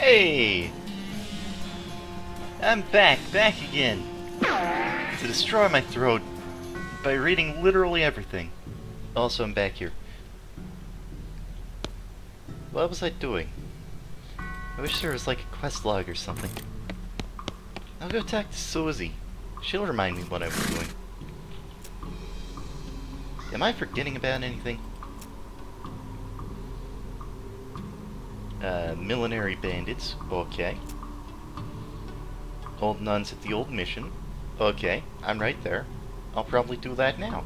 Hey! I'm back again! To destroy my throat by reading literally everything. Also, I'm back here. What was I doing? I wish there was like a quest log or something. I'll go talk to Susie. She'll remind me what I was doing. Am I forgetting about anything? Millenary bandits. Okay. Old nuns at the old mission. Okay, I'm right there. I'll probably do that now.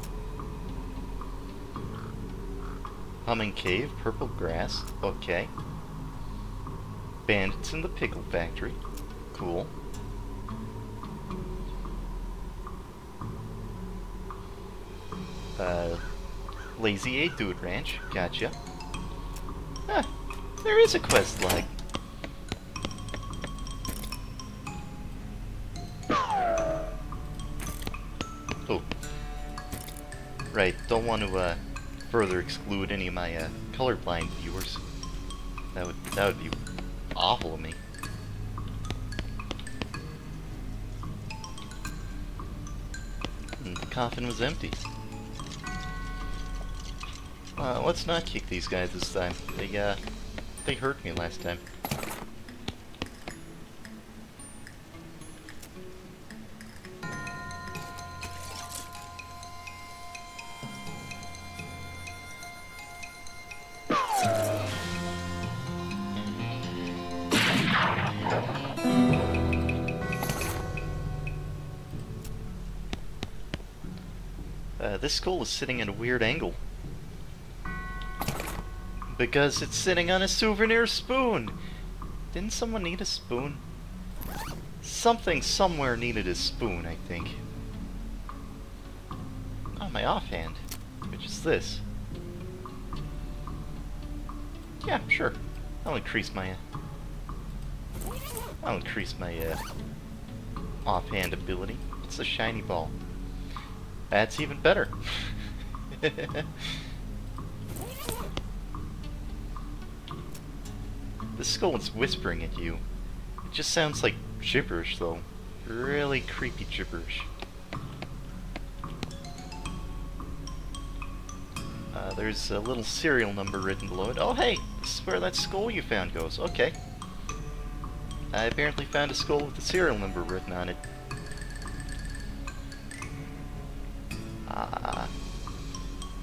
Humming cave, purple grass. Okay. Bandits in the pickle factory. Cool. Lazy A Dude Ranch. Gotcha. Ah, there is a quest log. Oh. Right, don't want to further exclude any of my colorblind viewers. That would be awful of me. And the coffin was empty. Let's not kick these guys this time. They hurt me last time. This skull is sitting at a weird angle. Because it's sitting on a souvenir spoon! Didn't someone need a spoon? Something somewhere needed a spoon, I think. Oh, my offhand. Which is this. Yeah, sure. I'll increase my offhand ability. It's a shiny ball. That's even better. This skull is whispering at you. It just sounds like gibberish, though. Really creepy gibberish. There's a little serial number written below it. Oh, hey! This is where that skull you found goes. Okay. I apparently found a skull with a serial number written on it.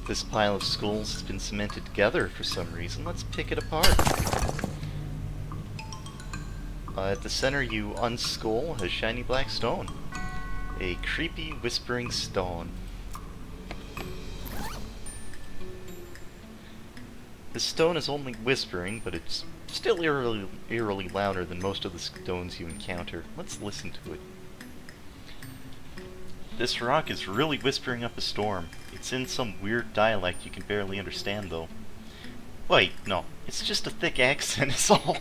This pile of skulls has been cemented together for some reason. Let's pick it apart. At the center, you unskull a shiny black stone. A creepy, whispering stone. The stone is only whispering, but it's still eerily louder than most of the stones you encounter. Let's listen to it. This rock is really whispering up a storm. It's in some weird dialect you can barely understand, though. Wait, no. It's just a thick accent, is all.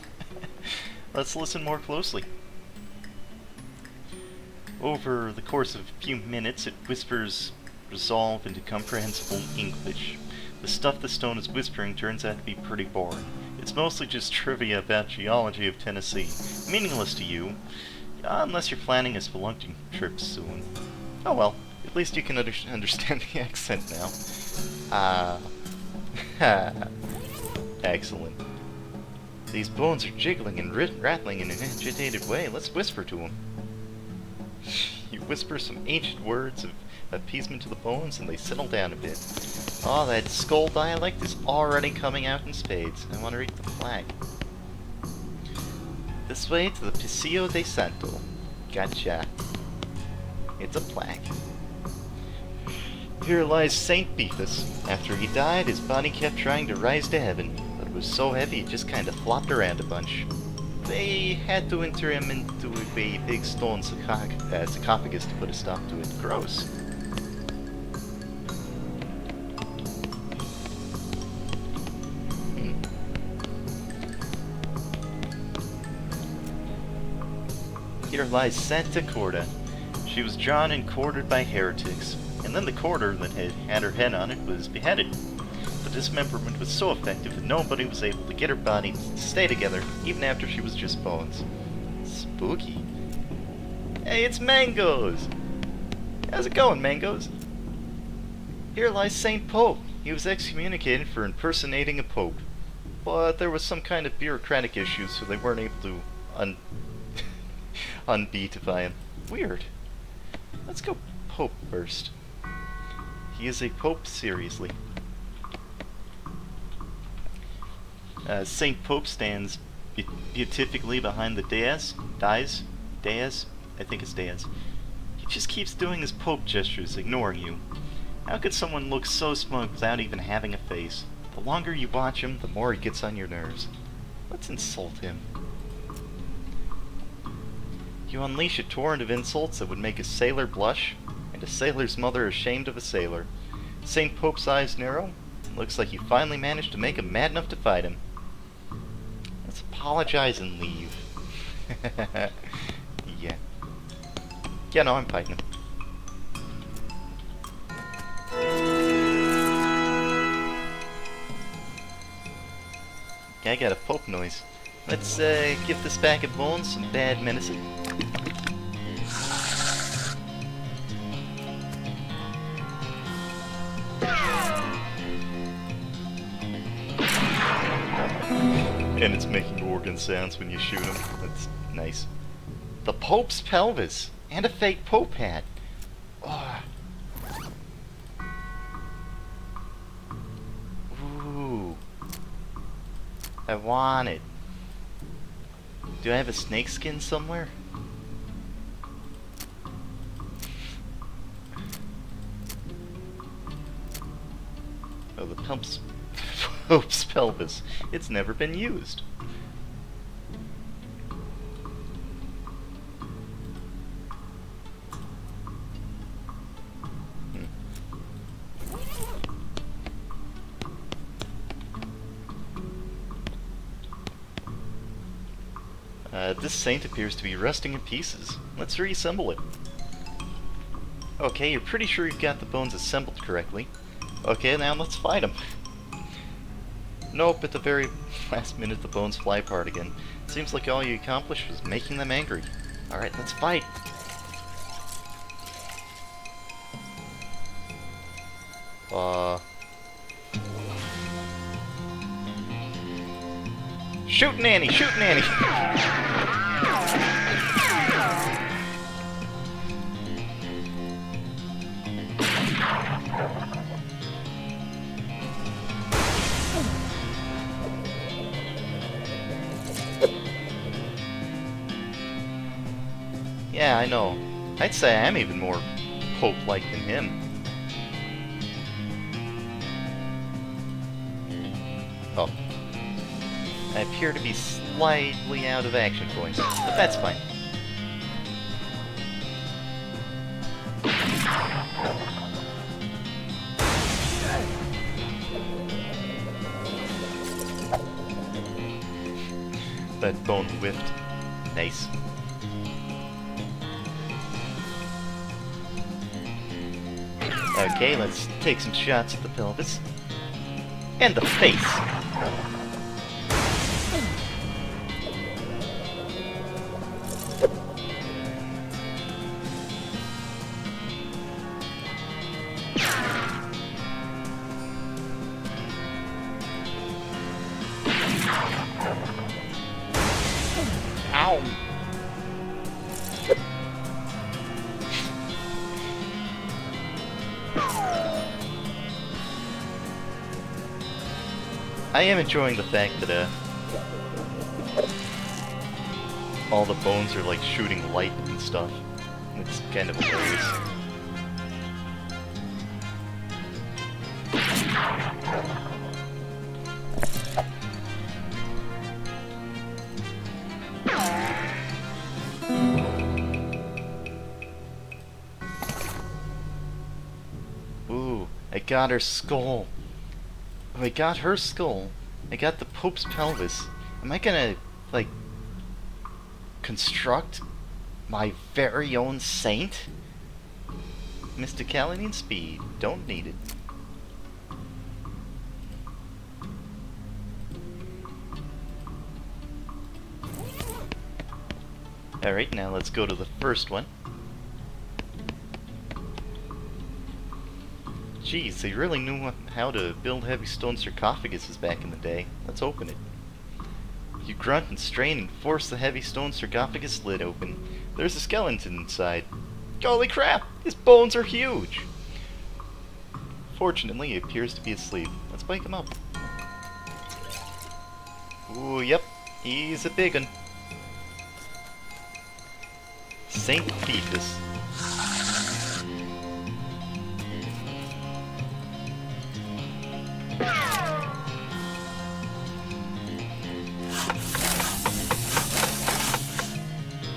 Let's listen more closely. Over the course of a few minutes, it whispers resolve into comprehensible English. The stuff the stone is whispering turns out to be pretty boring. It's mostly just trivia about geology of Tennessee. Meaningless to you, unless you're planning a spelunking trip soon. Oh well, at least you can understand the accent now. Excellent. These bones are jiggling and rattling in an agitated way. Let's whisper to them. You whisper some ancient words of appeasement to the bones and they settle down a bit. Oh, that skull dialect is already coming out in spades. I want to read the flag. This way to the Paseo de Santo. Gotcha. It's a plaque. Here lies Saint Beefus. After he died, his body kept trying to rise to heaven, but it was so heavy it just kind of flopped around a bunch. They had to enter him into a big stone sarcophagus to put a stop to it. Gross. Here lies Santa Corda. She was drawn and quartered by heretics, and then the quarter that had her head on it was beheaded. The dismemberment was so effective that nobody was able to get her body to stay together, even after she was just bones. Spooky. Hey, it's Mangoes! How's it going, Mangoes? Here lies Saint Pope. He was excommunicated for impersonating a pope. But there was some kind of bureaucratic issue, so they weren't able to unbeatify him. Weird. Let's go Pope first. He is a pope, seriously. Saint Pope stands beatifically behind the dais. I think it's dais. He just keeps doing his pope gestures, ignoring you. How could someone look so smug without even having a face? The longer you watch him, the more he gets on your nerves. Let's insult him. You unleash a torrent of insults that would make a sailor blush, and a sailor's mother ashamed of a sailor. Saint Pope's eyes narrow. Looks like you finally managed to make him mad enough to fight him. Let's apologize and leave. Yeah. Yeah, no, I'm fighting him. I got a pope noise. Let's give this bag of bones some bad medicine. And it's making organ sounds when you shoot him. That's nice. The Pope's pelvis! And a fake Pope hat! Oh. Ooh. I want it. Do I have a snakeskin somewhere? Oh, the Pope's pelvis. It's never been used. This saint appears to be rusting in pieces. Let's reassemble it. Okay, you're pretty sure you've got the bones assembled correctly. Okay, now let's fight him. Nope, at the very last minute the bones fly apart again. Seems like all you accomplished was making them angry. Alright, let's fight. Shoot Nanny! Shoot Nanny! Yeah, I know. I'd say I am even more Pope-like than him. Oh. I appear to be slightly out of action points, but that's fine. That bone whiffed. Nice. Okay, let's take some shots at the pelvis. And the face! Ow! I am enjoying the fact that all the bones are like shooting light and stuff. It's kind of hilarious. Ooh, I got her skull. Oh, I got her skull. I got the Pope's pelvis. Am I gonna, like, construct my very own saint? Mysticality and speed. Don't need it. Alright, now let's go to the first one. Geez, they really knew how to build heavy stone sarcophaguses back in the day. Let's open it. You grunt and strain and force the heavy stone sarcophagus lid open. There's a skeleton inside. Holy crap! His bones are huge! Fortunately, he appears to be asleep. Let's wake him up. Ooh, yep. He's a big one. Saint Beefus.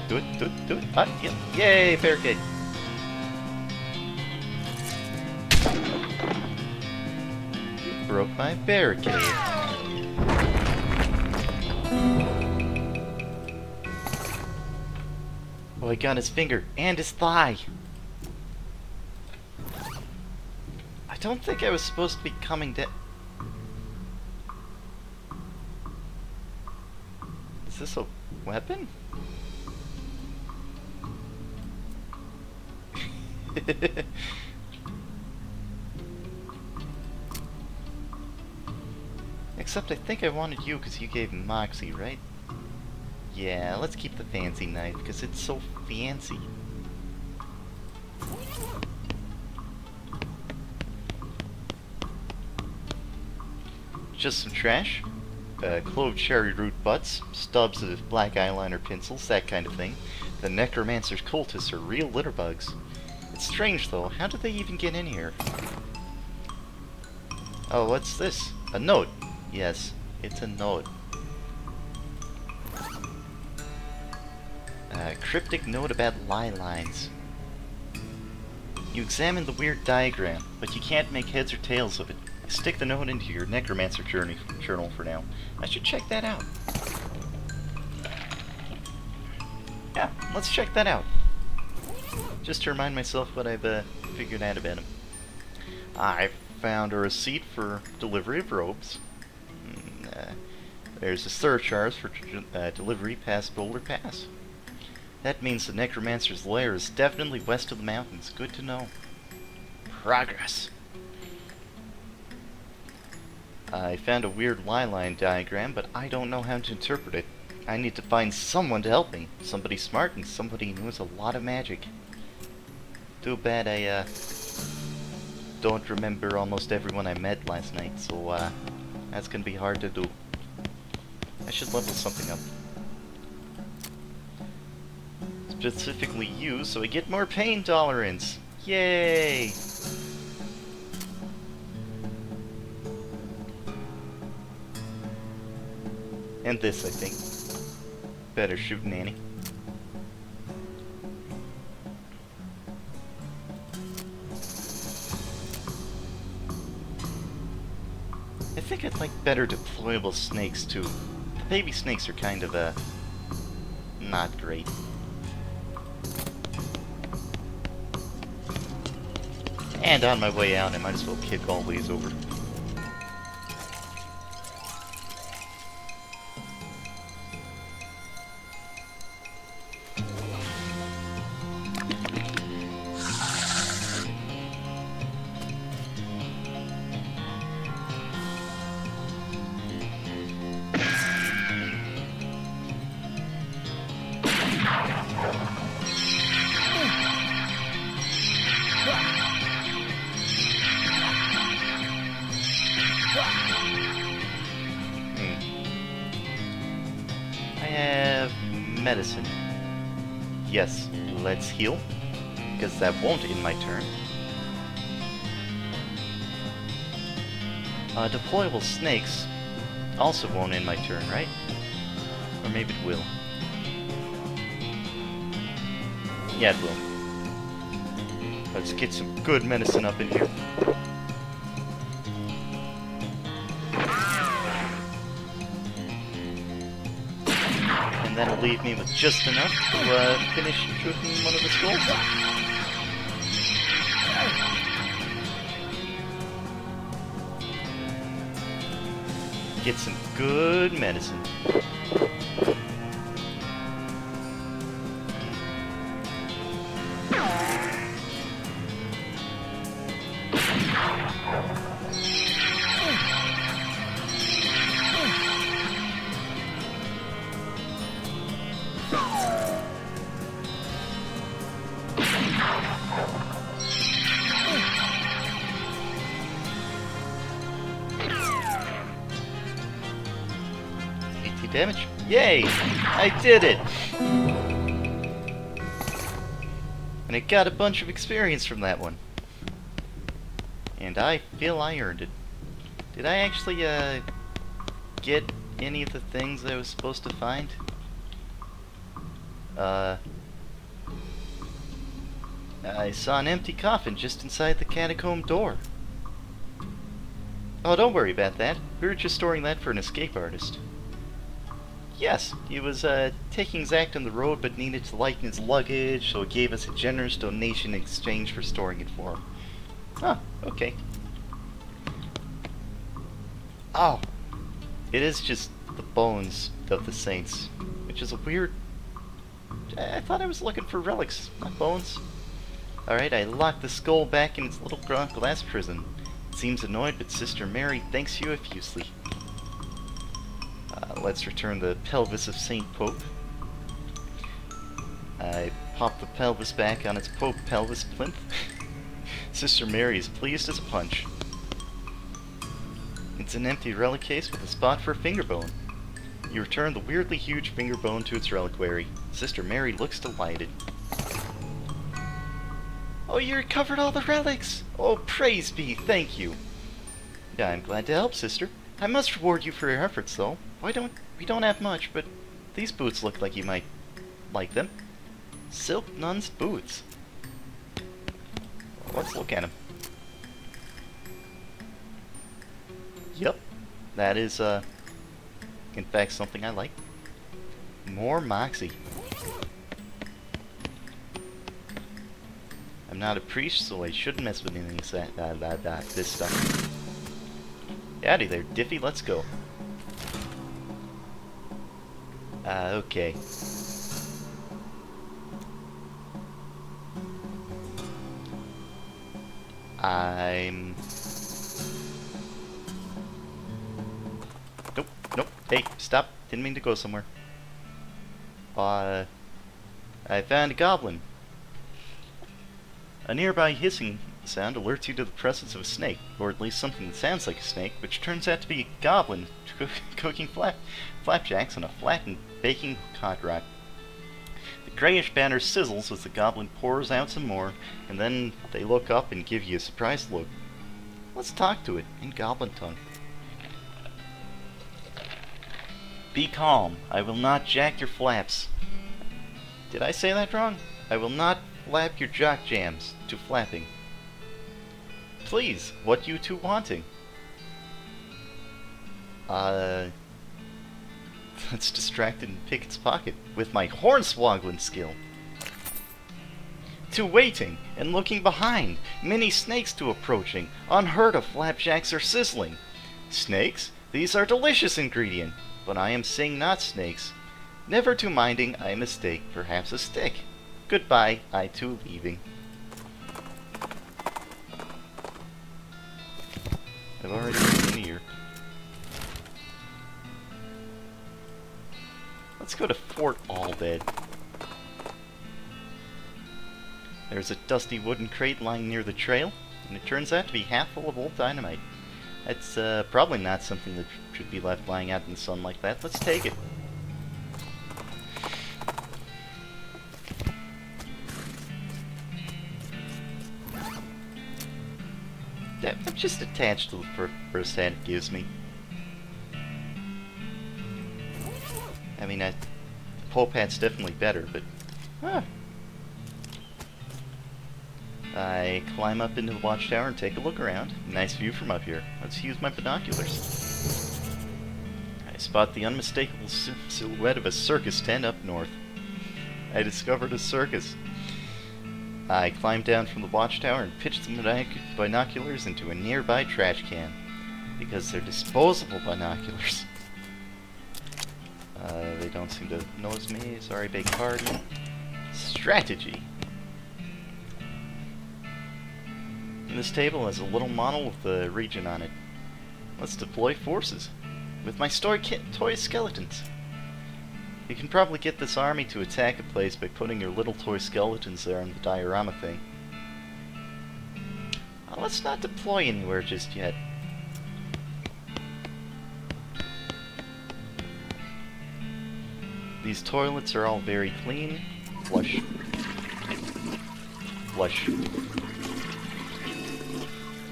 Do it, do it, do it. Ah, yep. Yay, barricade. You broke my barricade. Oh, I got his finger and his thigh. I don't think I was supposed to be coming down. Is this a weapon? Except I think I wanted you because you gave Moxie, right? Yeah, let's keep the fancy knife because it's so fancy. Just some trash. Clove cherry root butts, stubs of black eyeliner pencils, that kind of thing. The necromancer's cultists are real litterbugs. It's strange though, how did they even get in here? Oh, what's this? A note. Yes, it's a note. Cryptic note about lie lines. You examine the weird diagram, but you can't make heads or tails of it. Stick the note into your necromancer journal for now. I should check that out. Yeah, let's check that out. Just to remind myself what I've figured out about him. I found a receipt for delivery of robes. There's a surcharge for delivery past Boulder Pass. That means the necromancer's lair is definitely west of the mountains. Good to know. Progress. I found a weird lie line diagram, but I don't know how to interpret it. I need to find someone to help me. Somebody smart and somebody who knows a lot of magic. Too bad I don't remember almost everyone I met last night, so that's gonna be hard to do. I should level something up. Specifically you, so I get more pain tolerance. Yay! And this, I think. Better shoot Nanny. I think I'd like better deployable snakes too. The baby snakes are kind of not great. And on my way out, I might as well kick all these over. Medicine. Yes, let's heal, because that won't end my turn. Deployable snakes also won't end my turn, right? Or maybe it will. Yeah, it will. Let's get some good medicine up in here. And that'll leave me with just enough to finish shooting one of the skulls. Get some good medicine. 50 damage. Yay! I did it! And I got a bunch of experience from that one. And I feel I earned it. Did I actually, get any of the things I was supposed to find? I saw an empty coffin just inside the catacomb door. Oh, don't worry about that. We were just storing that for an escape artist. Yes, he was taking his act on the road but needed to lighten his luggage, so he gave us a generous donation in exchange for storing it for him. Oh, okay. Oh, it is just the bones of the saints, which is a weird... I thought I was looking for relics, not bones. Alright, I locked the skull back in its little glass prison. It seems annoyed, but Sister Mary thanks you effusively. Let's return the pelvis of Saint Pope. I pop the pelvis back on its Pope pelvis plinth. Sister Mary is pleased as a punch. It's an empty relic case with a spot for a finger bone. You return the weirdly huge finger bone to its reliquary. Sister Mary looks delighted. Oh, you recovered all the relics! Oh, praise be, thank you. Yeah, I'm glad to help, sister. I must reward you for your efforts, though. We don't have much, but these boots look like you might like them. Silk nun's boots. Let's look at them. Yep, that is, in fact, something I like. More moxie. I'm not a priest, so I shouldn't mess with any of this stuff. Howdy there, Diffy, let's go. Okay. Nope, hey, stop. Didn't mean to go somewhere. I found a goblin. A nearby hissing sound alerts you to the presence of a snake, or at least something that sounds like a snake, which turns out to be a goblin cooking flapjacks on a flattened baking hot rock. The grayish batter sizzles as the goblin pours out some more, and then they look up and give you a surprised look. Let's talk to it in goblin tongue. Be calm. I will not jack your flaps. Did I say that wrong? I will not flap your jock jams to flapping. Please, what you two wanting? Let's distract it and pick its pocket with my hornswoggling skill. To waiting and looking behind, many snakes to approaching, unheard of flapjacks are sizzling. Snakes? These are delicious ingredient, but I am saying not snakes. Never to minding, I mistake, perhaps a stick. Goodbye, I too leaving. I've already been here. Let's go to Fort Albed. There's a dusty wooden crate lying near the trail, and it turns out to be half full of old dynamite. That's probably not something that should be left lying out in the sun like that. Let's take it. I'm just attached to the first hand it gives me. I mean, the Pope hat's definitely better, but... I climb up into the watchtower and take a look around. Nice view from up here. Let's use my binoculars. I spot the unmistakable silhouette of a circus tent up north. I discovered a circus. I climb down from the watchtower and pitch the binoculars into a nearby trash can, because they're disposable binoculars. They don't seem to notice me. Sorry, beg pardon. Strategy. And this table has a little model of the region on it. Let's deploy forces with my toy skeletons. You can probably get this army to attack a place by putting your little toy skeletons there on the diorama thing. Let's not deploy anywhere just yet. These toilets are all very clean. Flush. Flush.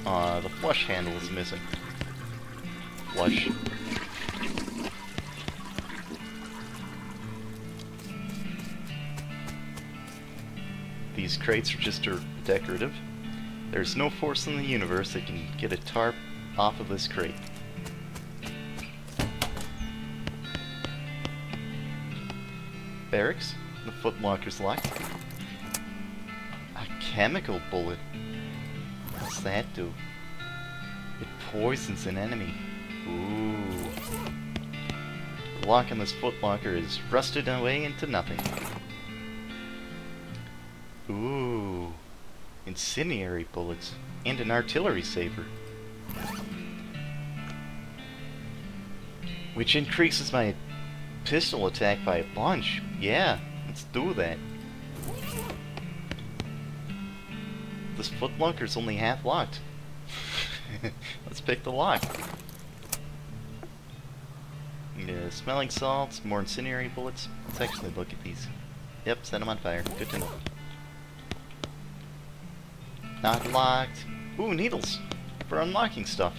The flush handle is missing. Flush. These crates are just decorative. There's no force in the universe that can get a tarp off of this crate. Barracks. The footlocker's locked. A chemical bullet. What's that do? It poisons an enemy. Ooh. The lock on this footlocker is rusted away into nothing. Ooh. Incendiary bullets. And an artillery saber. Which increases my pistol attack by a bunch. Yeah, let's do that. This footlocker's only half locked. Let's pick the lock. Yeah, smelling salts, more incendiary bullets. Let's actually look at these. Yep, set them on fire. Good to know. Not locked. Ooh, needles for unlocking stuff.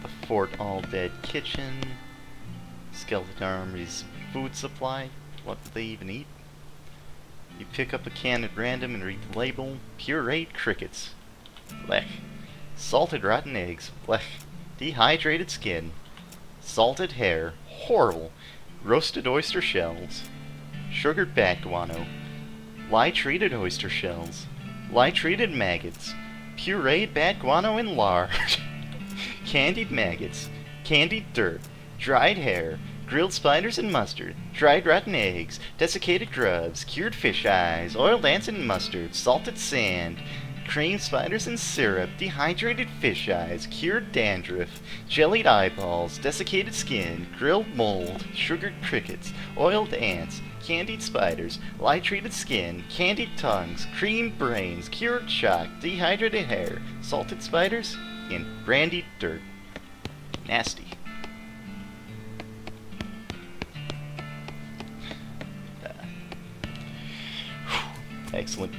The Fort All Dead kitchen. Skeleton Armory's food supply. What do they even eat? You pick up a can at random and read the label. Pureed crickets. Blech. Salted rotten eggs. Blech. Dehydrated skin. Salted hair. Horrible. Roasted oyster shells. Sugared bat guano. Lye-treated oyster shells. Lye-treated maggots. Pureed bat guano and lard. Candied maggots. Candied dirt. Dried hair. Grilled spiders and mustard. Dried rotten eggs. Desiccated grubs. Cured fish eyes. Oiled ants and mustard. Salted sand. Cream spiders and syrup. Dehydrated fish eyes. Cured dandruff. Jellied eyeballs. Desiccated skin. Grilled mold. Sugared crickets. Oiled ants. Candied spiders. Lye-treated skin. Candied tongues. Creamed brains. Cured shock. Dehydrated hair. Salted spiders. And brandied dirt. Nasty. Excellent.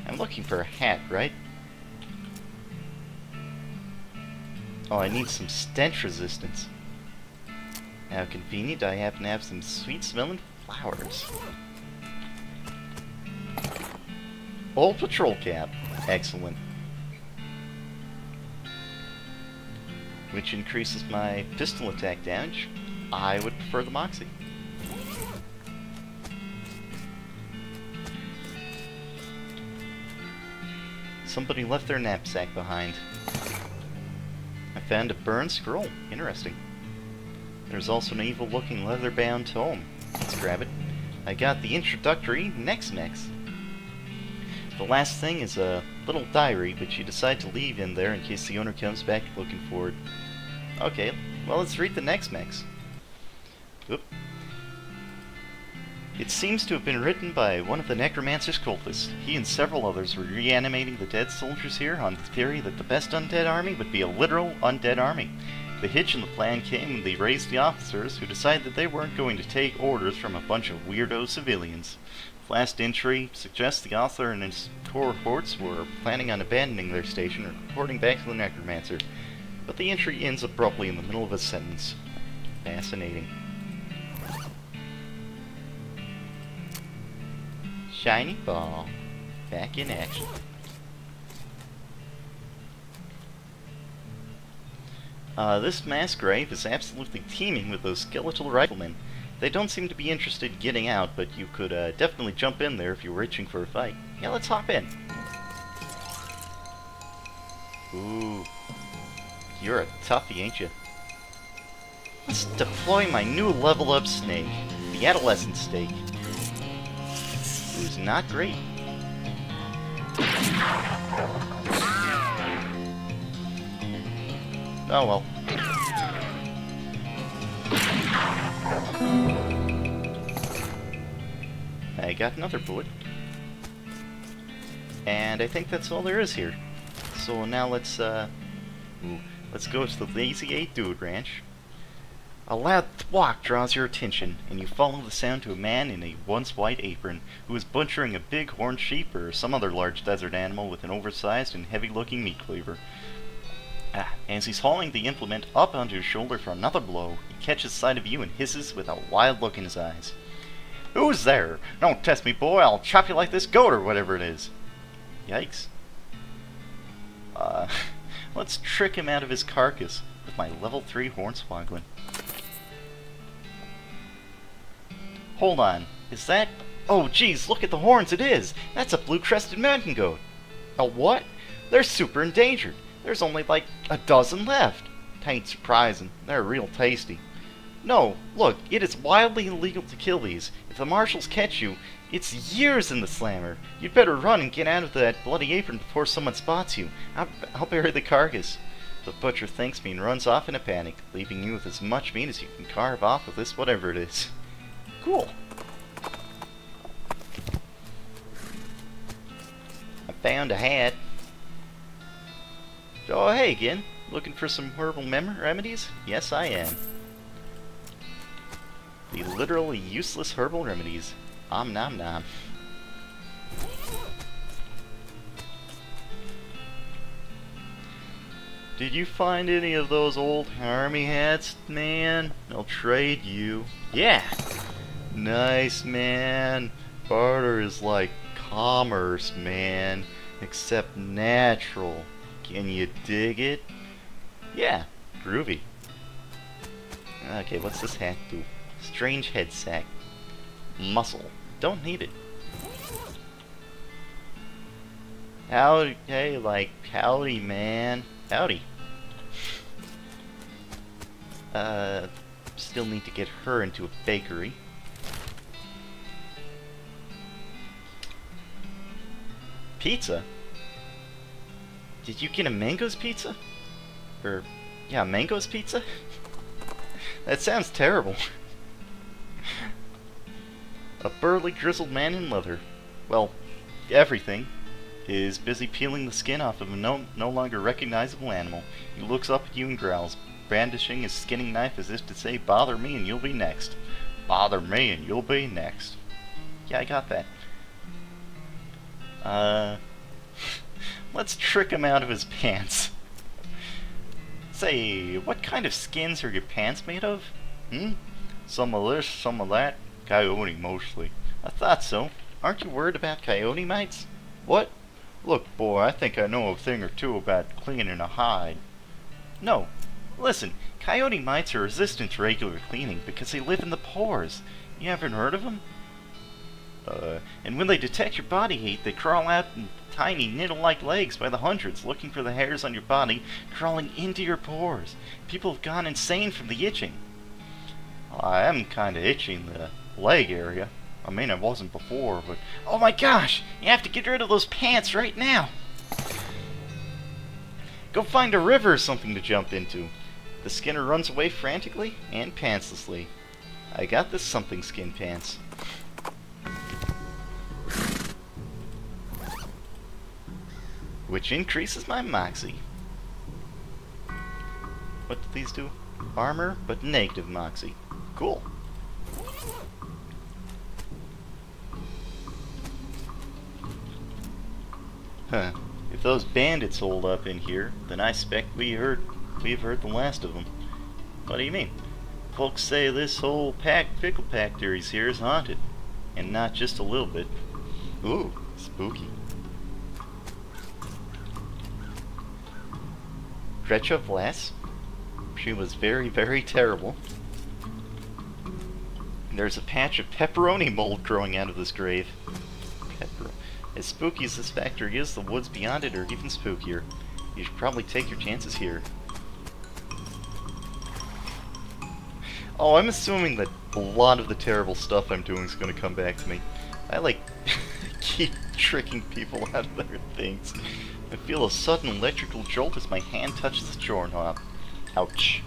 I'm looking for a hat, right? Oh, I need some stench resistance. How convenient, I happen to have some sweet-smelling flowers. Old patrol cap. Excellent. Which increases my pistol attack damage. I would prefer the Moxie. Somebody left their knapsack behind. I found a burned scroll. Interesting. There's also an evil-looking leather-bound tome. Let's grab it. I got the introductory next. The last thing is a little diary, but you decide to leave in there in case the owner comes back looking for it. Okay, well, let's read the next. Oop. It seems to have been written by one of the Necromancer's cultists. He and several others were reanimating the dead soldiers here on the theory that the best undead army would be a literal undead army. The hitch in the plan came when they raised the officers, who decided that they weren't going to take orders from a bunch of weirdo civilians. The last entry suggests the author and his cohorts were planning on abandoning their station and reporting back to the Necromancer, but the entry ends abruptly in the middle of a sentence. Fascinating. Shiny ball. Back in action. This mass grave is absolutely teeming with those skeletal riflemen. They don't seem to be interested in getting out, but you could definitely jump in there if you were itching for a fight. Yeah, let's hop in. Ooh. You're a toughie, ain't you? Let's deploy my new level-up snake, the Adolescent Snake. Who's not great. Oh well. I got another bullet. And I think that's all there is here. So now let's Let's go to the Lazy 8 Dude Ranch. A loud thwack draws your attention, and you follow the sound to a man in a once white apron who is butchering a big horned sheep or some other large desert animal with an oversized and heavy-looking meat cleaver. As he's hauling the implement up onto his shoulder for another blow, he catches sight of you and hisses with a wild look in his eyes. "Who's there? Don't test me, boy. I'll chop you like this goat or whatever it is." Yikes. Let's trick him out of his carcass with my level 3 Hornswoggling. Hold on, is that... Oh geez, look at the horns, it is! That's a blue-crested mountain goat! A what? They're super endangered. There's only like a dozen left. Tain't surprising, they're real tasty. No, look, it is wildly illegal to kill these. If the marshals catch you, it's years in the slammer. You'd better run and get out of that bloody apron before someone spots you. I'll bury the carcass. The butcher thanks me and runs off in a panic, leaving you with as much meat as you can carve off of this whatever it is. Cool. I found a hat. Oh, hey again. Looking for some herbal remedies? Yes, I am. The literally useless herbal remedies. Om nom nom. Did you find any of those old army hats, man? I'll trade you. Yeah! Nice, man. Barter is like commerce, man. Except natural. Can you dig it? Yeah, groovy. Okay, what's this hat do? Strange head sack. Muscle. Don't need it. Howdy, hey, like, howdy, man. Howdy. Still need to get her into a bakery. Pizza? Did you get a Mango's pizza? Or, yeah, Mango's pizza? That sounds terrible. A burly, grizzled man in leather, well, everything, is busy peeling the skin off of a no longer recognizable animal. He looks up at you and growls, brandishing his skinning knife as if to say, "Bother me and you'll be next. Bother me and you'll be next." Yeah, I got that. Let's trick him out of his pants. Say, what kind of skins are your pants made of? Some of this, some of that. Coyote, mostly. I thought so. Aren't you worried about coyote mites? What? Look, boy, I think I know a thing or two about cleaning a hide. No. Listen, coyote mites are resistant to regular cleaning because they live in the pores. You haven't heard of them? And when they detect your body heat, they crawl out in tiny, needle-like legs by the hundreds, looking for the hairs on your body, crawling into your pores. People have gone insane from the itching. I am kinda itching the leg area. I mean, I wasn't before, but... Oh my gosh! You have to get rid of those pants right now! Go find a river or something to jump into. The skinner runs away frantically and pantslessly. I got this something skin pants. Which increases my moxie. What do these do? Armor, but negative moxie. Cool. Huh. If those bandits hold up in here, then I expect we've heard the last of them. What do you mean? Folks say this whole pickle factory's here is haunted. And not just a little bit. Ooh, spooky. Gretcha Vlass. She was very, very terrible. There's a patch of pepperoni mold growing out of this grave. As spooky as this factory is, the woods beyond it are even spookier. You should probably take your chances here. Oh, I'm assuming that a lot of the terrible stuff I'm doing is going to come back to me. I, like, keep tricking people out of their things. I feel a sudden electrical jolt as my hand touches the doorknob. Ouch.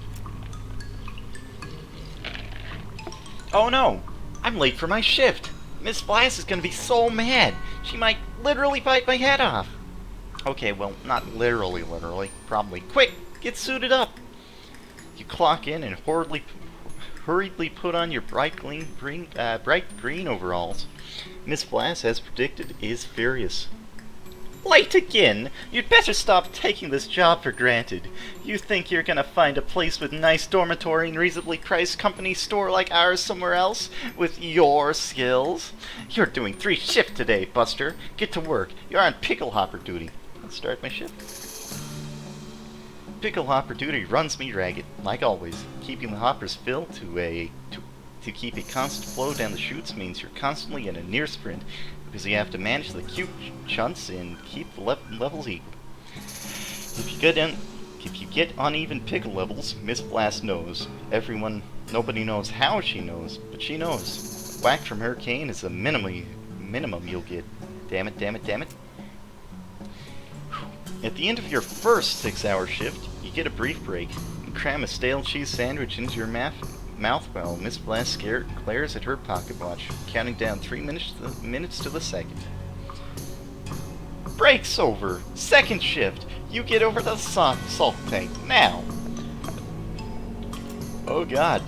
Oh no! I'm late for my shift! Miss Vlass is gonna be so mad! She might literally bite my head off! Okay, well, not literally. Probably. Quick! Get suited up! You clock in and hurriedly put on your bright green overalls. Miss Blass, as predicted, is furious. Late again! You'd better stop taking this job for granted. You think you're gonna find a place with nice dormitory and reasonably priced company store like ours somewhere else? With your skills? You're doing 3 shifts today, Buster. Get to work. You're on pickle hopper duty. Let's start my shift. Pickle hopper duty runs me ragged, like always. Keeping the hoppers filled to keep a constant flow down the chutes means you're constantly in a near sprint, because you have to manage the cute chunks and keep the levels equal. If you get uneven pickle levels, Miss Blast knows. Nobody knows how she knows, but she knows. A whack from her cane is the minimum you'll get. Damn it, damn it, damn it. At the end of your first 6-hour shift, you get a brief break. You cram a stale cheese sandwich into your mouth while Miss Blast glares at her pocket watch, counting down 3 minutes to the second. Break's over! Second shift! You get over the salt tank, now! Oh god.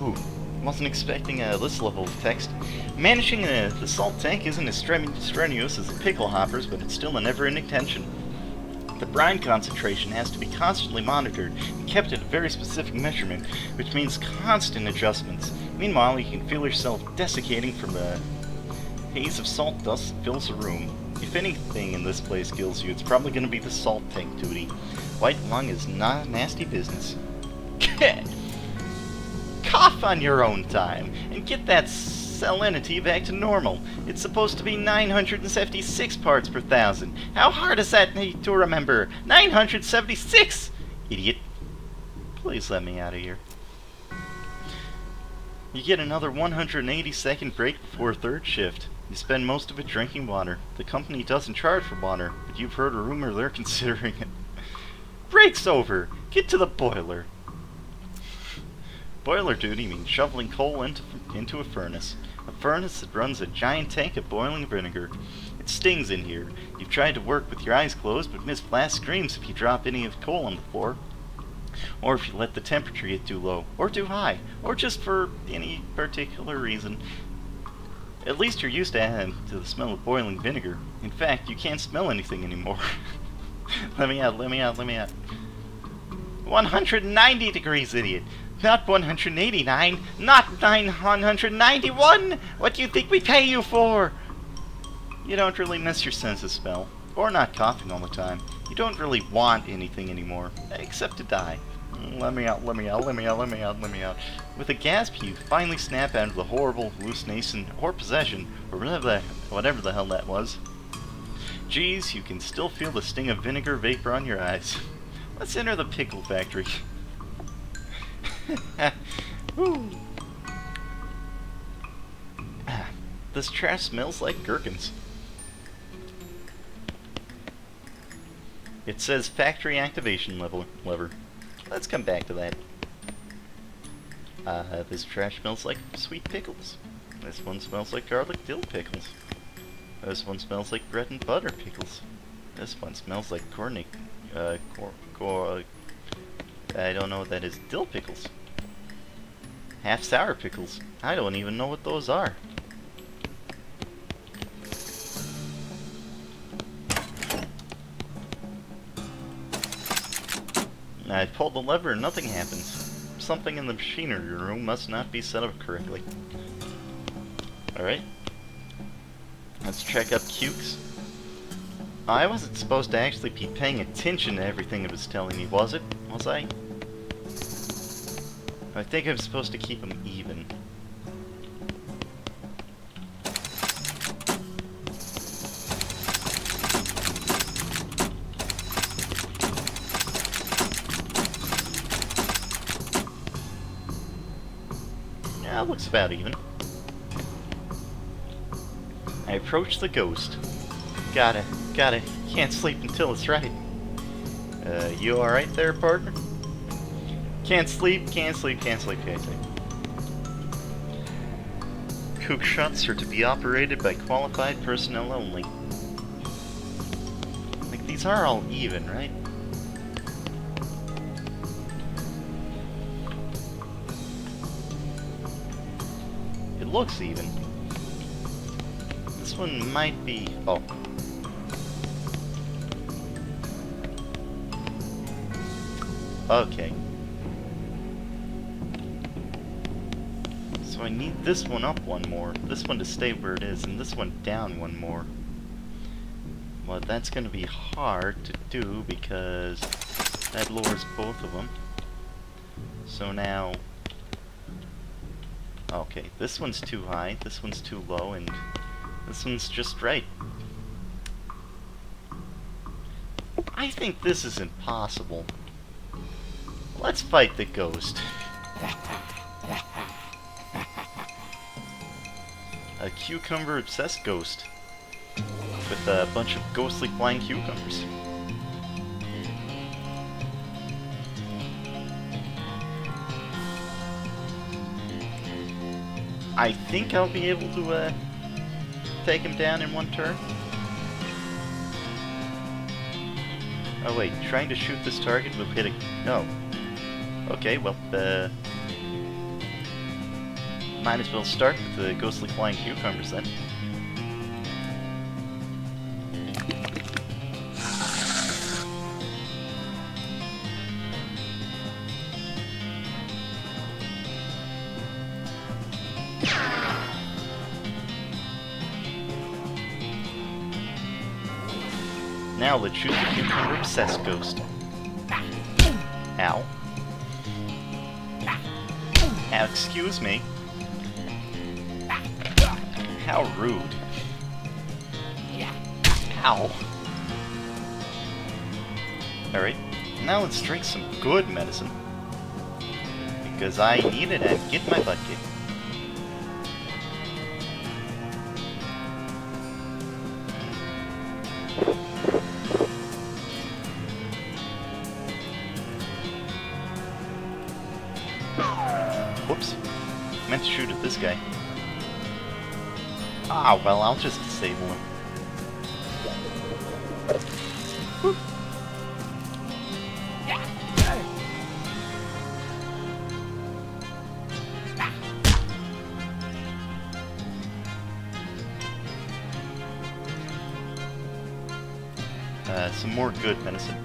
Ooh, wasn't expecting this level of text. Managing the salt tank isn't as strenuous as the pickle hoppers, but it's still a never-ending tension. The brine concentration has to be constantly monitored and kept at a very specific measurement, which means constant adjustments. Meanwhile, you can feel yourself desiccating from the haze of salt dust that fills the room. If anything in this place kills you, it's probably going to be the salt tank duty. White lung is not nasty business. Cough on your own time, and get that salinity back to normal. It's supposed to be 976 parts per thousand. How hard is that to remember? 976! Idiot. Please let me out of here. You get another 180-second break before third shift. You spend most of it drinking water. The company doesn't charge for water, but you've heard a rumor they're considering it. Break's over! Get to the boiler! Boiler duty means shoveling coal into a furnace. A furnace that runs a giant tank of boiling vinegar. It stings in here. You've tried to work with your eyes closed, but Miss Blast screams if you drop any of the coal on the floor. Or if you let the temperature get too low, or too high, or just for any particular reason. At least you're used to the smell of boiling vinegar. In fact, you can't smell anything anymore. Let me out, let me out, let me out. 190 degrees, idiot! Not 189, not 991! What do you think we pay you for? You don't really miss your sense of smell, or not coughing all the time. You don't really want anything anymore, except to die. Let me out, let me out, let me out, let me out, let me out. With a gasp, you finally snap out of the horrible hallucination, or possession, or whatever the hell that was. Geez, you can still feel the sting of vinegar vapor on your eyes. Let's enter the pickle factory. This trash smells like gherkins. It says factory activation lever. Let's come back to that. This trash smells like sweet pickles. This one smells like garlic dill pickles. This one smells like bread and butter pickles. This one smells like I don't know what that is. Dill pickles. Half sour pickles. I don't even know what those are. I pulled the lever and nothing happens. Something in the machinery room must not be set up correctly. Alright. Let's check up Cukes. I wasn't supposed to actually be paying attention to everything it was telling me, was it? Was I? I think I'm supposed to keep them even. Yeah, it looks about even. I approach the ghost. Gotta, can't sleep until it's right. You alright there, partner? Can't sleep. Cook shots are to be operated by qualified personnel only. Like, these are all even, right? looks, even. This one might be... oh. Okay. So I need this one up one more, this one to stay where it is, and this one down one more. Well, that's going to be hard to do because that lowers both of them. So now... okay, this one's too high, this one's too low, and this one's just right. I think this is impossible. Let's fight the ghost. A cucumber-obsessed ghost with a bunch of ghostly flying cucumbers. I think I'll be able to take him down in one turn. Oh wait, trying to shoot this target will hit a... no. Okay, well, might as well start with the ghostly flying cucumbers then. Now let's shoot the cucumber-obsessed ghost. Ow. Now, excuse me. How rude. Ow. Alright, now let's drink some good medicine. Because I need it and get my butt kicked. Whoops. Meant to shoot at this guy. Ah, well, I'll just disable him. Whew. Some more good medicine.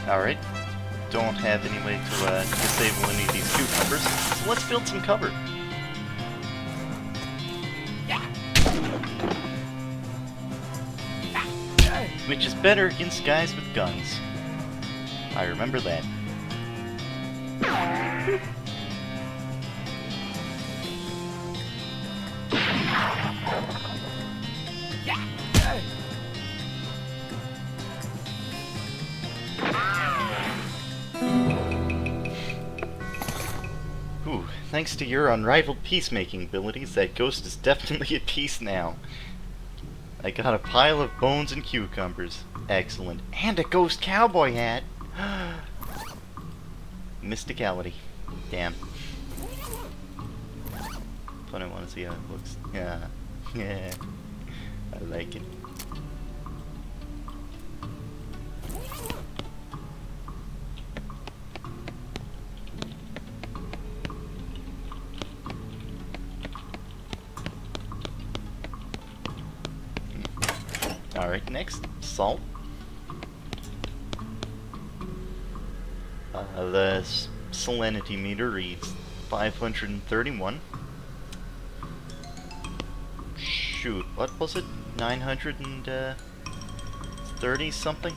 Alright, don't have any way to disable any of these cucumbers, so let's build some cover. Which is better against guys with guns. I remember that. Ooh, thanks to your unrivaled peacemaking abilities, that ghost is definitely at peace now. I got a pile of bones and cucumbers. Excellent. And a ghost cowboy hat! Mysticality. Damn. But I want to see how it looks. Yeah. Yeah. I like it. Alright, next, salt. The salinity meter reads 531. Shoot, what was it? 930 something?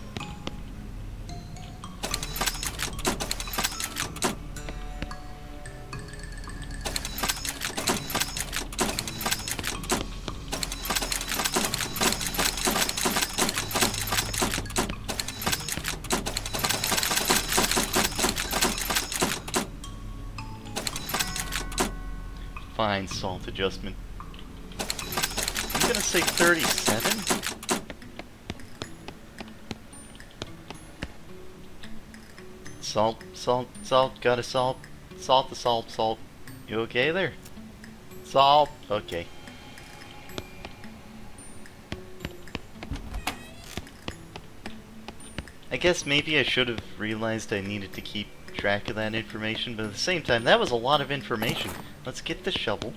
Fine salt adjustment. I'm gonna say 37. Salt, salt, salt, gotta salt. Salt the salt, salt. You okay there? Salt. Okay. I guess maybe I should have realized I needed to keep track of that information, but at the same time, that was a lot of information. Let's get the shovel.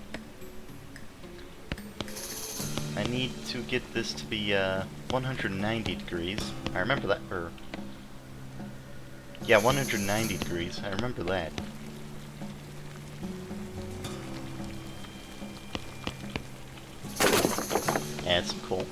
I need to get this to be 190 degrees. I remember that, or... yeah, 190 degrees. I remember that. Add some coal.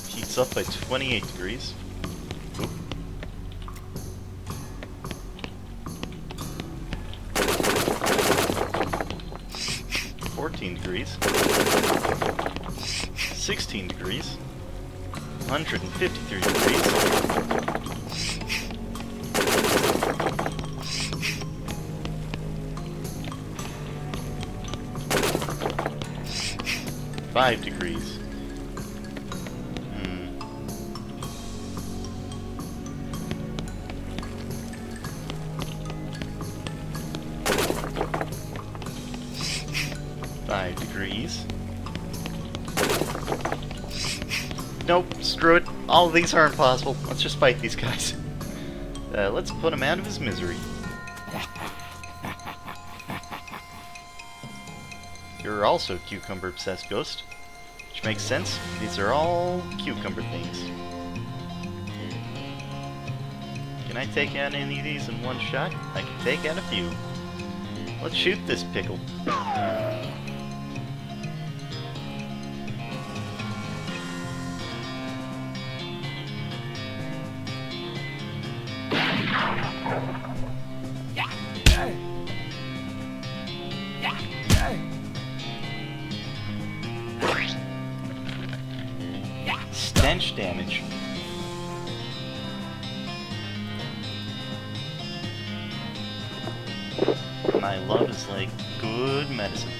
Heats up by 28 degrees. Oop. Degrees, 16 degrees, 153 degrees, 5 degrees. 5 degrees. Nope, screw it. All of these are impossible. Let's just fight these guys. Let's put him out of his misery. You're also cucumber-obsessed, Ghost. Which makes sense. These are all cucumber things. Can I take out any of these in one shot? I can take out a few. Let's shoot this pickle. Stench damage. My love is like good medicine.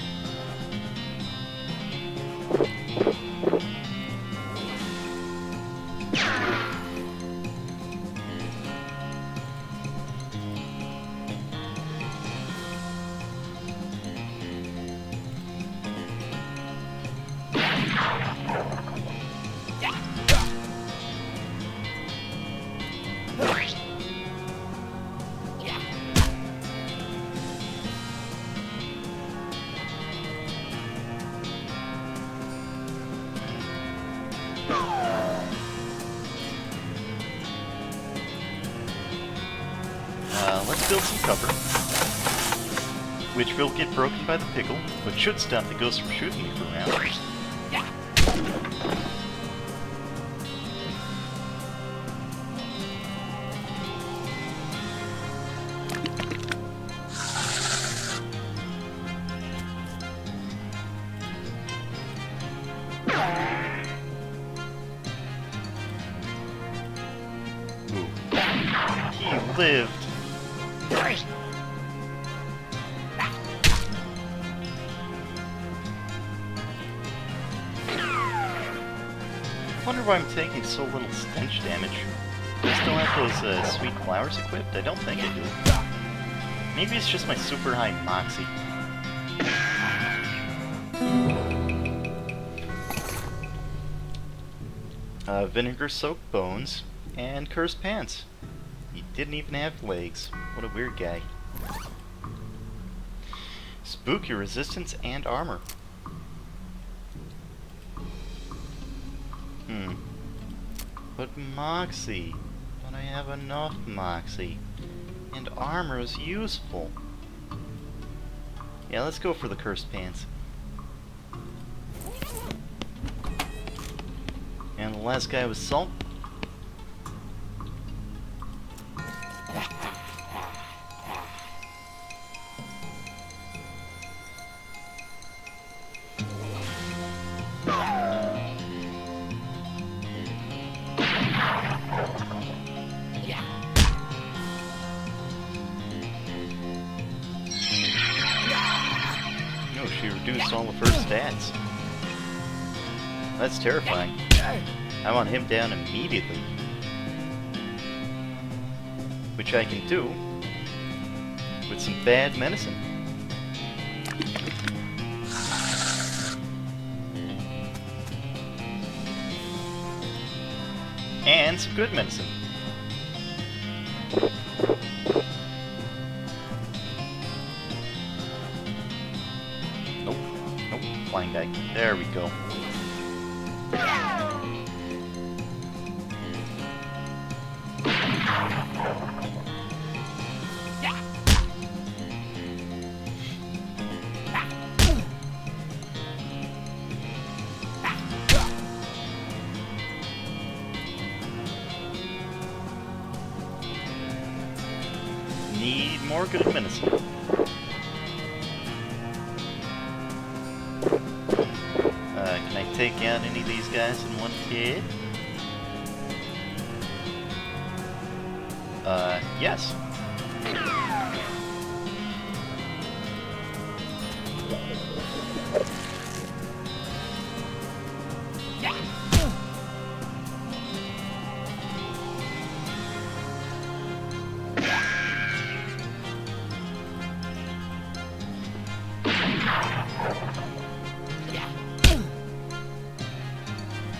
Let's build some cover, which will get broken by the pickle, but should stop the ghost from shooting me for rounds. Ooh. He lived. I wonder why I'm taking so little stench damage. Do I still have those sweet flowers equipped? I don't think I do. Maybe it's just my super high moxie. Vinegar-soaked bones and cursed pants. He didn't even have legs. What a weird guy. Spooky resistance and armor. But moxie. Don't I have enough moxie? And armor is useful. Yeah, let's go for the cursed pants. And the last guy was salt. No, she reduced all of her stats. That's terrifying. I want him down immediately. Which I can do with some bad medicine. And some good medicine. Nope. Nope. Flying guy. There we go. Need more good medicine. Can I take out any of these guys in one hit? Yes.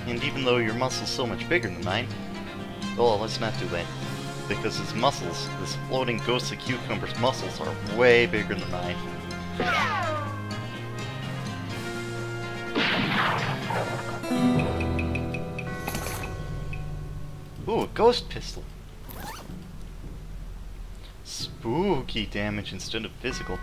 And even though your muscle's so much bigger than mine, well, let's not do that. Because his muscles, this floating ghostly cucumber's muscles, are way bigger than mine. Ooh, a ghost pistol. Spooky damage instead of physical.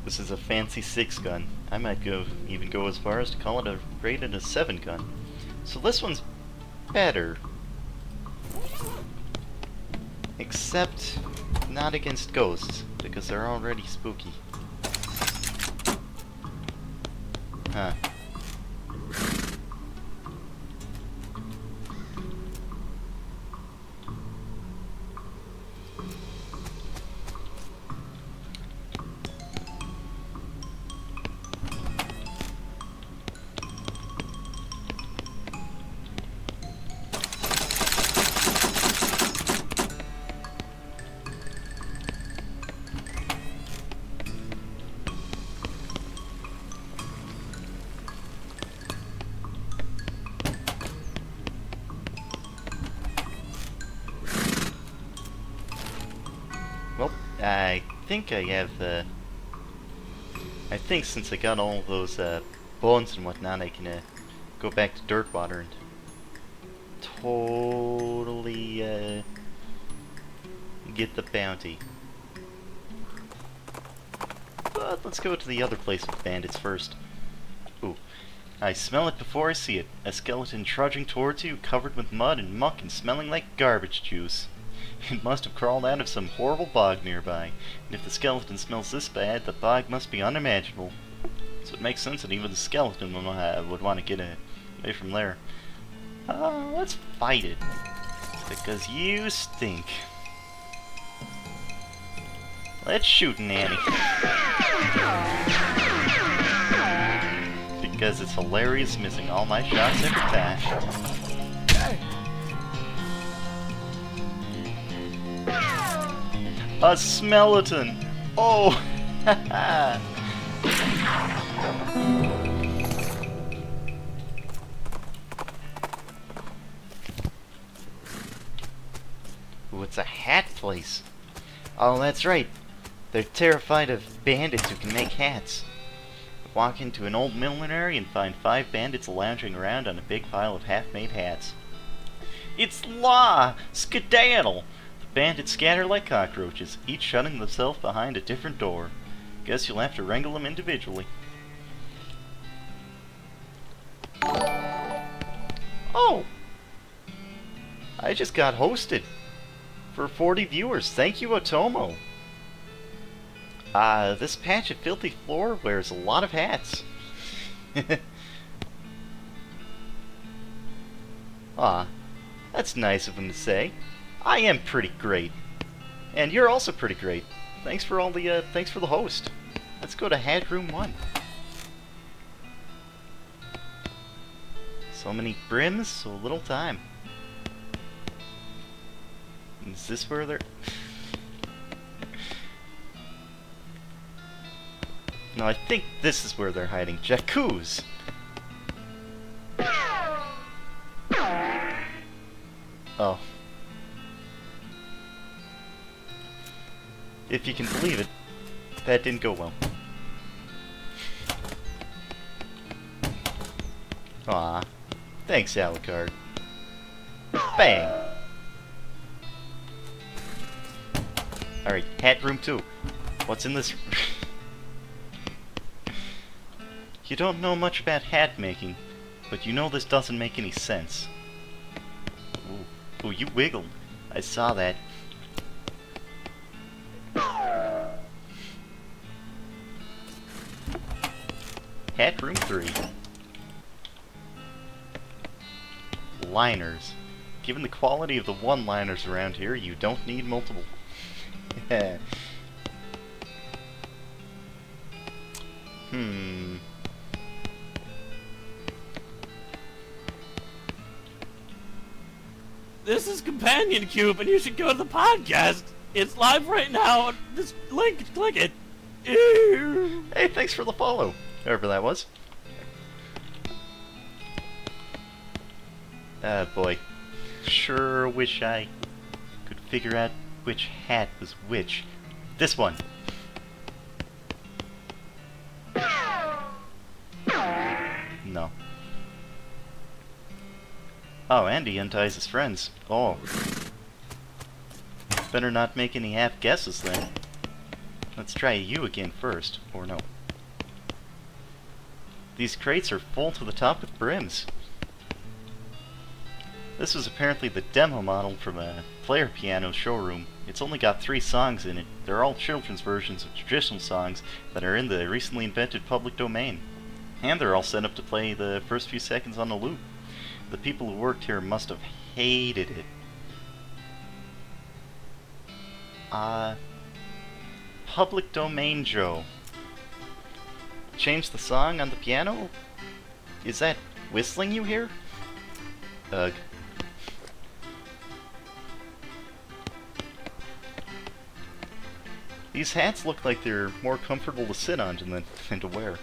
This is a fancy 6 gun. I might even go as far as to call it a rated a 7 gun. So this one's better. Except not against ghosts, because they're already spooky. Huh. Well, I think I have, I think since I got all those, bones and whatnot, I can, go back to Dirtwater and totally, get the bounty. But let's go to the other place with bandits first. Ooh. I smell it before I see it. A skeleton trudging towards you, covered with mud and muck and smelling like garbage juice. It must have crawled out of some horrible bog nearby, and if the skeleton smells this bad, the bog must be unimaginable. So it makes sense that even the skeleton would want to get away from there. Let's fight it, because you stink. Let's shoot Nanny. Because it's hilarious missing all my shots every time. A skeleton! Oh! Haha! Ooh, it's a hat place. Oh, that's right. They're terrified of bandits who can make hats. Walk into an old millinery and find 5 bandits lounging around on a big pile of half-made hats. It's law! Skedaddle! Bandits scatter like cockroaches, each shutting themselves behind a different door. Guess you'll have to wrangle them individually. Oh! I just got hosted for 40 viewers. Thank you, Otomo. This patch of filthy floor wears a lot of hats. That's nice of him to say. I am pretty great. And you're also pretty great. Thanks for the host. Let's go to Hat Room 1. So many brims, so little time. Is this where they're... No, I think this is where they're hiding. Jacuz! Oh. If you can believe it, that didn't go well. Aw. Thanks, Alucard. Bang! Alright, Hat Room 2. What's in this... You don't know much about hat making, but you know this doesn't make any sense. Ooh, you wiggled. I saw that. Hat Room 3. Liners. Given the quality of the one-liners around here, you don't need multiple. This is Companion Cube, and you should go to the podcast. It's live right now. This link, click it. Ew. Hey, thanks for the follow, whoever that was. Ah, boy. Sure wish I could figure out which hat was which. This one. No. Oh, and he unties his friends. Oh. Better not make any half guesses then. Let's try you again first, or no. These crates are full to the top with brims. This was apparently the demo model from a player piano showroom. It's only got 3 songs in it. They're all children's versions of traditional songs that are in the recently invented public domain. And they're all set up to play the first few seconds on a loop. The people who worked here must have hated it. Public domain Joe. Change the song on the piano? Is that whistling you hear? Ugh. These hats look like they're more comfortable to sit on than to wear.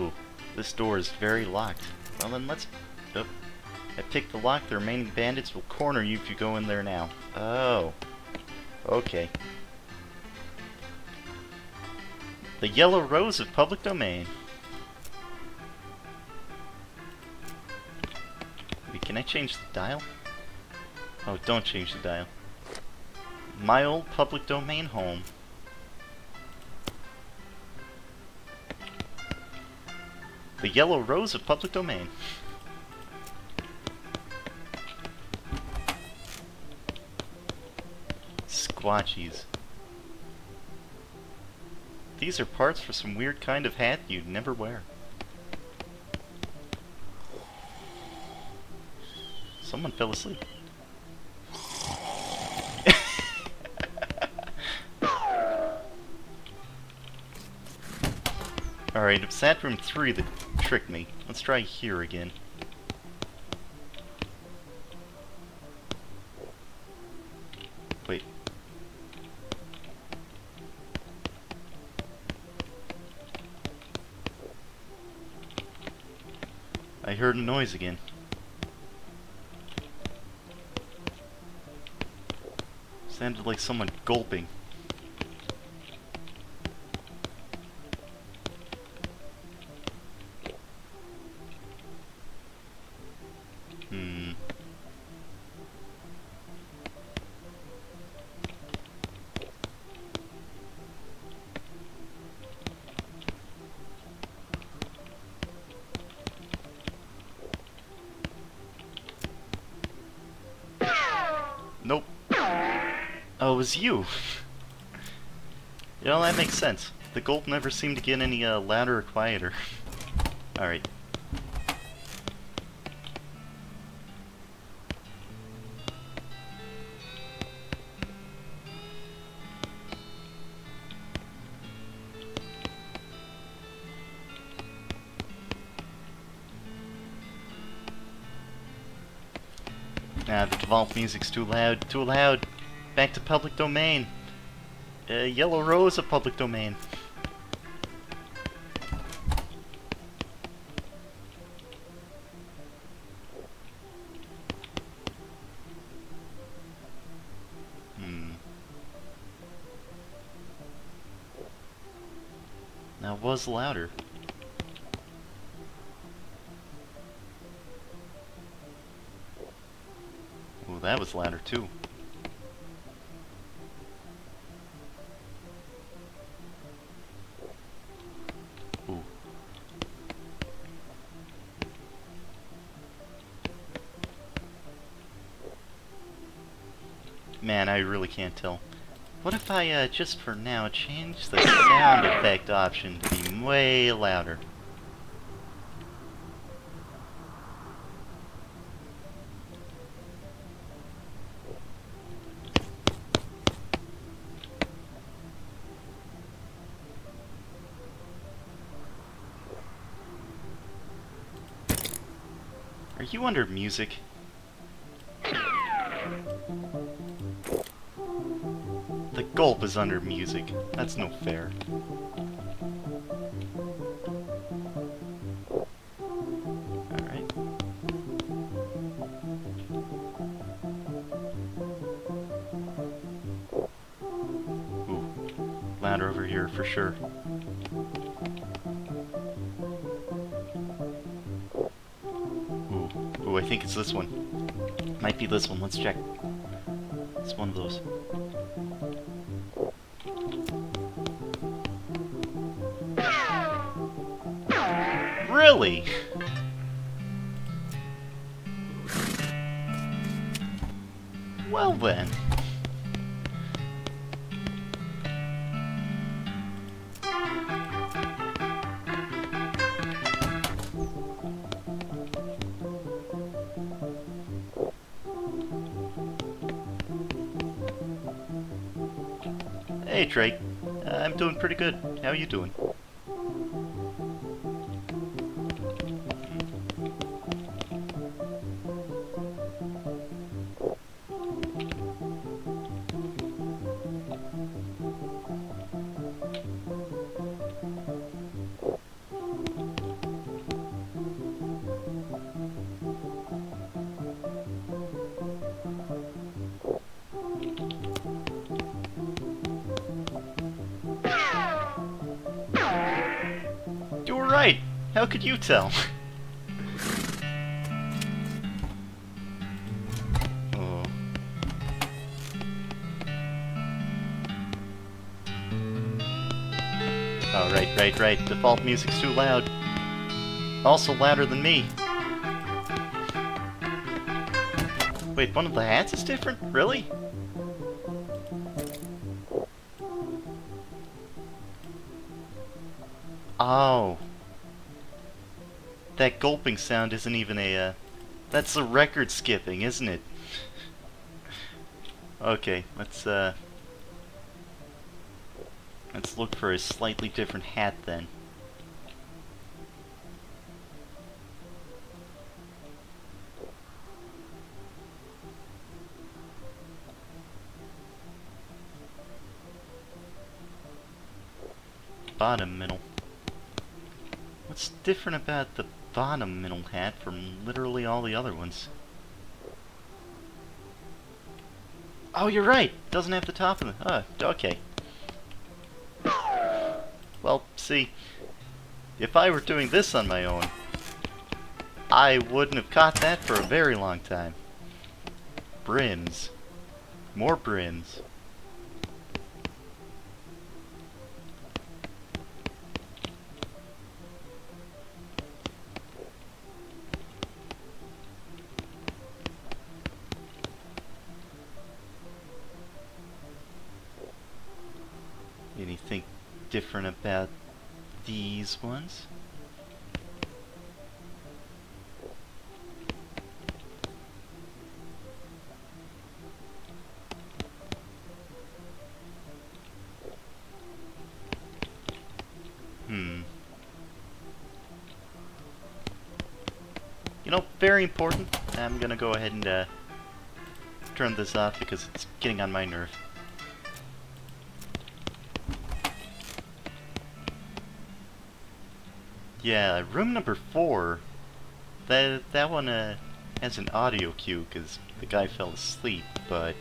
Ooh, this door is very locked. Well then let's... Oh, I picked the lock. The remaining bandits will corner you if you go in there now. Oh. Okay. The Yellow Rose of Public Domain. Wait, can I change the dial? Oh, don't change the dial. My old public domain home. The Yellow Rose of Public Domain. Squatchies. These are parts for some weird kind of hat you'd never wear. Someone fell asleep. Alright, it's Hat Room 3 that tricked me. Let's try here again. Wait. I heard a noise again. Sounded like someone gulping. Nope. Oh, it was you. You know, that makes sense. The gulp never seemed to get any louder or quieter. Alright. Ah, the default music's too loud. Too loud. Back to public domain. Yellow Rose of public domain. Now it was louder. Ooh, that was louder too. Ooh. Man, I really can't tell. What if I, just for now, change the sound effect option to be way louder? Are you under music? The gulp is under music. That's no fair. Alright. Ooh. Louder over here for sure. Ooh, I think it's this one. Might be this one. Let's check. It's one of those. Really? Well then. Hey Drake, I'm doing pretty good. How are you doing? You were right! How could you tell? Oh. Oh, right. Default music's too loud. Also louder than me. Wait, one of the hats is different? Really? Oh. That gulping sound isn't even a, that's the record skipping, isn't it? Okay, let's look for a slightly different hat then. Bottom middle. What's different about the bottom middle hat from literally all the other ones? Oh, you're right! Doesn't have the top of the... okay. Well, see, if I were doing this on my own, I wouldn't have caught that for a very long time. Brims. More brims. Anything different about these ones? You know, very important. I'm gonna go ahead and turn this off because it's getting on my nerve. Yeah, room number 4. That one has an audio cue because the guy fell asleep, but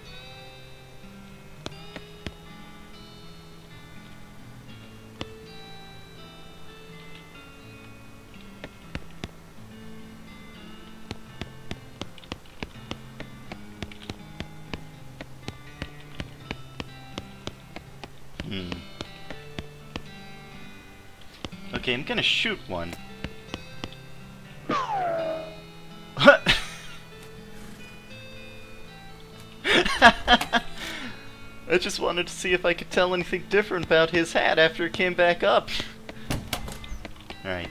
okay, I'm gonna shoot one. I just wanted to see if I could tell anything different about his hat after it came back up. Alright.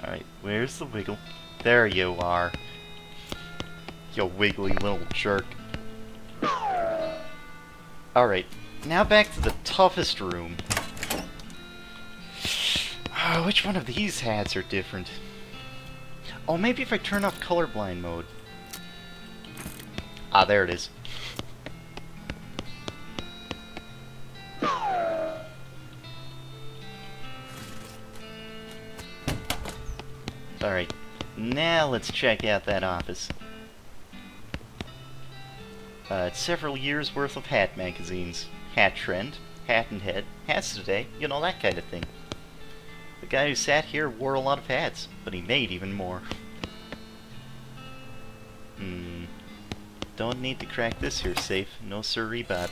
Alright, where's the wiggle? There you are. You wiggly little jerk. Alright, now back to the toughest room. Which one of these hats are different? Oh, maybe if I turn off colorblind mode. Ah, there it is. Alright, now let's check out that office. It's several years worth of hat magazines. Hat Trend, Hat and Head, Hats Today, you know, that kind of thing. The guy who sat here wore a lot of hats, but he made even more. Don't need to crack this here safe. No sirree, Bob.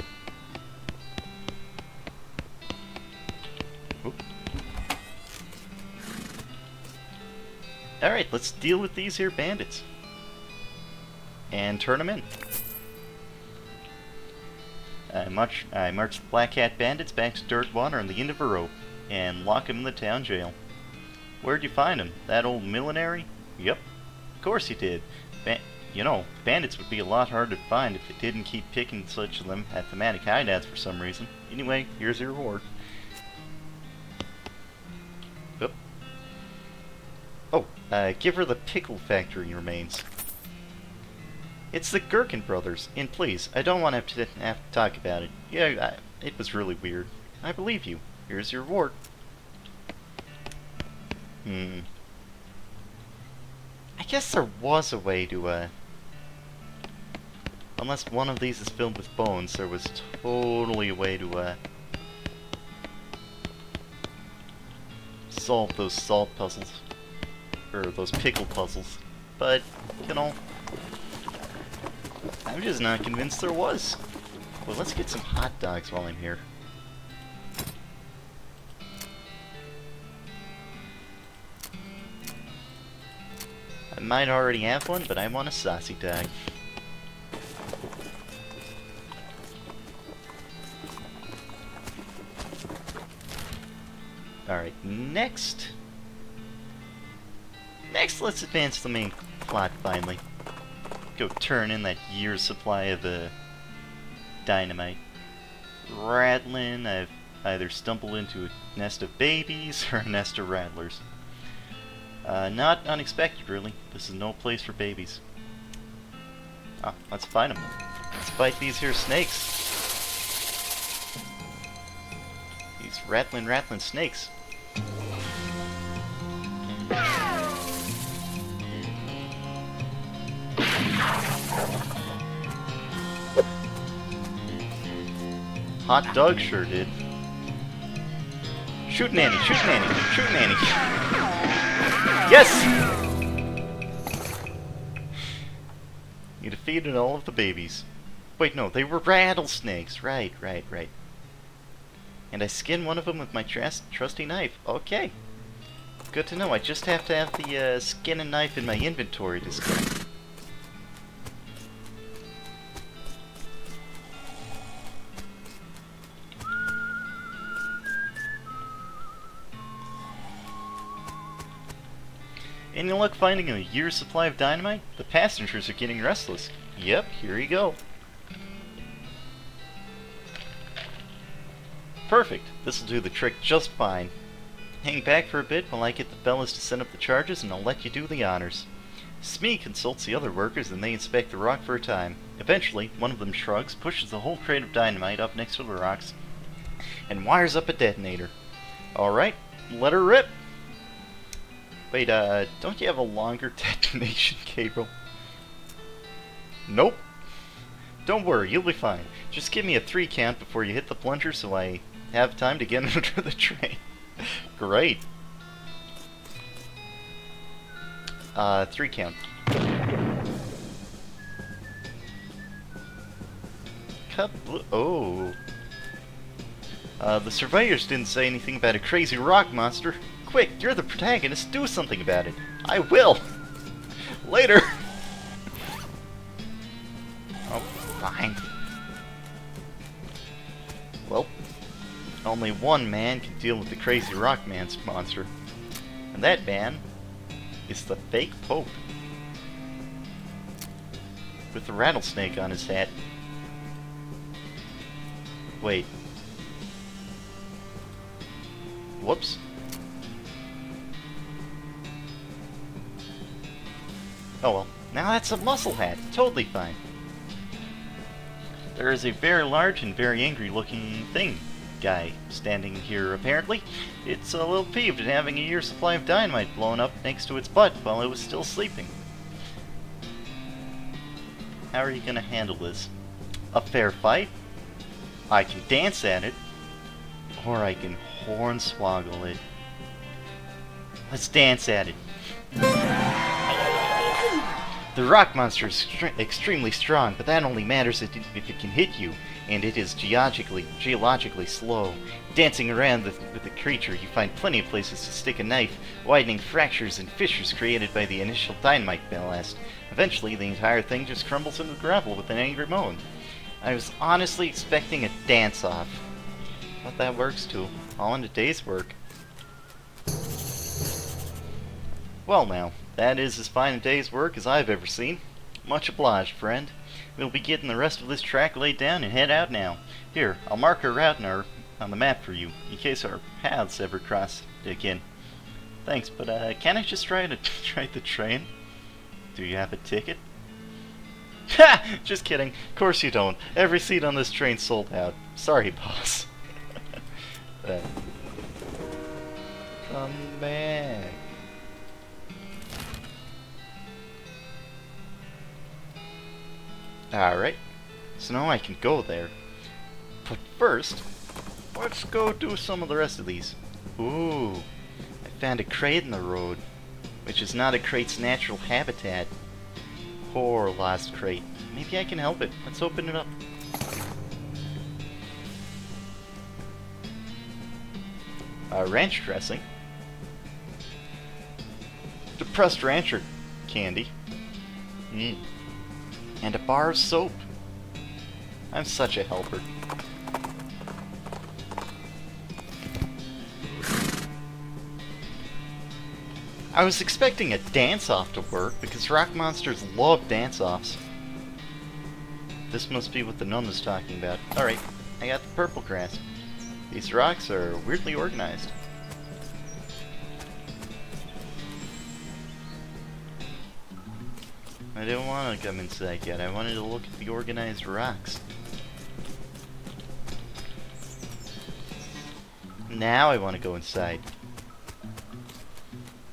Alright, let's deal with these here bandits. And turn them in. I march the Black Hat Bandits back to Dirt Water on the end of a rope, and lock him in the town jail. Where'd you find him? That old millenary? Yep, of course he did. You know, bandits would be a lot harder to find if they didn't keep picking such of them at thematic hideouts for some reason. Anyway, here's your reward. Oop. Oh, give her the pickle factory remains. It's the Gherkin brothers, and please, I don't want to have to talk about it. Yeah, it was really weird. I believe you. Here's your reward. I guess there was a way to, unless one of these is filled with bones, there was totally a way to, solve those salt puzzles. Or those pickle puzzles. But, you know, I'm just not convinced there was. Well, let's get some hot dogs while I'm here. I might already have one, but I want a saucy dog. Alright, next, let's advance the main plot finally. Go turn in that year's supply of dynamite. Rattling, I've either stumbled into a nest of babies or a nest of rattlers. Not unexpected, really. This is no place for babies. Ah, let's find them. Let's fight these here snakes. These rattling snakes. Hot dog sure did. Shoot Nanny, shoot Nanny, shoot Nanny. Yes! You defeated all of the babies. Wait, no, they were rattlesnakes. Right. And I skinned one of them with my trusty knife. Okay. Good to know. I just have to have the skin and knife in my inventory to skin. Any luck finding a year's supply of dynamite? The passengers are getting restless. Yep, here you go. Perfect. This'll do the trick just fine. Hang back for a bit while I get the fellas to send up the charges, and I'll let you do the honors. Smee consults the other workers and they inspect the rock for a time. Eventually, one of them shrugs, pushes the whole crate of dynamite up next to the rocks, and wires up a detonator. Alright, let her rip! Wait, don't you have a longer detonation cable? Nope. Don't worry, you'll be fine. Just give me a 3 count before you hit the plunger so I have time to get under the train. Great. 3 count. Oh. The surveyors didn't say anything about a crazy rock monster. Quick, you're the protagonist, do something about it. I will! Later! Oh, fine. Well, only one man can deal with the crazy rock monster. And that man is the fake Pope. With the rattlesnake on his hat. Wait. Whoops. Oh well, now that's a muscle hat. Totally fine. There is a very large and very angry looking guy standing here apparently. It's a little peeved at having a year's supply of dynamite blown up next to its butt while it was still sleeping. How are you gonna handle this? A fair fight? I can dance at it, or I can hornswoggle it. Let's dance at it. The rock monster is extremely strong, but that only matters if it can hit you, and it is geologically slow. Dancing around with the creature, you find plenty of places to stick a knife, widening fractures and fissures created by the initial dynamite blast. Eventually, the entire thing just crumbles into the gravel with an angry moan. I was honestly expecting a dance-off, but that works too, all in a day's work. Well now, that is as fine a day's work as I've ever seen. Much obliged, friend. We'll be getting the rest of this track laid down and head out now. Here, I'll mark our route on the map for you, in case our paths ever cross again. Thanks, but can't I just try to ride the train? Do you have a ticket? Ha! Just kidding. Of course you don't. Every seat on this train's sold out. Sorry, boss. Come back. Alright, so now I can go there. But first, let's go do some of the rest of these. Ooh, I found a crate in the road, which is not a crate's natural habitat. Poor lost crate. Maybe I can help it. Let's open it up. Ranch dressing. Depressed rancher candy. And a bar of soap. I'm such a helper. I was expecting a dance-off to work because rock monsters love dance-offs. This must be what the nun was talking about. Alright, I got the purple grass. These rocks are weirdly organized. I didn't want to come inside yet. I wanted to look at the organized rocks. Now I want to go inside.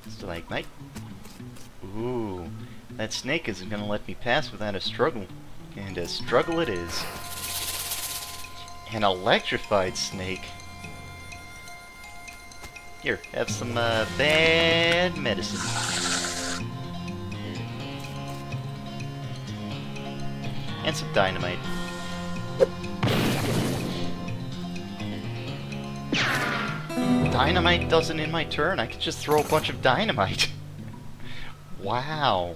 Stalagmite. Ooh, that snake isn't going to let me pass without a struggle. And a struggle it is. An electrified snake. Here, have some bad medicine. And some dynamite. Dynamite doesn't end my turn. I could just throw a bunch of dynamite. Wow.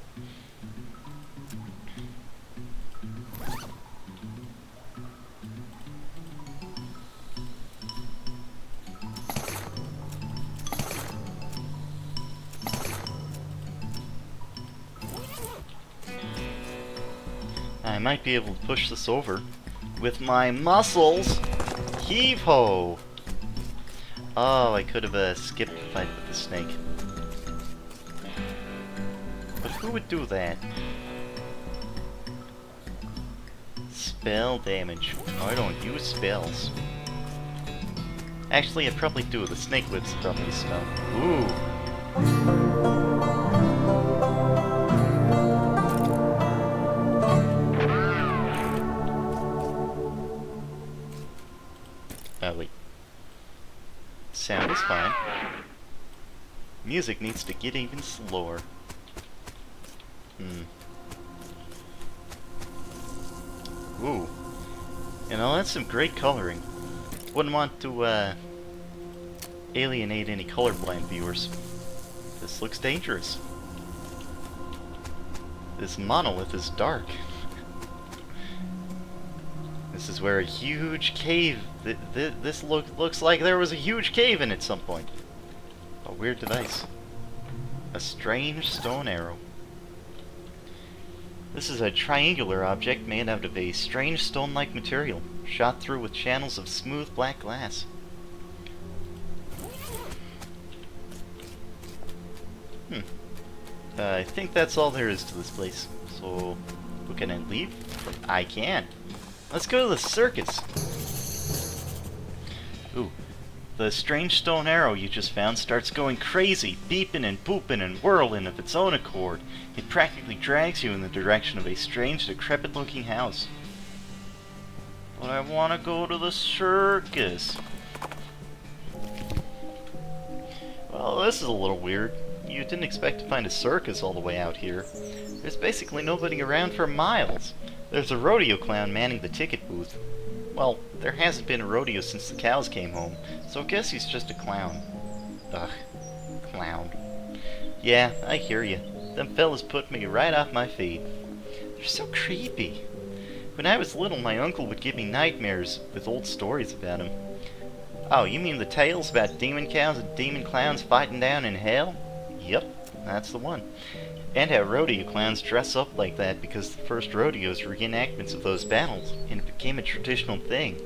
might be able to push this over with my muscles. Heave-ho! Oh, I could have skipped the fight with the snake. But who would do that? Spell damage. Oh, I don't use spells. Actually, I'd probably do. The snake whips probably smell. Ooh. Oh, wait. Sound is fine. Music needs to get even slower. Ooh. You know, that's some great coloring. Wouldn't want to, alienate any colorblind viewers. This looks dangerous. This monolith is dark. This is where a huge cave... This looks like there was a huge cave in at some point. A weird device. A strange stone arrow. This is a triangular object made out of a strange stone-like material, shot through with channels of smooth black glass. I think that's all there is to this place. So, can I leave? I can. Let's go to the circus. Ooh. The strange stone arrow you just found starts going crazy, beeping and booping and whirling of its own accord. It practically drags you in the direction of a strange, decrepit-looking house. But I want to go to the circus. Well, this is a little weird. You didn't expect to find a circus all the way out here. There's basically nobody around for miles. There's a rodeo clown manning the ticket booth. Well, there hasn't been a rodeo since the cows came home, so I guess he's just a clown. Ugh, clown. Yeah, I hear ya. Them fellas put me right off my feet. They're so creepy. When I was little, my uncle would give me nightmares with old stories about him. Oh, you mean the tales about demon cows and demon clowns fighting down in hell? Yep, that's the one. And how rodeo clowns dress up like that because the first rodeos were reenactments of those battles, and it became a traditional thing.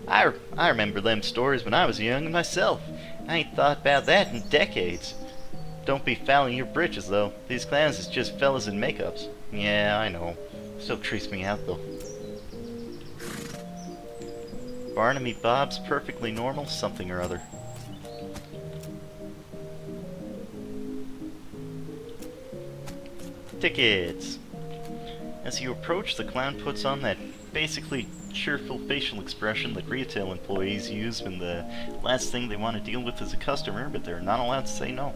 I remember them stories when I was young myself. I ain't thought about that in decades. Don't be fouling your britches, though. These clowns is just fellas in makeups. Yeah, I know. Still creeps me out, though. Barnaby Bob's perfectly normal something or other. Tickets! As you approach, the clown puts on that basically cheerful facial expression that retail employees use when the last thing they want to deal with is a customer, but they're not allowed to say no.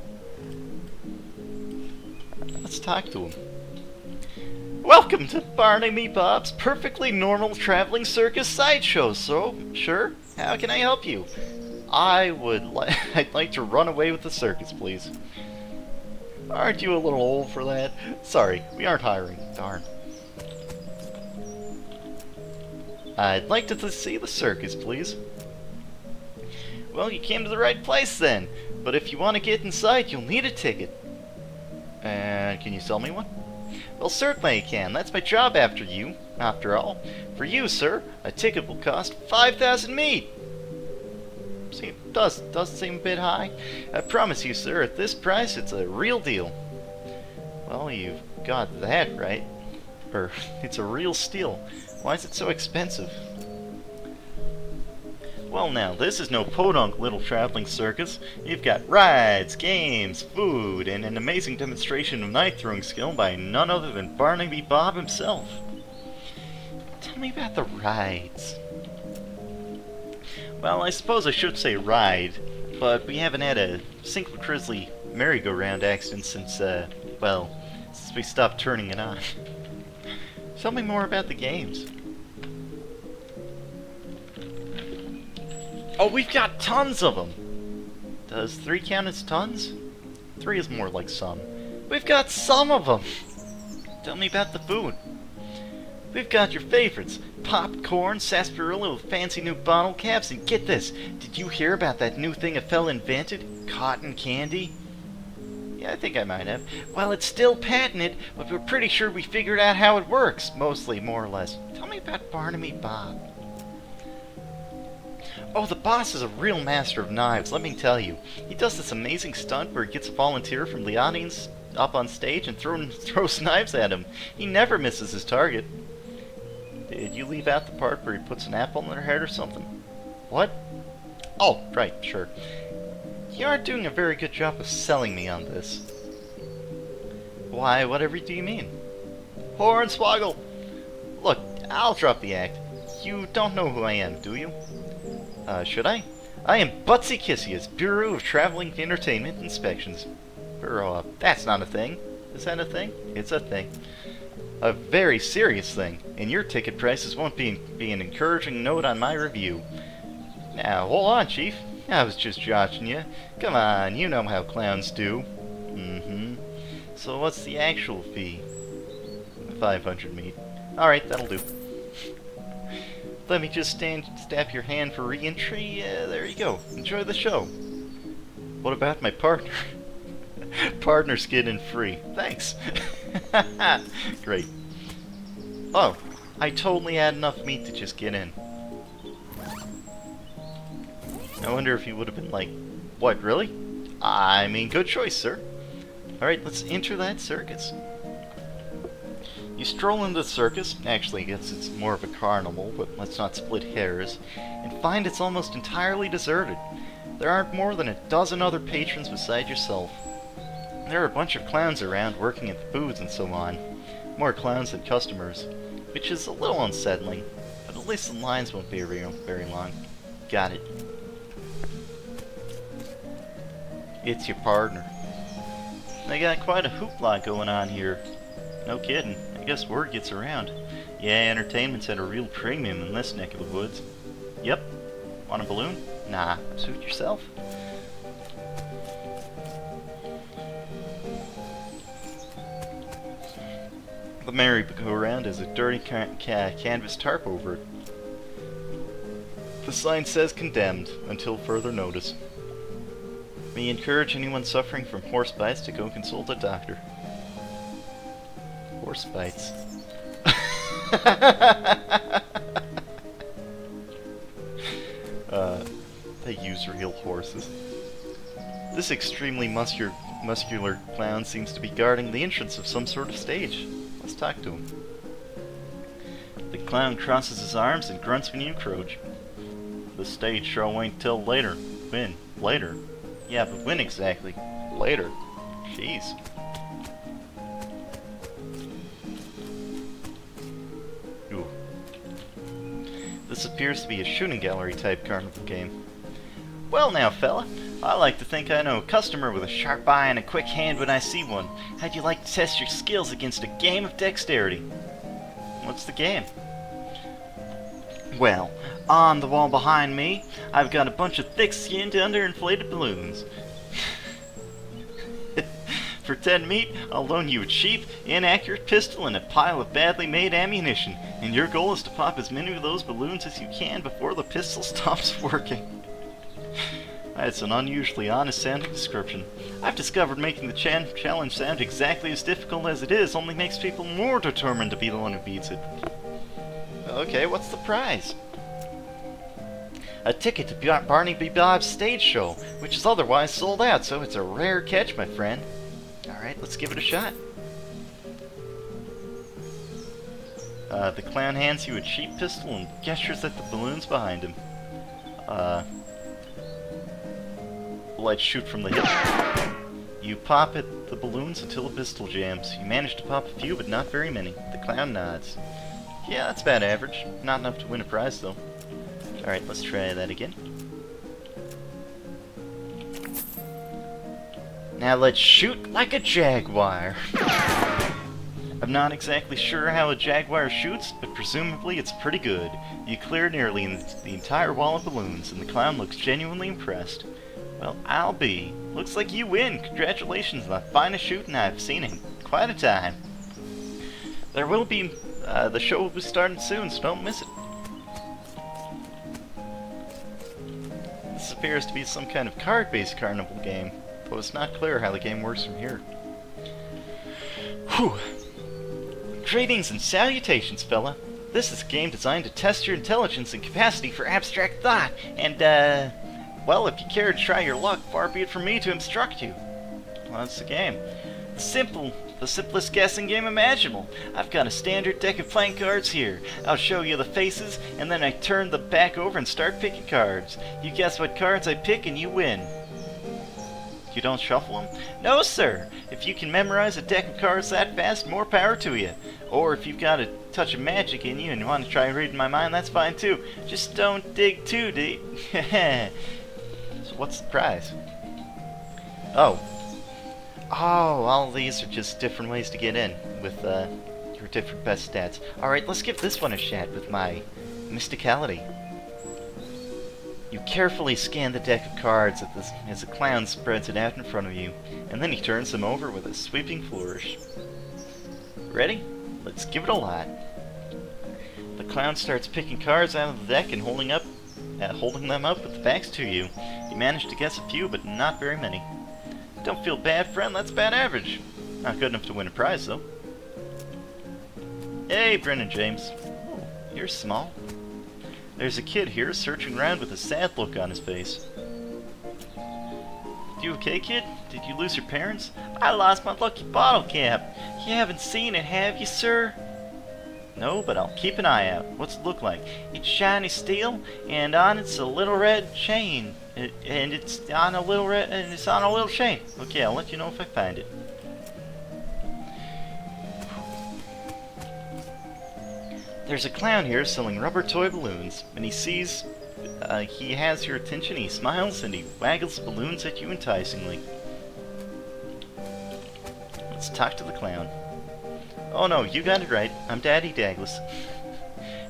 Let's talk to him. Welcome to Barnaby Bob's perfectly normal traveling circus sideshow, so, sure, how can I help you? I'd like to run away with the circus, please. Aren't you a little old for that? Sorry, we aren't hiring. Darn. I'd like to see the circus, please. Well, you came to the right place then. But if you want to get inside, you'll need a ticket. And can you sell me one? Well, certainly I can. That's my job after all. For you, sir, a ticket will cost 5,000 meat. Does seem a bit high. I promise you, sir, at this price, it's a real deal. Well, you've got that right. It's a real steal. Why is it so expensive? Well now, this is no podunk little traveling circus. You've got rides, games, food, and an amazing demonstration of knife throwing skill by none other than Barnaby Bob himself. Tell me about the rides. Well, I suppose I should say ride, but we haven't had a single grisly merry-go-round accident since we stopped turning it on. Tell me more about the games. Oh, we've got tons of them! Does 3 count as tons? 3 is more like some. We've got some of them! Tell me about the food. We've got your favorites. Popcorn, sarsaparilla with fancy new bottle caps, and get this, did you hear about that new thing a fella invented? Cotton candy? Yeah, I think I might have. Well, it's still patented, but we're pretty sure we figured out how it works. Mostly, more or less. Tell me about Barnaby Bob. Oh, the boss is a real master of knives, let me tell you. He does this amazing stunt where he gets a volunteer from the audience up on stage and throws knives at him. He never misses his target. Did you leave out the part where he puts an apple in their head or something? What? Oh, right, sure. You aren't doing a very good job of selling me on this. Why, whatever do you mean? Hornswoggle! Look, I'll drop the act. You don't know who I am, do you? Should I? I am Buttkiss, Bureau of Traveling Entertainment Inspections. Bureau, that's not a thing. Is that a thing? It's a thing. A very serious thing, and your ticket prices won't be an encouraging note on my review. Now, hold on, Chief. I was just joshing you. Come on, you know how clowns do. So what's the actual fee? 500 meat. Alright, that'll do. Let me just stab your hand for re-entry. There you go. Enjoy the show. What about my partner? Partner skin and free. Thanks. Great. Oh, I totally had enough meat to just get in. I wonder if he would have been like, what, really? I mean, good choice, sir. Alright, let's enter that circus. You stroll into the circus, actually I guess it's more of a carnival, but let's not split hairs, and find it's almost entirely deserted. There aren't more than a dozen other patrons beside yourself. There are a bunch of clowns around working at the booths and so on. More clowns than customers, which is a little unsettling, but at least the lines won't be very long. Got it. It's your partner. They got quite a hoopla going on here. No kidding. I guess word gets around. Yeah, entertainment's at a real premium in this neck of the woods. Yep. Want a balloon? Nah. Suit yourself. The merry-go-round has a dirty canvas tarp over it. The sign says condemned until further notice. We encourage anyone suffering from horse bites to go consult a doctor. Horse bites. They use real horses. This extremely muscular clown seems to be guarding the entrance of some sort of stage. Let's talk to him. The clown crosses his arms and grunts when you encroach. The stage show ain't till later. When? Later? Yeah, but when exactly? Later. Jeez. Ooh. This appears to be a shooting gallery type carnival game. Well now, fella, I like to think I know a customer with a sharp eye and a quick hand when I see one. How'd you like to test your skills against a game of dexterity? What's the game? Well, on the wall behind me, I've got a bunch of thick-skinned, underinflated balloons. For 10 meat, I'll loan you a cheap, inaccurate pistol and a pile of badly made ammunition, and your goal is to pop as many of those balloons as you can before the pistol stops working. That's an unusually honest-sounding description. I've discovered making the challenge sound exactly as difficult as it is only makes people more determined to be the one who beats it. Okay, what's the prize? A ticket to Barnaby Bob's stage show, which is otherwise sold out, so it's a rare catch, my friend. Alright, let's give it a shot. The clown hands you a cheap pistol and gestures at the balloons behind him. Let's shoot from the hip. You pop at the balloons until the pistol jams. You manage to pop a few, but not very many. The clown nods. Yeah, that's about average. Not enough to win a prize, though. Alright, let's try that again. Now let's shoot like a jaguar. I'm not exactly sure how a jaguar shoots, but presumably it's pretty good. You clear nearly the entire wall of balloons, and the clown looks genuinely impressed. Well, I'll be. Looks like you win. Congratulations on the finest shooting I've seen in quite a time. There will be, the show will be starting soon, so don't miss it. This appears to be some kind of card-based carnival game. though it's not clear how the game works from here. Whew. Greetings and salutations, fella. This is a game designed to test your intelligence and capacity for abstract thought, and, well, if you care to try your luck, far be it from me to instruct you. Well, that's the game. The simplest guessing game imaginable. I've got a standard deck of playing cards here. I'll show you the faces, and then I turn the back over and start picking cards. You guess what cards I pick, and you win. You don't shuffle them? No, sir. If you can memorize a deck of cards that fast, more power to you. Or if you've got a touch of magic in you and you want to try reading my mind, that's fine too. Just don't dig too deep. So what's the prize? Oh, all these are just different ways to get in with your different best stats. Alright, let's give this one a shot with my mysticality. You carefully scan the deck of cards as the clown spreads it out in front of you, and then he turns them over with a sweeping flourish. Ready? Let's give it a lot. The clown starts picking cards out of the deck and holding them up with the backs to you. You manage to guess a few, but not very many. Don't feel bad, friend. That's bad average. Not good enough to win a prize, though. Hey, Brennan James. Oh, you're small. There's a kid here searching around with a sad look on his face. You okay, kid? Did you lose your parents? I lost my lucky bottle cap. You haven't seen it, have you, sir? No, but I'll keep an eye out. What's it look like? It's shiny steel, and on it's a little red chain. It's on a little chain. Okay, I'll let you know if I find it. There's a clown here selling rubber toy balloons, and he sees he has your attention. He smiles and he waggles the balloons at you enticingly. Let's talk to the clown. Oh no, you got it right. I'm Daddy Douglas.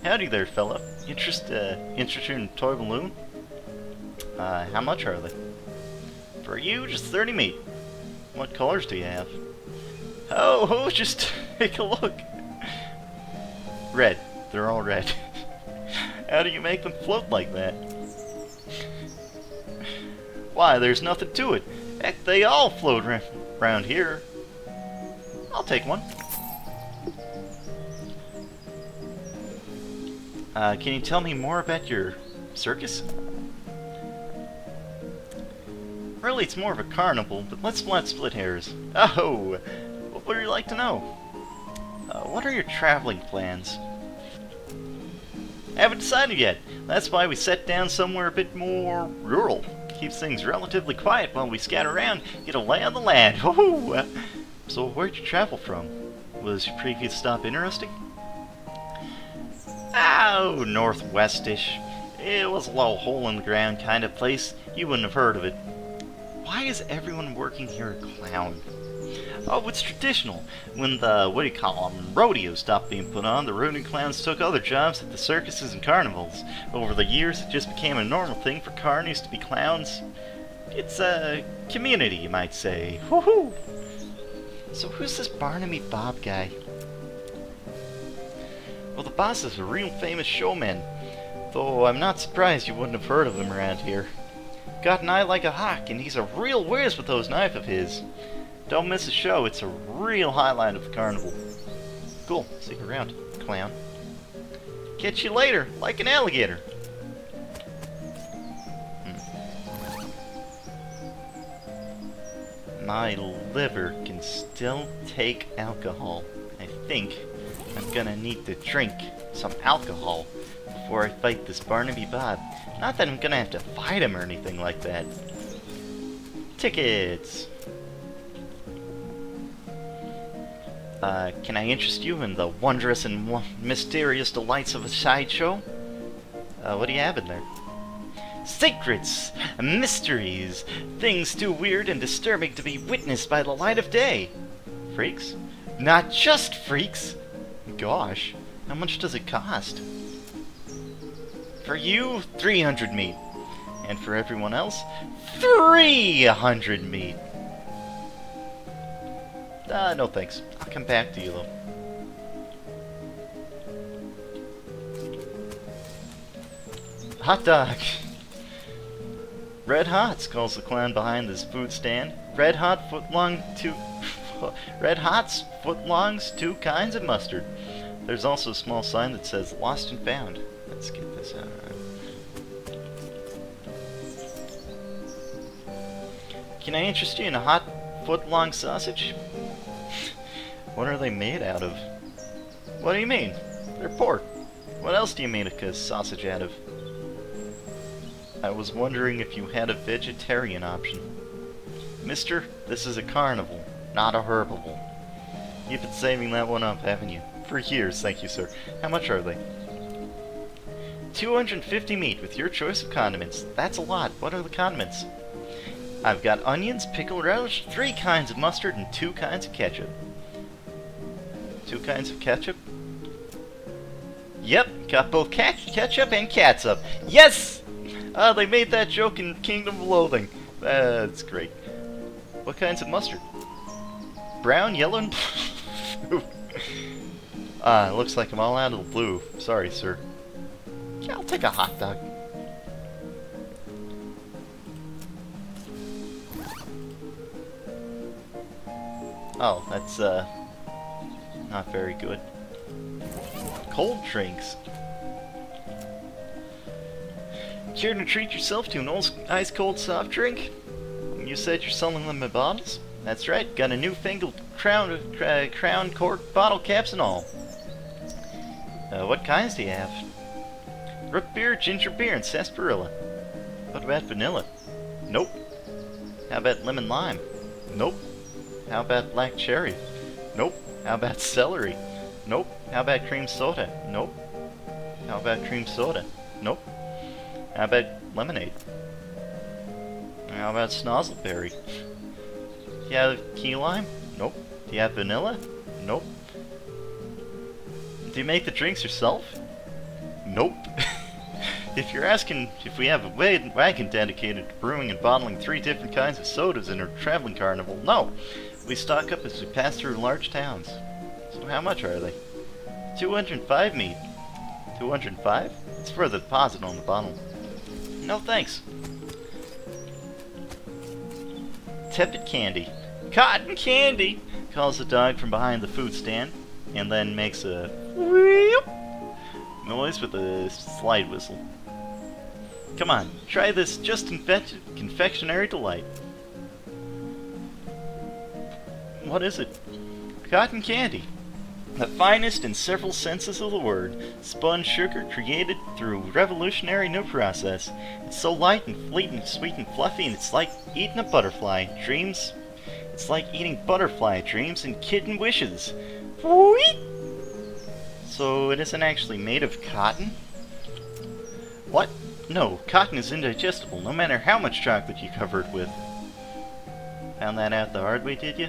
Howdy there, fella. Interested in a toy balloon? How much are they? For you, just 30 meat. What colors do you have? Oh, just take a look. Red. They're all red. How do you make them float like that? Why, there's nothing to it. Heck, they all float around here. I'll take one. Can you tell me more about your circus? Really, it's more of a carnival, but let's not split hairs. Oh, what would you like to know? What are your traveling plans? I haven't decided yet. That's why we set down somewhere a bit more rural. Keeps things relatively quiet while we scout around, get a lay on the land. Woohoo! So where'd you travel from? Was your previous stop interesting? Oh, northwestish. It was a little hole-in-the-ground kind of place. You wouldn't have heard of it. Why is everyone working here a clown? Oh, it's traditional. When the, rodeo stopped being put on, the rodeo clowns took other jobs at the circuses and carnivals. Over the years, it just became a normal thing for carnies to be clowns. It's a community, you might say. Woohoo! So who's this Barnaby Bob guy? Well, the boss is a real famous showman, though I'm not surprised you wouldn't have heard of him around here. Got an eye like a hawk, and he's a real whiz with those knives of his. Don't miss a show, it's a real highlight of the carnival. Cool, see you around, clown. Catch you later, like an alligator. My liver can still take alcohol. I think I'm gonna need to drink some alcohol before I fight this Barnaby Bob. Not that I'm gonna have to fight him or anything like that. Tickets! Can I interest you in the wondrous and mysterious delights of a sideshow? What do you have in there? Secrets! Mysteries! Things too weird and disturbing to be witnessed by the light of day! Freaks? Not just freaks! Gosh, how much does it cost? For you, 300 meat. And for everyone else, 300 meat. No thanks. I'll come back to you, though. Hot dog! Red Hots, calls the clown behind this food stand. red hot footlongs, 2 kinds of mustard. There's also a small sign that says lost and found. Let's get this out. Can I interest you in a hot foot-long sausage? What are they made out of? What do you mean? They're pork. What else do you make a sausage out of? I was wondering if you had a vegetarian option. Mister, this is a carnival, not a herbivore. You've been saving that one up, haven't you? For years, thank you, sir. How much are they? 250 meat with your choice of condiments. That's a lot. What are the condiments? I've got onions, pickled relish, 3 kinds of mustard, and 2 kinds of ketchup. 2 kinds of ketchup? Yep, got both ketchup and catsup. Yes! They made that joke in Kingdom of Loathing. That's great. What kinds of mustard? Brown, yellow, and blue. Looks like I'm all out of the blue. Sorry, sir. Yeah, I'll take a hot dog. Oh, that's, not very good. Cold drinks. Care to treat yourself to an ice-cold soft drink? You said you're selling them in bottles? That's right, got a newfangled crown cork bottle caps and all. What kinds do you have? Root beer, ginger beer, and sarsaparilla. What about vanilla? Nope. How about lemon lime? Nope. How about black cherry? Nope. How about celery? Nope. How about cream soda? Nope. How about cream soda? Nope. How about lemonade? How about snozzleberry? Do you have key lime? Nope. Do you have vanilla? Nope. Do you make the drinks yourself? Nope. If you're asking if we have a wagon dedicated to brewing and bottling 3 different kinds of sodas in our traveling carnival, no. We stock up as we pass through large towns. So how much are they? 205 meat. 205? It's for the deposit on the bottle. No thanks. Tepid candy. Cotton candy! Calls the dog from behind the food stand, and then makes a whoop noise with a slide whistle. Come on, try this just confectionery delight. What is it? Cotton candy. The finest in several senses of the word. Spun sugar created through revolutionary new process. It's so light and fleet and sweet and fluffy, and it's like eating a butterfly. Dreams. It's like eating butterfly dreams and kitten wishes. Whee! So it isn't actually made of cotton? What? No, cotton is indigestible, no matter how much chocolate you cover it with. Found that out the hard way, did you?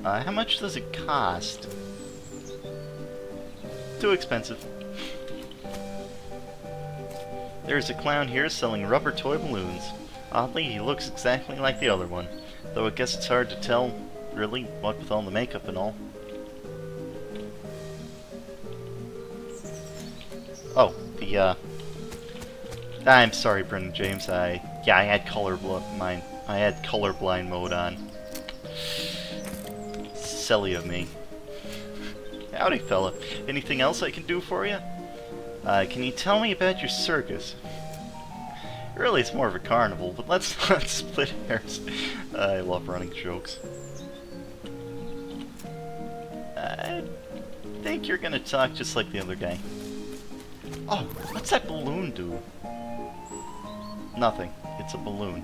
How much does it cost? Too expensive. There's a clown here selling rubber toy balloons. Oddly, he looks exactly like the other one, though I guess it's hard to tell, really, what with all the makeup and all. Oh, I'm sorry, Brendan James. I had colorblind mode on. Silly of me. Howdy, fella. Anything else I can do for you? Can you tell me about your circus? Really, it's more of a carnival, but let's not split hairs. I love running jokes. I think you're gonna talk just like the other guy. Oh, what's that balloon do? Nothing. It's a balloon.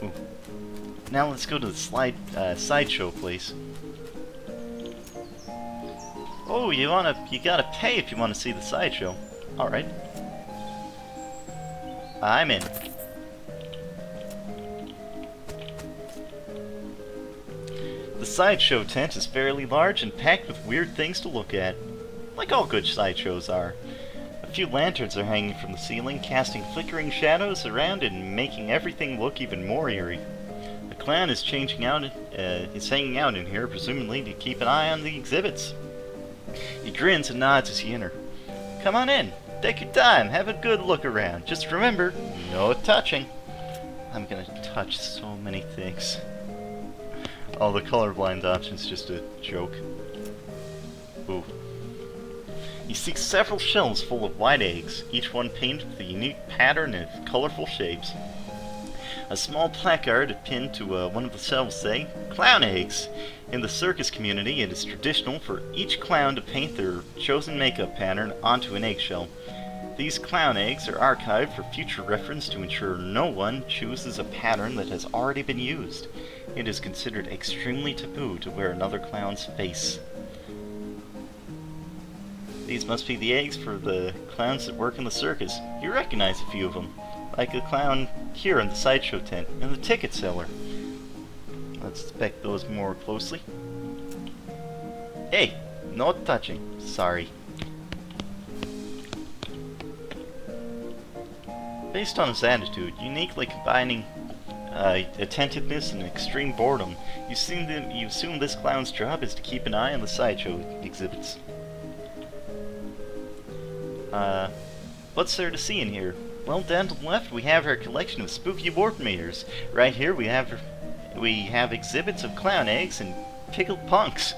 Ooh. Now let's go to the sideshow place. Oh, you gotta pay if you want to see the sideshow. Alright. I'm in. The sideshow tent is fairly large and packed with weird things to look at. Like all good sideshows are. A few lanterns are hanging from the ceiling, casting flickering shadows around and making everything look even more eerie. A clown is hanging out in here, presumably to keep an eye on the exhibits. He grins and nods as you enter. Come on in. Take your time. Have a good look around. Just remember, no touching. I'm gonna touch so many things. Oh, the colorblind option's just a joke. Ooh. You see several shelves full of white eggs, each one painted with a unique pattern of colorful shapes. A small placard pinned to one of the shelves say, "Clown eggs." In the circus community, it is traditional for each clown to paint their chosen makeup pattern onto an eggshell. These clown eggs are archived for future reference to ensure no one chooses a pattern that has already been used. It is considered extremely taboo to wear another clown's face. These must be the eggs for the clowns that work in the circus. You recognize a few of them, like a clown here in the sideshow tent and the ticket seller. Let's inspect those more closely. Hey, no touching. Sorry. Based on his attitude, uniquely combining attentiveness and extreme boredom, you assume this clown's job is to keep an eye on the sideshow exhibits. What's there to see in here? Well, down to the left we have our collection of spooky warp meters. Right here we have exhibits of clown eggs and pickled punks.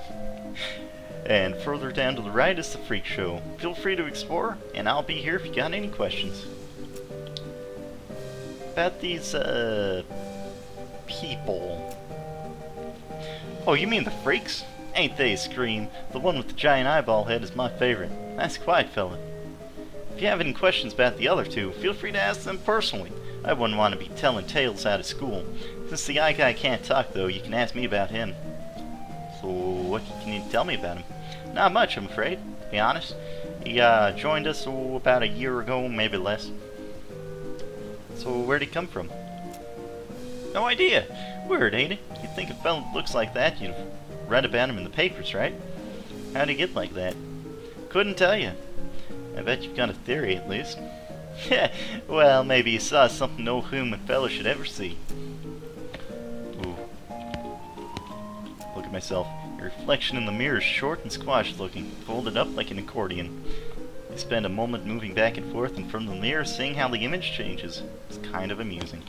And further down to the right is the freak show. Feel free to explore, and I'll be here if you got any questions. About these, people. Oh, you mean the freaks? Ain't they a scream? The one with the giant eyeball head is my favorite. Nice quiet fella. If you have any questions about the other two, feel free to ask them personally. I wouldn't want to be telling tales out of school. Since the eye guy can't talk, though, you can ask me about him. So, what can you tell me about him? Not much, I'm afraid, to be honest. He joined us about a year ago, maybe less. So, where'd he come from? No idea. Weird, ain't it? You'd think a fella that looks like that, you'd have read about him in the papers, right? How'd he get like that? Couldn't tell you. I bet you've got a theory, at least. Well, maybe you saw something no human fella should ever see. Ooh. Look at myself. Your reflection in the mirror is short and squashed looking, folded up like an accordion. You spend a moment moving back and forth in front of the mirror, seeing how the image changes. It's kind of amusing.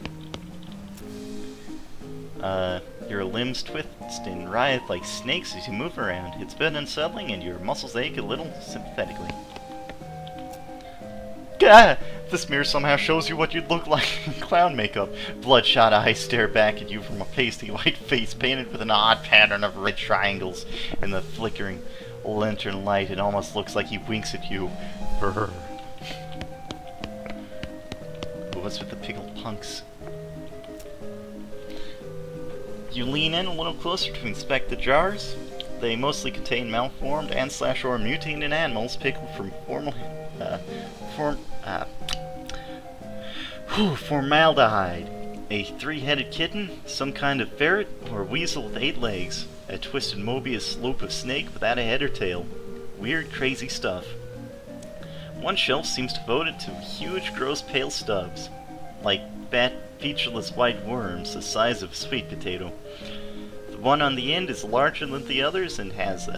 Your limbs twist and writhe like snakes as you move around. It's a bit unsettling and your muscles ache a little sympathetically. Gah! This mirror somehow shows you what you'd look like in clown makeup. Bloodshot eyes stare back at you from a pasty white face painted with an odd pattern of red triangles. In the flickering lantern light, it almost looks like he winks at you. Brr. What's with the pickled punks? You lean in a little closer to inspect the jars. They mostly contain malformed and/or mutated animals pickled from formaldehyde. A three-headed kitten, some kind of ferret, or weasel with 8 legs. A twisted Mobius loop of snake without a head or tail. Weird, crazy stuff. One shelf seems devoted to huge, gross, pale stubs, like fat, featureless white worms the size of a sweet potato. The one on the end is larger than the others and has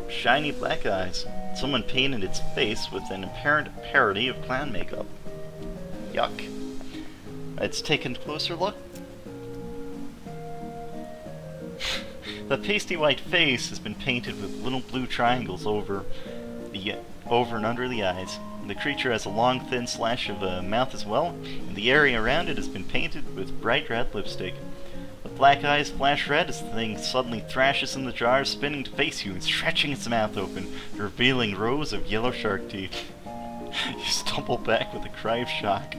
shiny black eyes. Someone painted its face with an apparent parody of clown makeup. Yuck. Let's take a closer look. The pasty white face has been painted with little blue triangles over and under the eyes. The creature has a long, thin slash of a mouth as well, and the area around it has been painted with bright red lipstick. The black eyes flash red as the thing suddenly thrashes in the jar, spinning to face you and stretching its mouth open, revealing rows of yellow shark teeth. You stumble back with a cry of shock.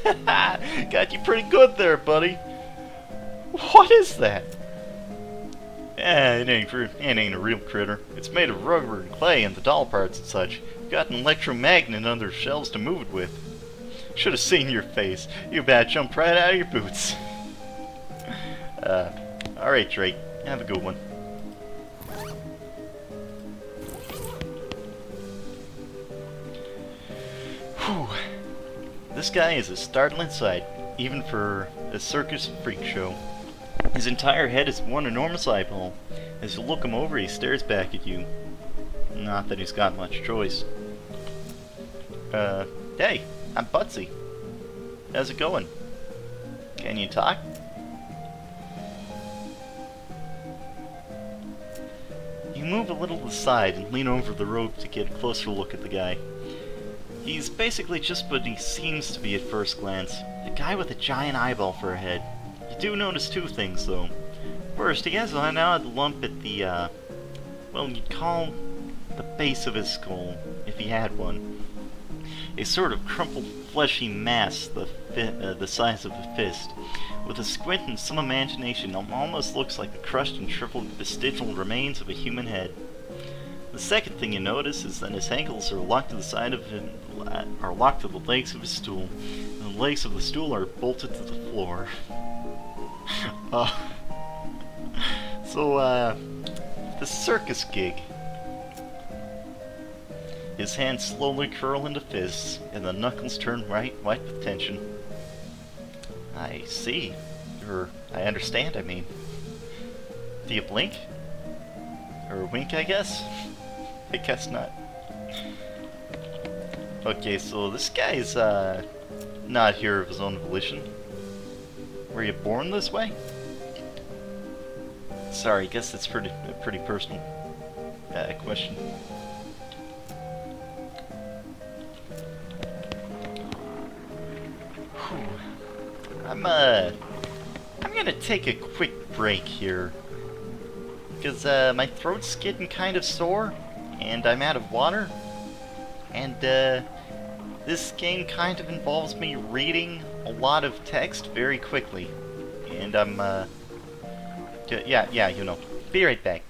Got you pretty good there, buddy. What is that? It ain't a real critter. It's made of rubber and clay and the doll parts and such. Got an electromagnet under shelves to move it with. Should have seen your face. You about jumped right out of your boots. Alright, Drake. Have a good one. Whew. This guy is a startling sight, even for a circus freak show. His entire head is one enormous eyeball. As you look him over, he stares back at you. Not that he's got much choice. Hey, I'm Butsy. How's it going? Can you talk? You move a little aside and lean over the rope to get a closer look at the guy. He's basically just what he seems to be at first glance. A guy with a giant eyeball for a head. You do notice two things, though. First, he has an odd lump at the, well, you'd call the base of his skull, if he had one. A sort of crumpled, fleshy mass the size of a fist. With a squint and some imagination, it almost looks like the crushed and shriveled vestigial remains of a human head. The second thing you notice is that his ankles are locked to the side of him, are locked to the legs of his stool, and the legs of the stool are bolted to the floor. The circus gig. His hands slowly curl into fists, and the knuckles turn white with tension. I see. Or, I understand, I mean. Do you blink? Or wink, I guess? I guess not. Okay, so this guy's, not here of his own volition. Were you born this way? Sorry, I guess that's a pretty personal, question. I'm gonna take a quick break here, because my throat's getting kind of sore, and I'm out of water, and this game kind of involves me reading a lot of text very quickly, and I'm yeah, you know. Be right back.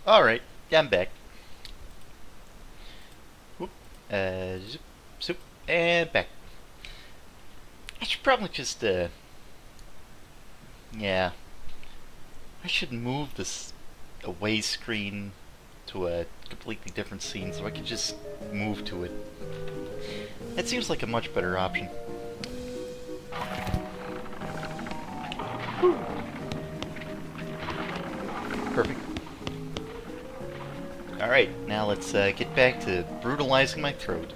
Alright, yeah, I'm back. Whoop. Zip, zoop, and back. I should probably just, yeah. I should move this away screen to a completely different scene so I could just move to it. It seems like a much better option. Whew. Perfect. Alright, now let's get back to brutalizing my throat.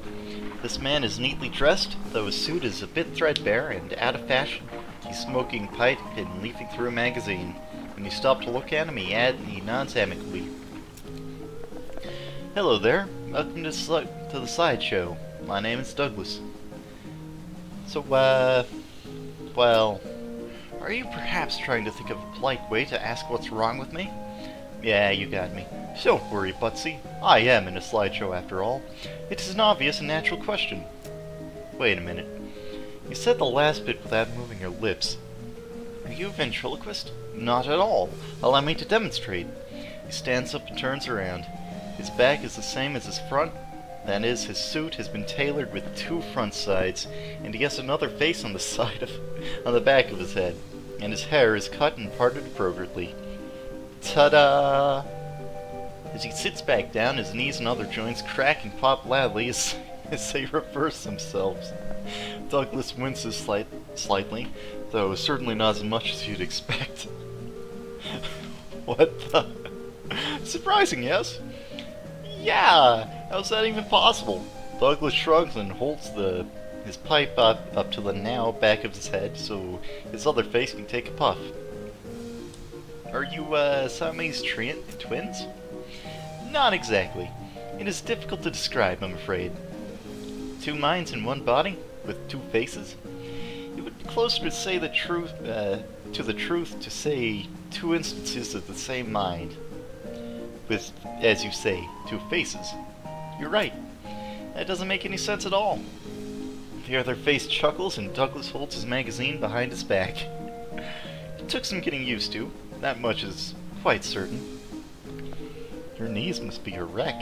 This man is neatly dressed, though his suit is a bit threadbare and out of fashion. He's smoking pipe and leafing through a magazine. When you stop to look at him, he nods amicably. Hello there. Welcome to the sideshow. My name is Douglas. So, well, are you perhaps trying to think of a polite way to ask what's wrong with me? Yeah, you got me. Don't worry, Butsy. I am in a slideshow after all. It is an obvious and natural question. Wait a minute. You said the last bit without moving your lips. Are you a ventriloquist? Not at all. Allow me to demonstrate. He stands up and turns around. His back is the same as his front. That is, his suit has been tailored with 2 front sides, and he has another face on the back of his head, and his hair is cut and parted appropriately. Ta-da! As he sits back down, his knees and other joints crack and pop loudly as they reverse themselves. Douglas winces slightly, though certainly not as much as you'd expect. What the? Surprising, yes? Yeah! How's that even possible? Douglas shrugs and holds his pipe up to the now back of his head so his other face can take a puff. Are you, Siamese twins? Not exactly. It is difficult to describe, I'm afraid. 2 minds in 1 body, with 2 faces? It would be closer to say the truth, to say 2 instances of the same mind. With, as you say, 2 faces. You're right. That doesn't make any sense at all. The other face chuckles and Douglas holds his magazine behind his back. It took some getting used to. That much is quite certain. Your knees must be a wreck.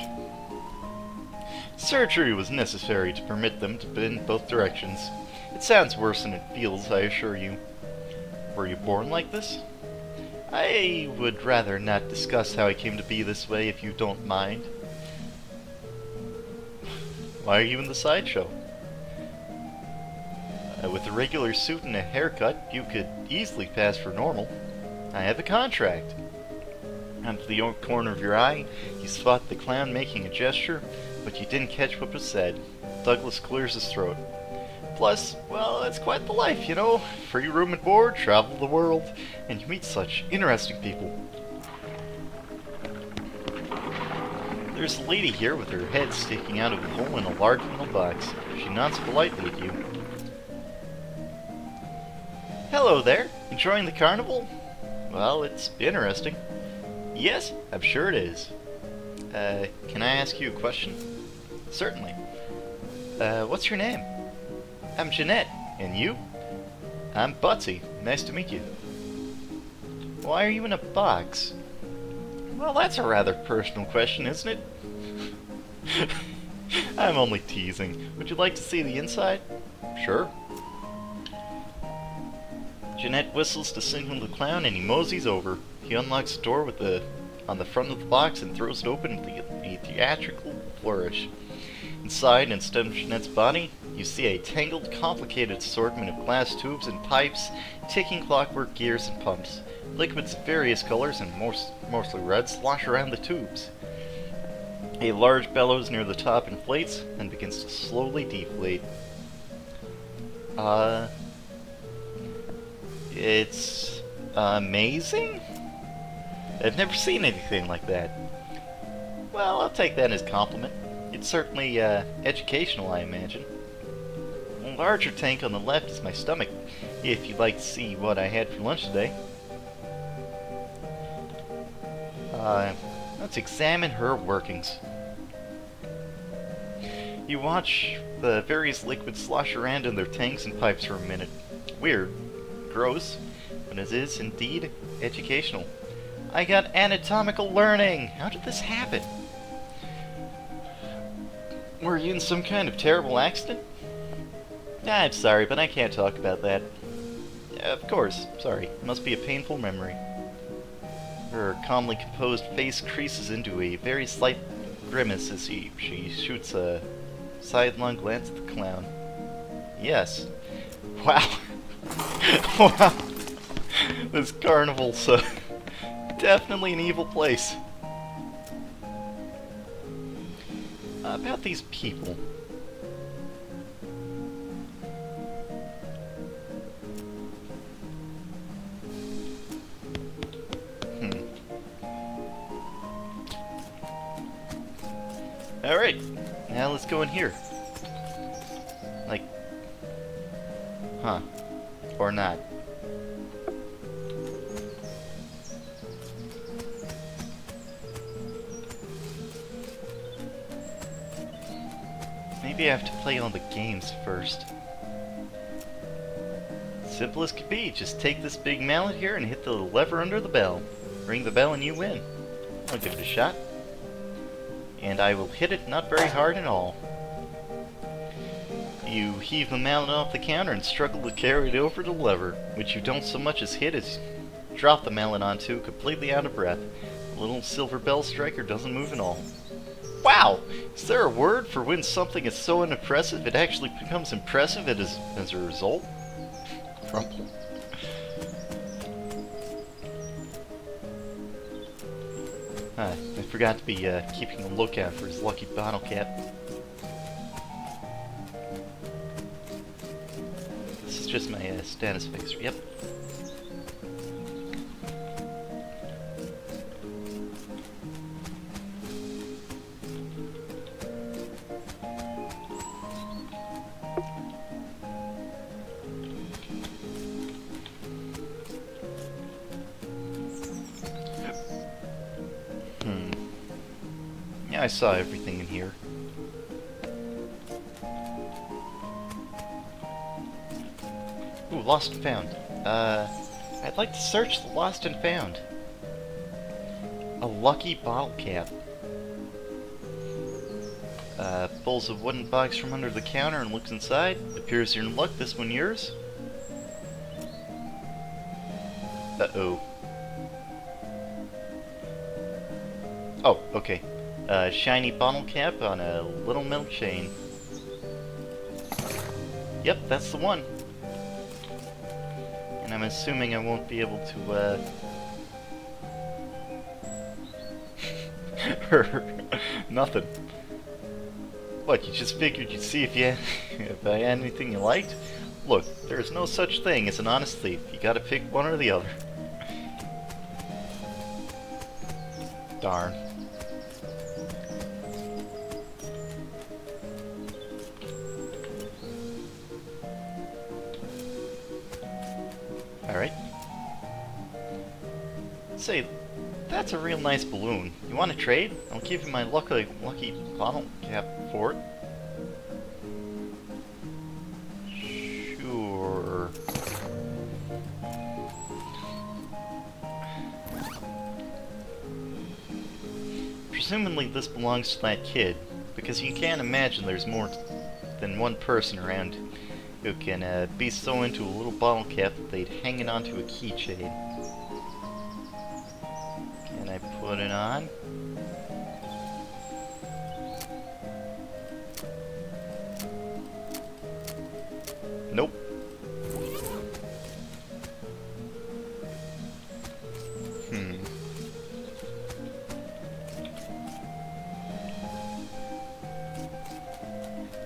Surgery was necessary to permit them to bend both directions. It sounds worse than it feels, I assure you. Were you born like this? I would rather not discuss how I came to be this way if you don't mind. Why are you in the sideshow? With a regular suit and a haircut, you could easily pass for normal. I have a contract. Out of the corner of your eye, you spot the clown making a gesture, but you didn't catch what was said. Douglas clears his throat. Plus, well, it's quite the life, you know. Free room and board, travel the world, and you meet such interesting people. There's a lady here with her head sticking out of a hole in a large metal box. She nods politely at you. Hello there. Enjoying the carnival? Well, it's interesting. Yes, I'm sure it is. Can I ask you a question? Certainly. What's your name? I'm Jeanette. And you? I'm Butsy. Nice to meet you. Why are you in a box? Well, that's a rather personal question, isn't it? I'm only teasing. Would you like to see the inside? Sure. Jeanette whistles to signal the clown and he moseys over. He unlocks the door on the front of the box and throws it open with a theatrical flourish. Inside, instead of Jeanette's body, you see a tangled, complicated assortment of glass tubes and pipes, ticking clockwork gears and pumps. Liquids of various colors, and mostly red, slosh around the tubes. A large bellows near the top inflates, and begins to slowly deflate. It's amazing? I've never seen anything like that. Well, I'll take that as a compliment. It's certainly, educational, I imagine. A larger tank on the left is my stomach, if you'd like to see what I had for lunch today. Let's examine her workings. You watch the various liquids slosh around in their tanks and pipes for a minute. Weird. Gross. But it is indeed educational. I got anatomical learning! How did this happen? Were you in some kind of terrible accident? I'm sorry, but I can't talk about that. Of course, sorry. Must be a painful memory. Her calmly composed face creases into a very slight grimace as she shoots a sidelong glance at the clown. Yes. Wow. Wow. This carnival's definitely an evil place. About these people. Alright, now let's go in here. Like, huh, or not. Maybe I have to play all the games first. Simple as could be, just take this big mallet here and hit the lever under the bell. Ring the bell and you win. I'll give it a shot. And I will hit it not very hard at all. You heave the mallet off the counter and struggle to carry it over to the lever, which you don't so much as hit as drop the mallet onto, completely out of breath. The little silver bell striker doesn't move at all. Wow! Is there a word for when something is so unimpressive it actually becomes impressive as a result? Crumple. I forgot to be keeping a lookout for his lucky bottle cap. This is just my status fixer. Yep. I saw everything in here. Ooh, lost and found. I'd like to search the lost and found. A lucky bottle cap. Pulls a wooden box from under the counter and looks inside. Appears you're in luck. This one yours? Uh-oh. Oh, okay. Shiny bottle cap on a little metal chain. Yep, that's the one. And I'm assuming I won't be able to, Nothing. What, you just figured you'd see if I had anything you liked? Look, there is no such thing as an honest thief. You gotta pick one or the other. Darn. Alright. Say, that's a real nice balloon. You want to trade? I'll give you my lucky bottle cap for it. Sure. Presumably this belongs to that kid, because you can't imagine there's more than one person around who can be so into a little bottle cap that they'd hang it onto a keychain. Can I put it on? Nope.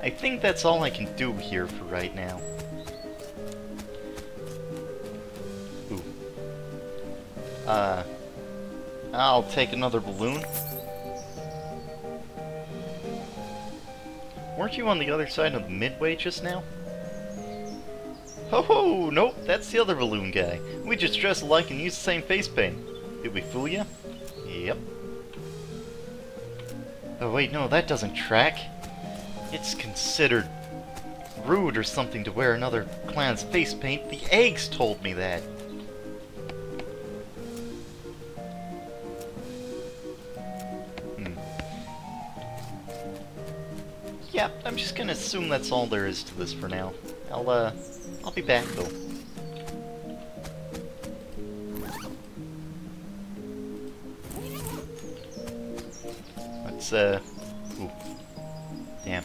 I think that's all I can do here for right now. Ooh. I'll take another balloon. Weren't you on the other side of the midway just now? Ho ho! Nope, that's the other balloon guy. We just dress alike and use the same face paint. Did we fool you? Yep. Oh wait, no, that doesn't track. It's considered rude or something to wear another clown's face paint. The eggs told me that. Yeah, I'm just gonna assume that's all there is to this for now. I'll be back though. Let's, ooh. Damn.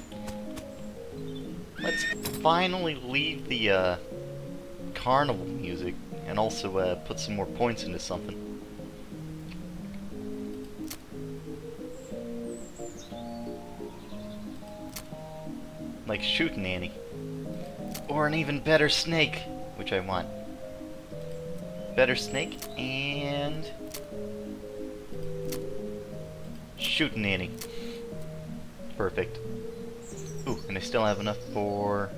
Let's finally leave the, carnival music and also, put some more points into something. Like shooting Annie. Or an even better snake, which I want. Better snake and shooting Annie. Perfect. Ooh, and I still have enough for...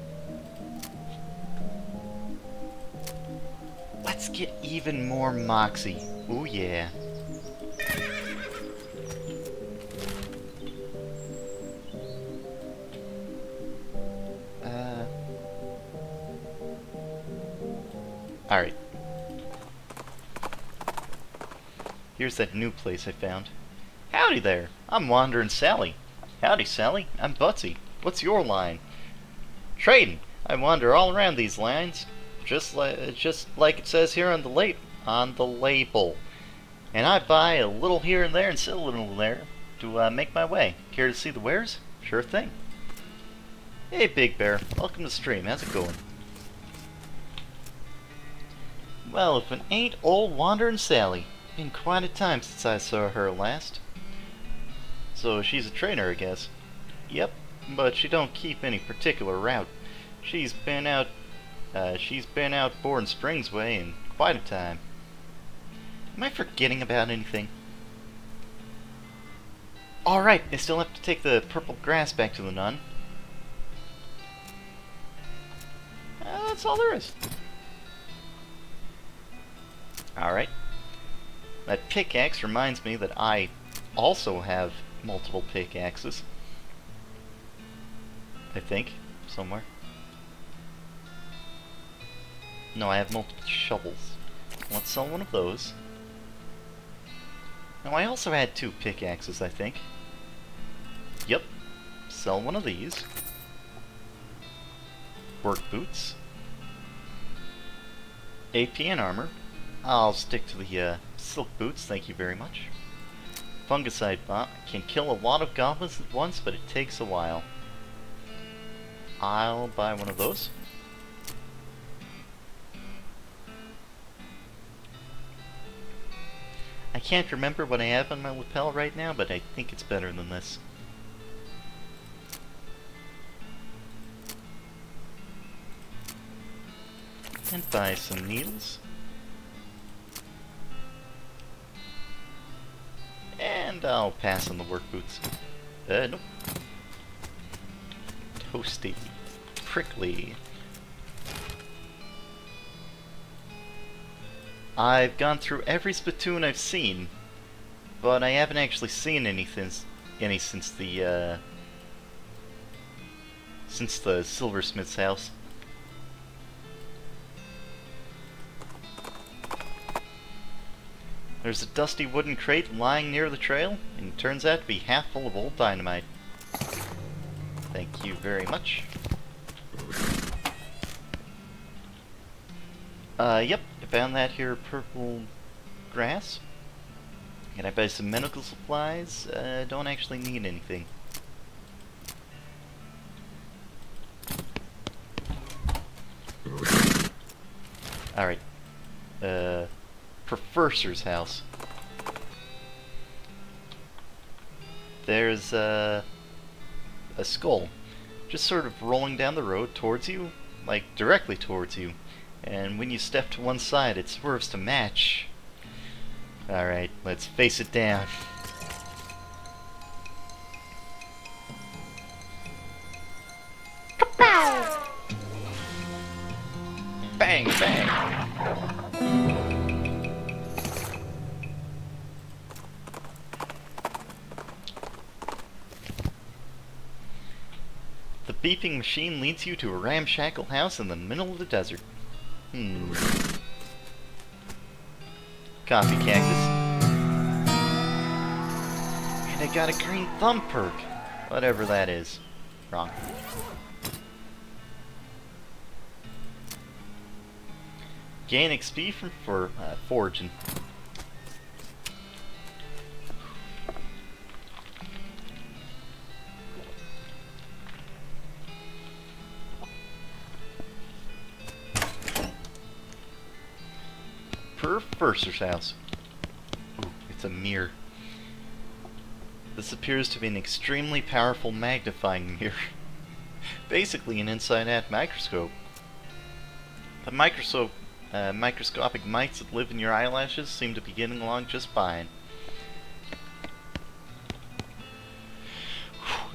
Let's get even more moxie. Ooh yeah. Alright. Here's that new place I found. Howdy there, I'm Wanderin' Sally. Howdy Sally, I'm Butsy. What's your line? Trading. I wander all around these lands, just like it says here on the label. And I buy a little here and there and sell a little there to make my way. Care to see the wares? Sure thing. Hey Big Bear, welcome to the stream. How's it going? Well, if it ain't old Wanderin' Sally. Been quite a time since I saw her last. So she's a trainer, I guess. Yep, but she don't keep any particular route. She's been out Bourne Springs way in quite a time. Am I forgetting about anything? Alright, I still have to take the purple grass back to the nun. That's all there is. Alright. That pickaxe reminds me that I also have multiple pickaxes. I think. Somewhere. No, I have multiple shovels. Let's sell one of those. Now, I also had 2 pickaxes, I think. Yep. Sell one of these. Work boots. AP and armor. I'll stick to the silk boots, thank you very much. Fungicide bomb. Can kill a lot of goblins at once, but it takes a while. I'll buy one of those. I can't remember what I have on my lapel right now, but I think it's better than this. And buy some needles. And I'll pass on the work boots. Nope. Toasty. Prickly. I've gone through every spittoon I've seen, but I haven't actually seen any since the silversmith's house. There's a dusty wooden crate lying near the trail, and it turns out to be half full of old dynamite. Thank you very much. Yep, I found that here purple grass. Can I buy some medical supplies? Don't actually need anything. Alright. Professor's house. There's a skull just sort of rolling down the road towards you, like directly towards you, and when you step to one side it swerves to match. Alright, let's face it down. Bang, bang! The beeping machine leads you to a ramshackle house in the middle of the desert. Coffee cactus. And I got a green thumb perk. Whatever that is. Wrong. Gain XP from foraging. Purser's house. Ooh, it's a mirror. This appears to be an extremely powerful magnifying mirror. Basically an inside-out microscope. The microscopic mites that live in your eyelashes seem to be getting along just fine.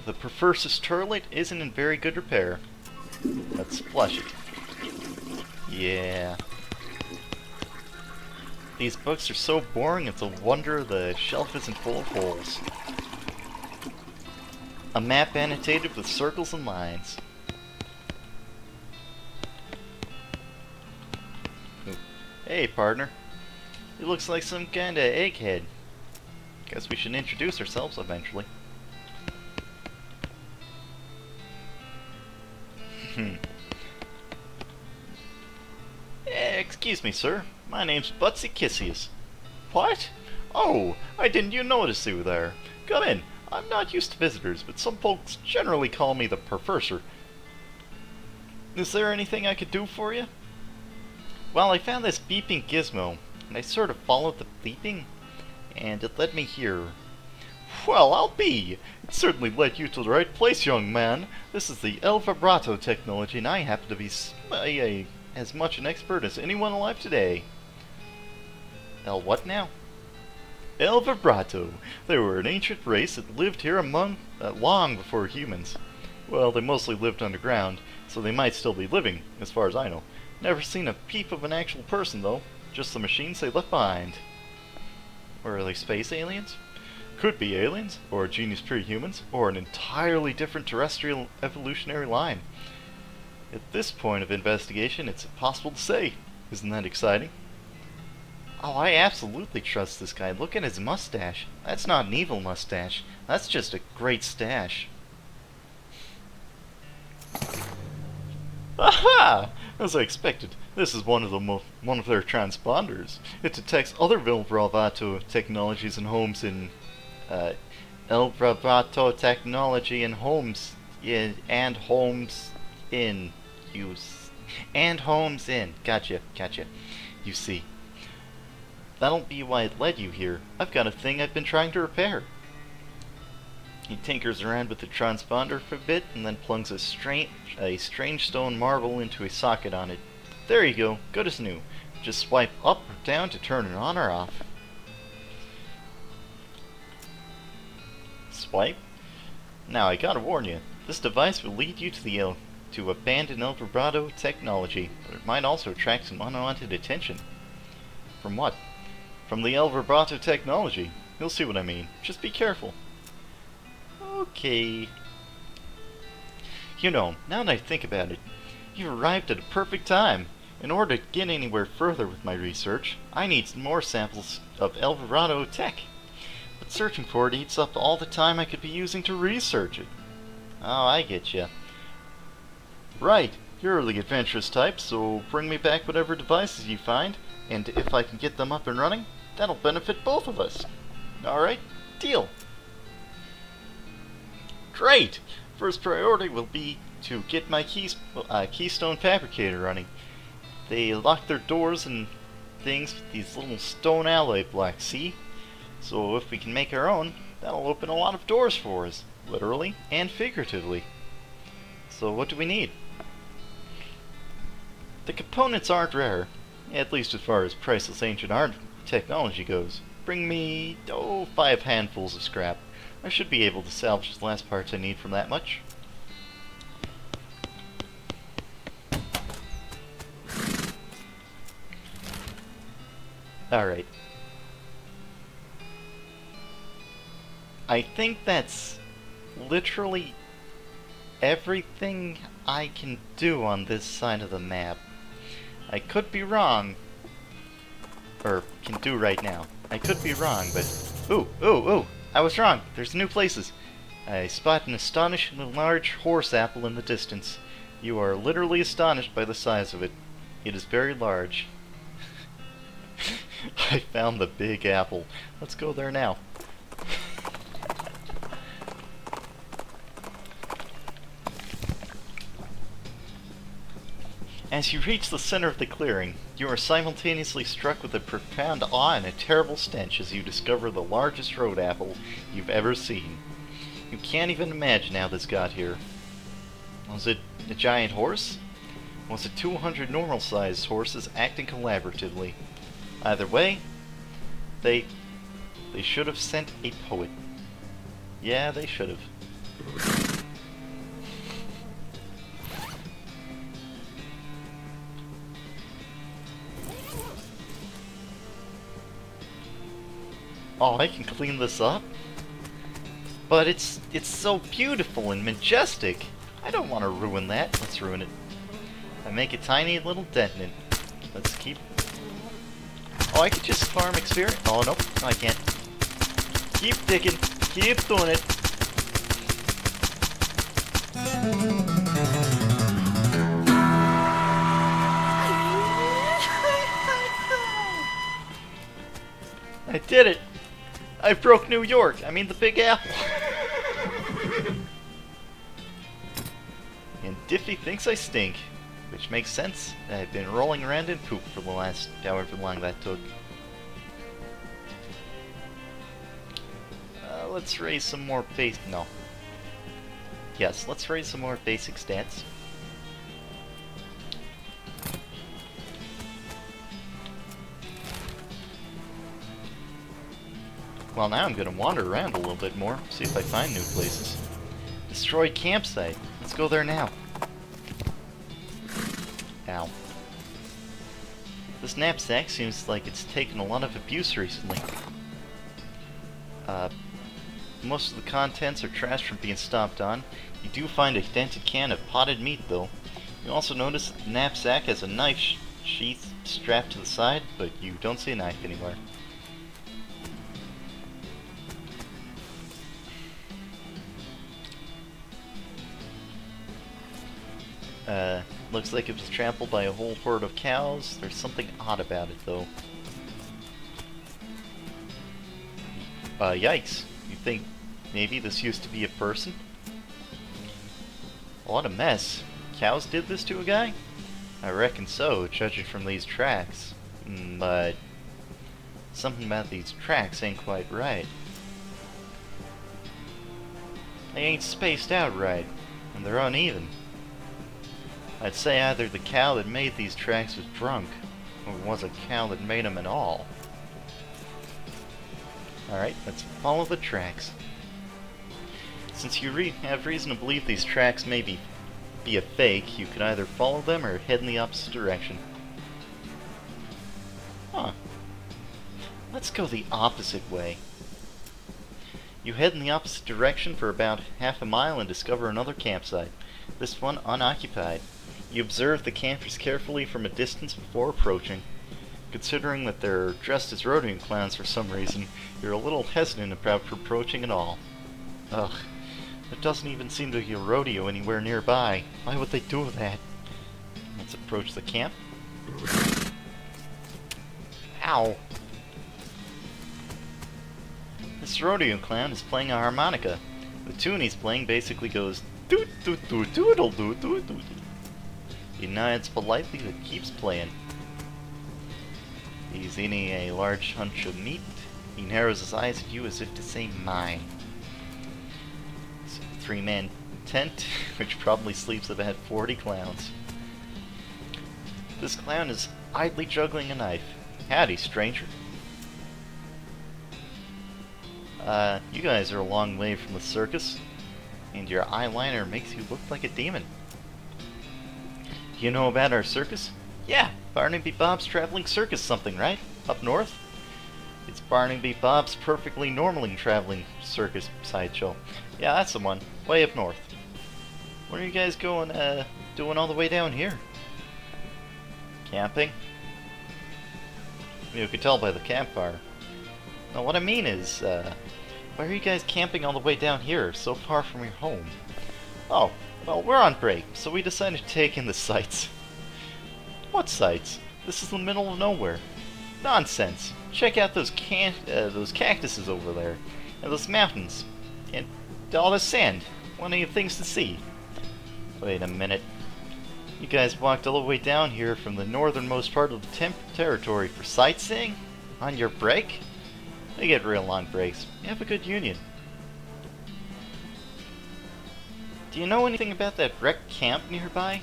The Professor's toilet isn't in very good repair. Let's flush it. Yeah. These books are so boring, it's a wonder the shelf isn't full of holes. A map annotated with circles and lines. Ooh. Hey, partner. You looks like some kinda egghead. Guess we should introduce ourselves eventually. Excuse me, sir. My name's Buttkiss. What? Oh, I didn't you notice you there. Come in. I'm not used to visitors, but some folks generally call me the Professor. Is there anything I could do for you? Well, I found this beeping gizmo, and I sort of followed the beeping, and it led me here. Well, I'll be! It certainly led you to the right place, young man. This is the El Vibrato technology, and I happen to be as much an expert as anyone alive today. El what now? El Vibrato. They were an ancient race that lived here long before humans. Well, they mostly lived underground, so they might still be living, as far as I know. Never seen a peep of an actual person, though. Just the machines they left behind. Or are they space aliens? Could be aliens, or genius pre-humans, or an entirely different terrestrial evolutionary line. At this point of investigation, it's impossible to say. Isn't that exciting? Oh, I absolutely trust this guy. Look at his mustache. That's not an evil mustache. That's just a great stash. Aha! As I expected, this is one of their transponders. It detects other Vibrato technologies and homes in El Vibrato technology and homes in use and homes in. Gotcha. You see. That'll be why it led you here. I've got a thing I've been trying to repair. He tinkers around with the transponder for a bit and then plunks a strange stone marble into a socket on it. There you go, good as new. Just swipe up or down to turn it on or off. Swipe? Now I gotta warn you, this device will lead you to abandon El Vibrato technology, but it might also attract some unwanted attention. From what? From the El Vibrato technology. You'll see what I mean. Just be careful. Okay. You know, now that I think about it, you've arrived at a perfect time. In order to get anywhere further with my research, I need some more samples of El Vibrato tech. But searching for it eats up all the time I could be using to research it. Oh, I get ya. Right, you're the adventurous type, so bring me back whatever devices you find, and if I can get them up and running, that'll benefit both of us. Alright, deal. Great! First priority will be to get my Keystone Fabricator running. They lock their doors and things with these little stone alloy blocks, see? So if we can make our own, that'll open a lot of doors for us, literally and figuratively. So what do we need? The components aren't rare, at least as far as priceless ancient art technology goes. Bring me, 5 handfuls of scrap. I should be able to salvage the last parts I need from that much. Alright. I think that's literally everything I can do on this side of the map. I could be wrong. Or can do right now. I could be wrong, but... Ooh! I was wrong! There's new places! I spot an astonishingly large horse apple in the distance. You are literally astonished by the size of it. It is very large. I found the big apple. Let's go there now. As you reach the center of the clearing, you are simultaneously struck with a profound awe and a terrible stench as you discover the largest road apple you've ever seen. You can't even imagine how this got here. Was it a giant horse? Was it 200 normal-sized horses acting collaboratively? Either way, they should have sent a poet. Yeah, they should have. Oh, I can clean this up? But it's so beautiful and majestic. I don't want to ruin that. Let's ruin it. I make a tiny little dent in it. Let's keep... Oh, I could just farm experience. Oh, nope. No, I can't. Keep digging. Keep doing it. I did it! I broke New York! I mean the Big Apple! And Diffie thinks I stink. Which makes sense. I've been rolling around in poop for the last however long that took. Let's raise some more base... No. Yes, let's raise some more basic stats. Well, now I'm gonna wander around a little bit more, see if I find new places. Destroyed campsite. Let's go there now. Ow. This knapsack seems like it's taken a lot of abuse recently. Most of the contents are trash from being stomped on. You do find a dented can of potted meat, though. You also notice that the knapsack has a knife sheath strapped to the side, but you don't see a knife anywhere. Looks like it was trampled by a whole herd of cows. There's something odd about it, though. Yikes. You think maybe this used to be a person? What a mess. Cows did this to a guy? I reckon so, judging from these tracks. But something about these tracks ain't quite right. They ain't spaced out right, and they're uneven. I'd say either the cow that made these tracks was drunk, or it was a cow that made them at all. Alright, let's follow the tracks. Since you have reason to believe these tracks may be a fake, you could either follow them or head in the opposite direction. Huh. Let's go the opposite way. You head in the opposite direction for about half a mile and discover another campsite, this one unoccupied. You observe the campers carefully from a distance before approaching. Considering that they're dressed as rodeo clowns for some reason, you're a little hesitant about approaching at all. Ugh, there doesn't even seem to be a rodeo anywhere nearby. Why would they do that? Let's approach the camp. Ow! This rodeo clown is playing a harmonica. The tune he's playing basically goes doot doot doot doodle doot doot doot. He nods politely but keeps playing. He's eating a large hunch of meat. He narrows his eyes at you as if to say, mine. It's a three-man tent, which probably sleeps about 40 clowns. This clown is idly juggling a knife. Howdy, stranger. You guys are a long way from the circus, and your eyeliner makes you look like a demon. You know about our circus? Yeah, Barnaby Bob's Traveling Circus something, right? Up north? It's Barnaby Bob's Perfectly Normally Traveling Circus sideshow. Yeah, that's the one. Way up north. What are you guys doing all the way down here? Camping? You can tell by the campfire. No, what I mean is, Why are you guys camping all the way down here, so far from your home? Oh, well, we're on break, so we decided to take in the sights. What sights? This is the middle of nowhere. Nonsense. Check out those cactuses over there, and those mountains, and all the sand. Plenty of things to see. Wait a minute. You guys walked all the way down here from the northernmost part of the territory for sightseeing? On your break? They get real long breaks. You have a good union. Do you know anything about that wrecked camp nearby?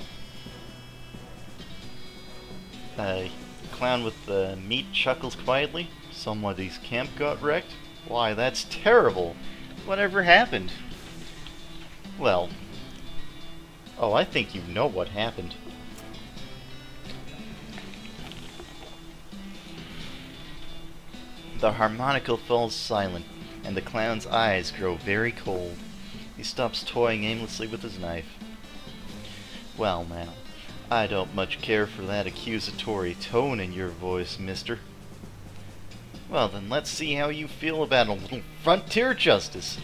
Clown with the meat chuckles quietly. Somebody's camp got wrecked? Why, that's terrible. Whatever happened? Well... Oh, I think you know what happened. The harmonica falls silent, and the clown's eyes grow very cold. He stops toying aimlessly with his knife. Well, now, I don't much care for that accusatory tone in your voice, mister. Well, then let's see how you feel about a little frontier justice.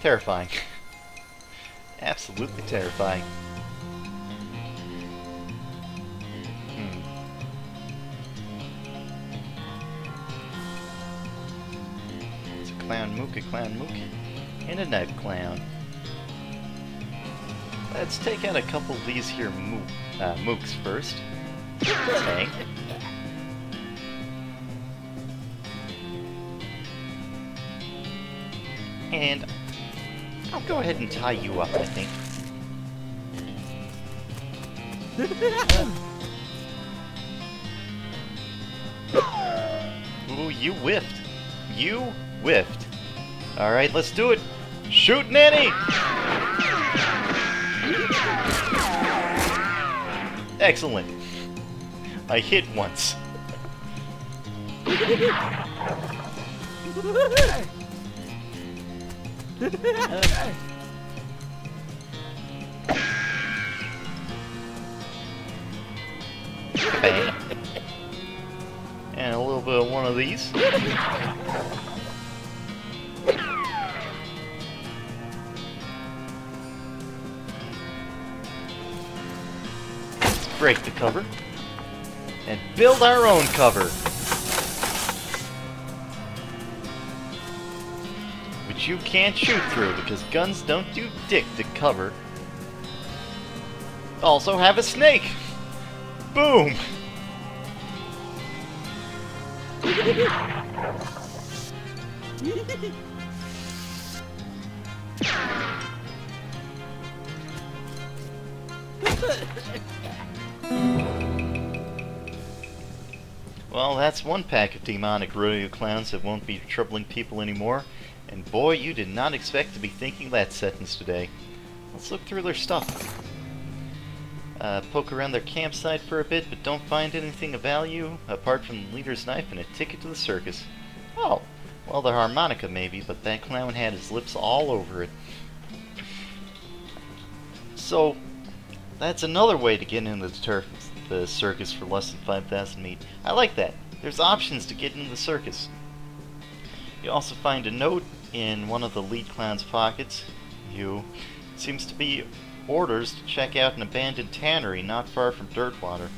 Terrifying. Absolutely terrifying. It's a clown mook, and a knife clown. Let's take out a couple of these here mooks first. Okay. And I'll go ahead and tie you up, I think. Ooh, you whiffed. You whiffed. Alright, let's do it. Shoot, Nanny! Excellent. I hit once. Bang. And a little bit of one of these. Break the cover. And build our own cover. Which you can't shoot through because guns don't do dick to cover. Also have a snake. Boom. Well, that's one pack of demonic rodeo clowns that won't be troubling people anymore. And boy, you did not expect to be thinking that sentence today. Let's look through their stuff. Poke around their campsite for a bit, but don't find anything of value apart from the leader's knife and a ticket to the circus. Oh, well, the harmonica maybe, but that clown had his lips all over it. So, that's another way to get into the circus for less than 5,000 meat. I like that. There's options to get into the circus. You also find a note in one of the lead clown's pockets. Seems to be orders to check out an abandoned tannery not far from Dirtwater.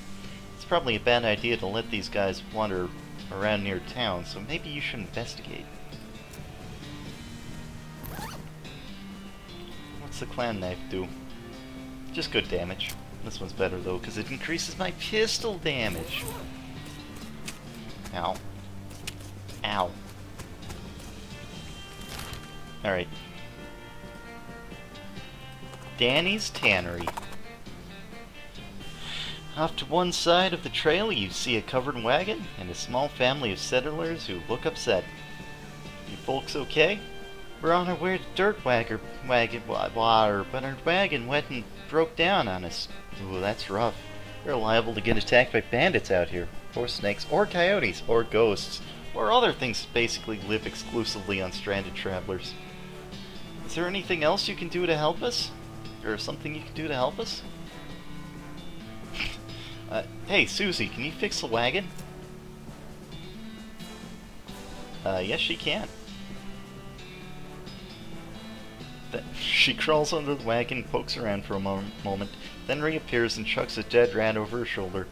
It's probably a bad idea to let these guys wander around near town, so maybe you should investigate. What's the clown knife do? Just good damage. This one's better though, because it increases my pistol damage. Ow. Ow. Alright. Danny's Tannery. Off to one side of the trail you see a covered wagon and a small family of settlers who look upset. You folks okay? We're on our way to water, but our wagon went and broke down on us. Ooh, that's rough. We're liable to get attacked by bandits out here, or snakes, or coyotes, or ghosts, or other things that basically live exclusively on stranded travelers. Is there anything else you can do to help us? Or something you can do to help us? Hey, Susie, can you fix the wagon? Yes, she can. She crawls under the wagon, pokes around for a moment, then reappears and chucks a dead rat over her shoulder.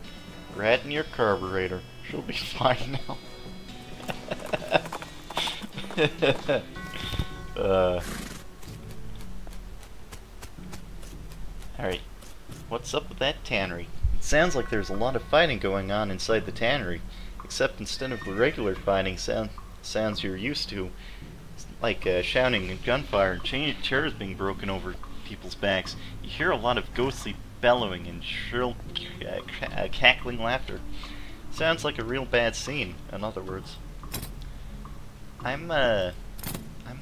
Rat in your carburetor. She'll be fine now. Alright. What's up with that tannery? It sounds like there's a lot of fighting going on inside the tannery, except instead of the regular fighting sounds you're used to, like shouting and gunfire and chairs being broken over people's backs, you hear a lot of ghostly bellowing and shrill cackling laughter. Sounds like a real bad scene, in other words. I'm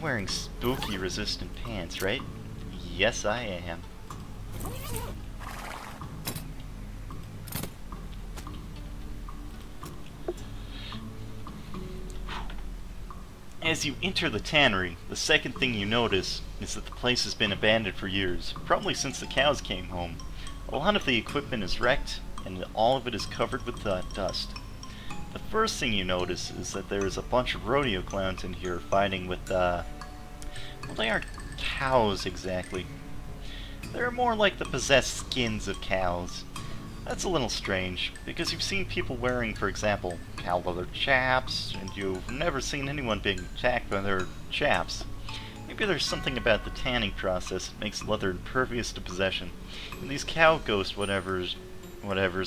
wearing spooky resistant pants, right? Yes, I am. As you enter the tannery, the second thing you notice is that the place has been abandoned for years, probably since the cows came home. A lot of the equipment is wrecked, and all of it is covered with dust. The first thing you notice is that there is a bunch of rodeo clowns in here fighting with, well, they aren't cows exactly. They're more like the possessed skins of cows. That's a little strange, because you've seen people wearing, for example, cow leather chaps, and you've never seen anyone being attacked by their chaps. Maybe there's something about the tanning process that makes leather impervious to possession, and these cow ghost whatevers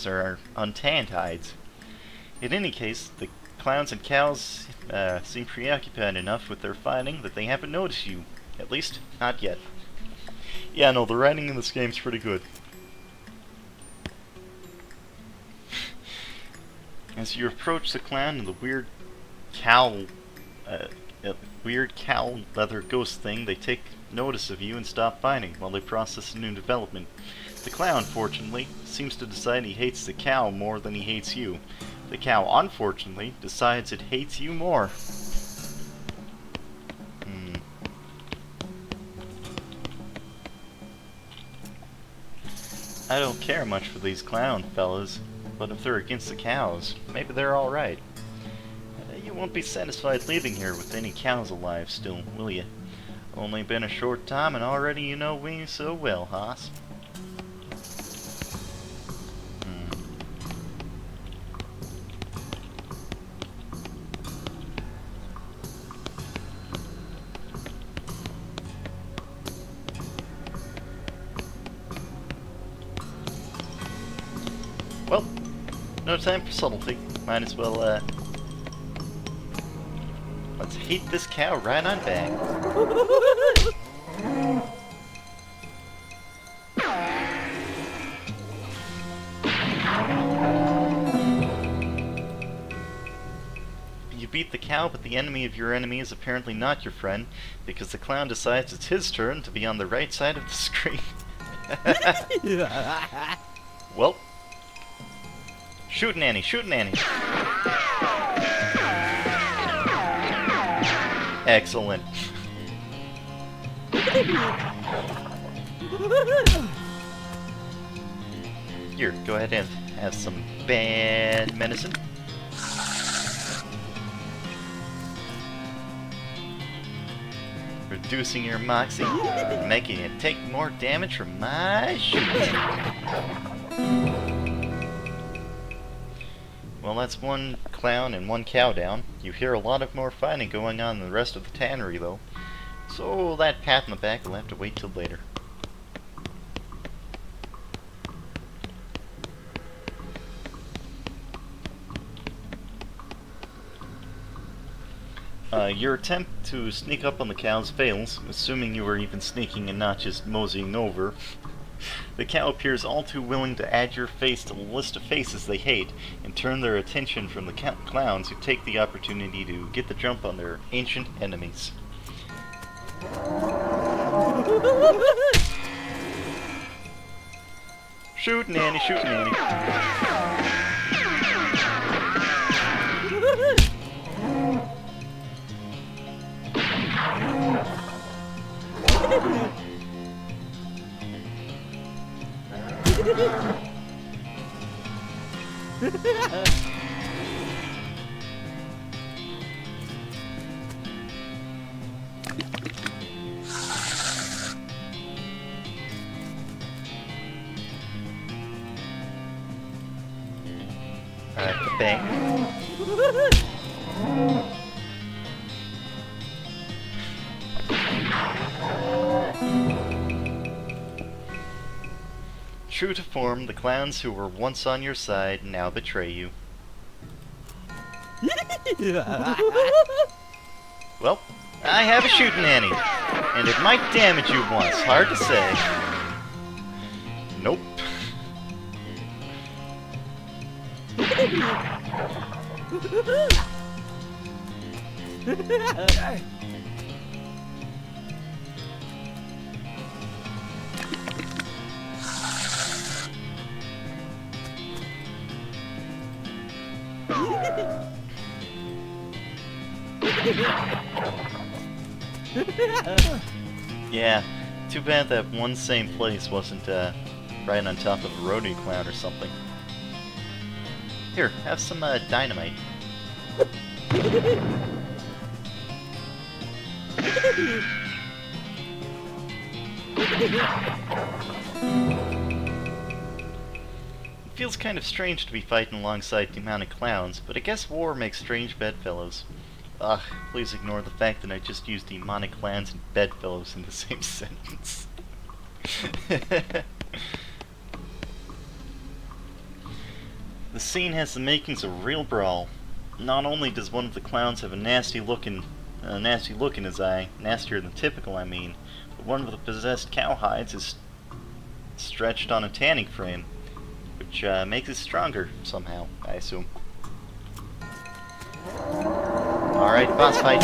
are untanned hides. In any case, the clowns and cows seem preoccupied enough with their fighting that they haven't noticed you. At least, not yet. Yeah, no, the writing in this game's pretty good. As you approach the clown and the weird cow leather ghost thing, they take notice of you and stop fighting while they process a new development. The clown, fortunately, seems to decide he hates the cow more than he hates you. The cow, unfortunately, decides it hates you more. I don't care much for these clown fellas, but if they're against the cows, maybe they're alright. You won't be satisfied leaving here with any cows alive still, will you? Only been a short time and already you know me so well, Haas. Well, no time for subtlety. Might as well, let's heat this cow right on back. You beat the cow, but the enemy of your enemy is apparently not your friend, because the clown decides it's his turn to be on the right side of the screen. Well, shoot Nanny, shoot Nanny. Excellent. Here, go ahead and have some bad medicine. Reducing your moxie, making it take more damage from my shooting. Well, that's one clown and one cow down. You hear a lot of more fighting going on in the rest of the tannery, though. So that pat in the back will have to wait till later. Your attempt to sneak up on the cows fails, assuming you were even sneaking and not just moseying over. The cow appears all too willing to add your face to the list of faces they hate, and turn their attention from the clowns who take the opportunity to get the jump on their ancient enemies. Shoot Nanny, shoot Nanny. the bank. True to form, the clowns who were once on your side now betray you. Well, I have a shooting Annie, and it might damage you once. Hard to say. Nope. Yeah, too bad that one same place wasn't right on top of a rodeo clown or something. Here, have some dynamite. It feels kind of strange to be fighting alongside demonic clowns, but I guess war makes strange bedfellows. Ugh, please ignore the fact that I just used demonic clowns and bedfellows in the same sentence. The scene has the makings of a real brawl. Not only does one of the clowns have a nasty look in his eye, nastier than typical I mean, but one of the possessed cowhides is stretched on a tanning frame, which makes it stronger somehow, I assume. Alright, boss fight.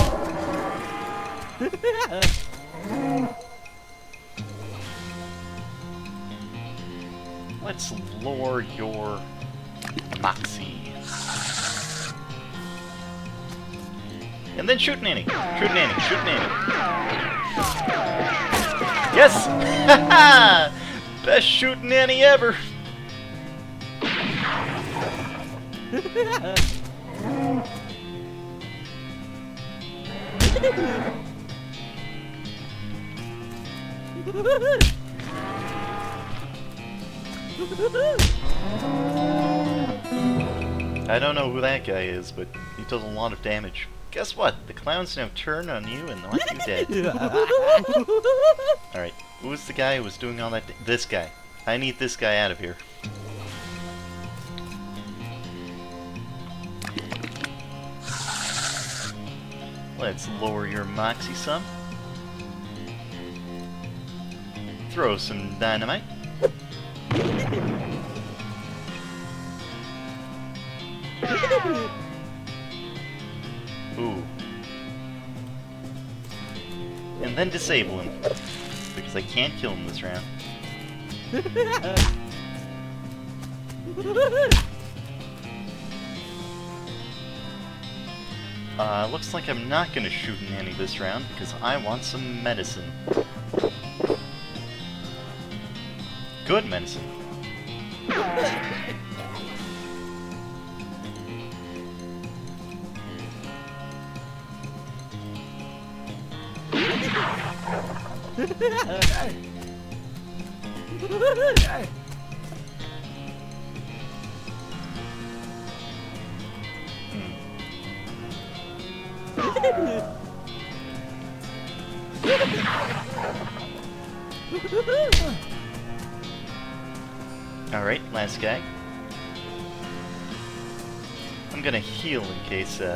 Let's lower your moxie. And then shoot Nanny. Shoot Nanny. Shoot Nanny. Yes! Haha! Best shoot Nanny ever! I don't know who that guy is, but he does a lot of damage. Guess what? The clowns now turn on you and want you dead. Alright, who's the guy who was doing all that? This guy. I need this guy out of here. Let's lower your moxie some. Throw some dynamite. Ooh. And then disable him. Because I can't kill him this round. Looks like I'm not gonna shoot Nanny this round because I want some medicine. Good medicine. Alright, last guy. I'm gonna heal in case, you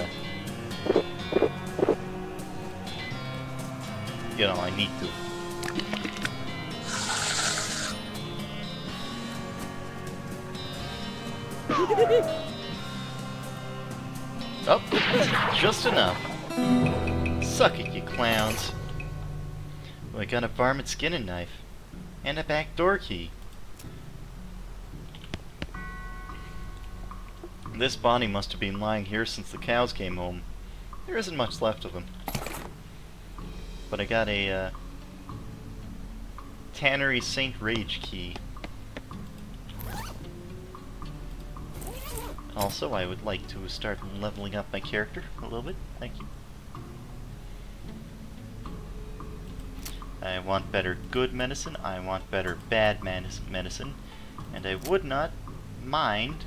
know, I need to. Oh, just enough. Suck it, you clowns. Well, I got a varmint skinning knife. And a back door key. This body must have been lying here since the cows came home. There isn't much left of them. But I got a, Tannery Saint Rage key. Also, I would like to start leveling up my character a little bit. Thank you. I want better good medicine, I want better bad medicine, and I would not mind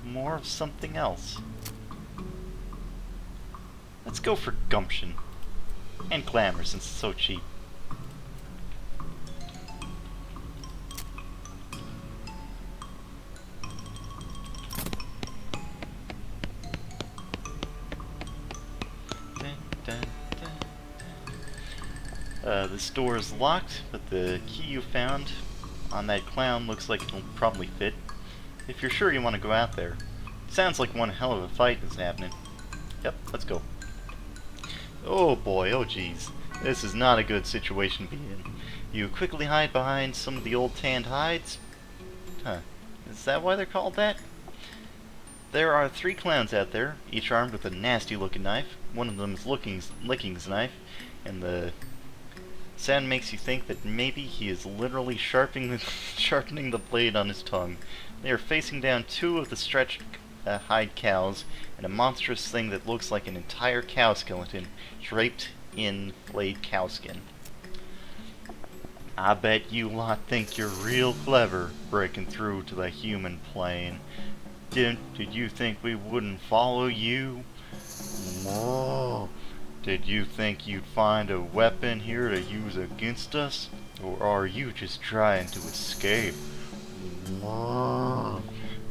more of something else. Let's go for gumption. And glamour, since it's so cheap. This door is locked, but the key you found on that clown looks like it'll probably fit. If you're sure you want to go out there. Sounds like one hell of a fight is happening. Yep, let's go. Oh boy, oh geez. This is not a good situation to be in. You quickly hide behind some of the old tanned hides. Huh. Is that why they're called that? There are 3 clowns out there, each armed with a nasty looking knife. One of them is licking his knife, and the sound makes you think that maybe he is literally sharpening the blade on his tongue. They are facing down 2 of the stretched hide cows, and a monstrous thing that looks like an entire cow skeleton draped in flayed cow skin. I bet you lot think you're real clever breaking through to the human plane. Did you think we wouldn't follow you? Oh. Did you think you'd find a weapon here to use against us? Or are you just trying to escape?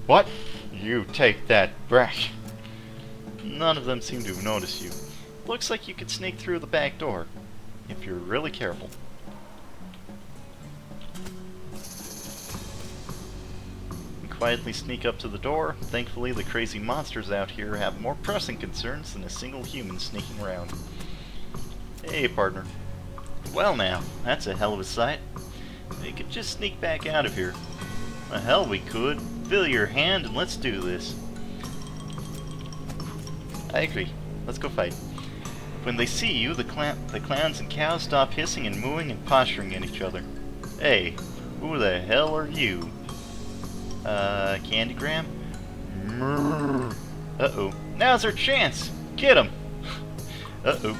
What? You take that back. None of them seem to have noticed you. Looks like you could sneak through the back door, if you're really careful. Quietly sneak up to the door. Thankfully, the crazy monsters out here have more pressing concerns than a single human sneaking around. Hey, partner. Well now, that's a hell of a sight. We could just sneak back out of here. The hell we could. Fill your hand and let's do this. I agree. Let's go fight. When they see you, the clowns and cows stop hissing and mooing and posturing at each other. Hey, who the hell are you? Candygram? Uh-oh. Now's our chance! Get him! Uh-oh.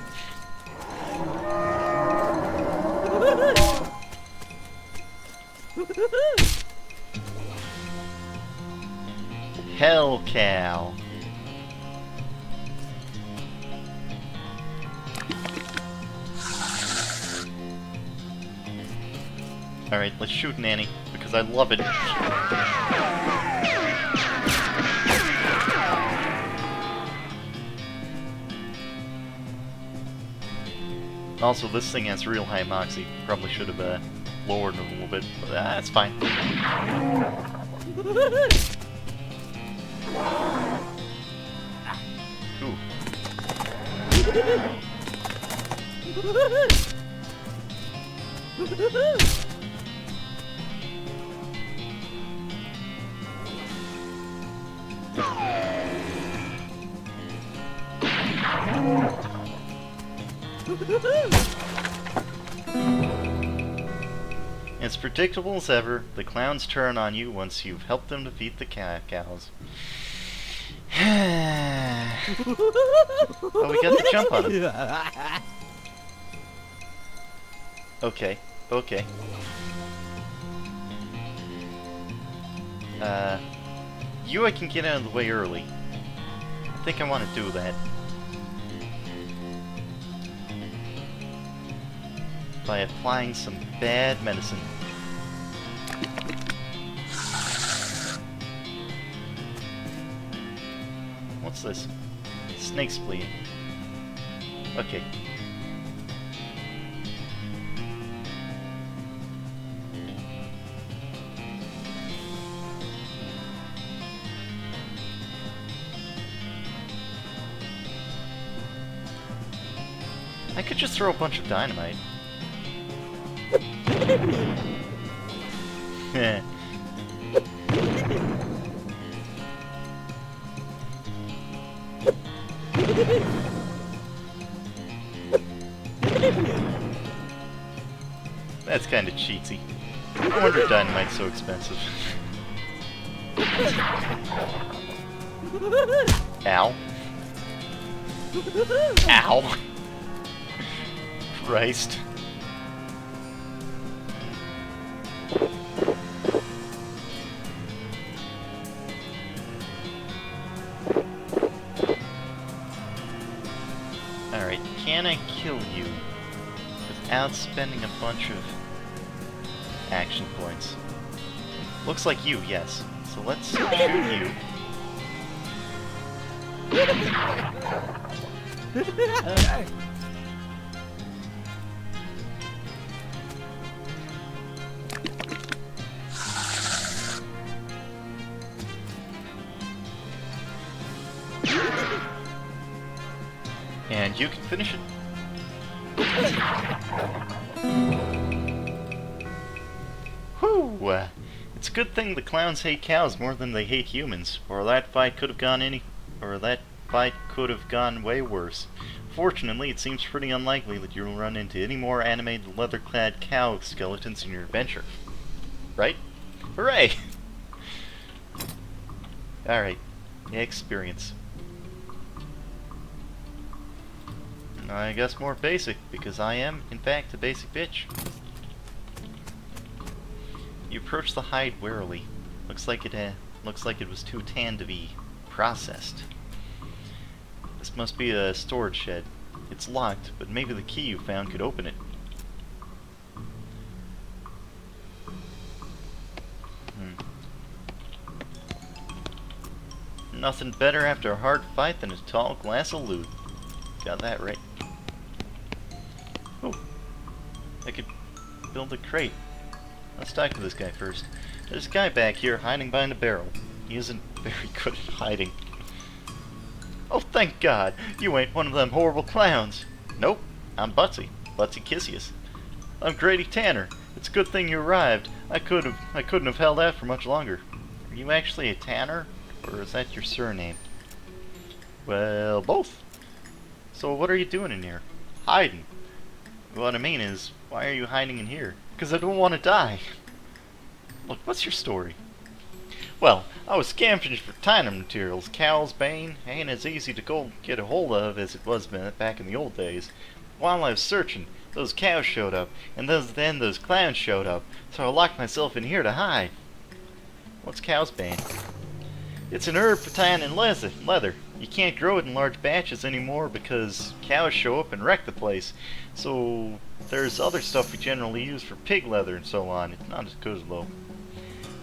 Hell cow. Alright, let's shoot Nanny, because I love it. Also, this thing has real high moxie. Probably should have lowered it a little bit, but that's fine. Ooh. As predictable as ever, the clowns turn on you once you've helped them defeat the cows. Oh, we got the jump on him. Okay, okay. You I can get out of the way early. I think I want to do that. By applying some bad medicine. What's this? Snake spleen. Okay. I could just throw a bunch of dynamite. That's kind of cheatsy. No wonder dynamite's so expensive. Ow. Ow. Christ. about spending a bunch of action points? Looks like you, yes. So let's shoot you. And you can finish it. Whew! It's a good thing the clowns hate cows more than they hate humans, or that fight could have gone way worse. Fortunately, it seems pretty unlikely that you'll run into any more animated leather-clad cow skeletons in your adventure. Right? Hooray! Alright, experience. I guess more basic, because I am, in fact, a basic bitch. You approach the hide warily. Looks like it was too tan to be processed. This must be a storage shed. It's locked, but maybe the key you found could open it. Nothing better after a hard fight than a tall glass of loot. Got that right. Oh, I could build a crate. Let's talk to this guy first. There's a guy back here hiding behind a barrel. He isn't very good at hiding. Oh, thank God! You ain't one of them horrible clowns! Nope, I'm Butsy Kissius. I'm Grady Tanner. It's a good thing you arrived. I couldn't have held out for much longer. Are you actually a Tanner? Or is that your surname? Well, both. So what are you doing in here? Hiding. What I mean is, why are you hiding in here? Because I don't want to die. Look, what's your story? Well, I was scavenging for tanner materials. Cow's bane ain't as easy to go get a hold of as it was back in the old days. While I was searching, those cows showed up, and then those clowns showed up, so I locked myself in here to hide. What's cow's bane? It's an herb for tanning leather. You can't grow it in large batches anymore because cows show up and wreck the place. So there's other stuff we generally use for pig leather and so on. It's not as good though.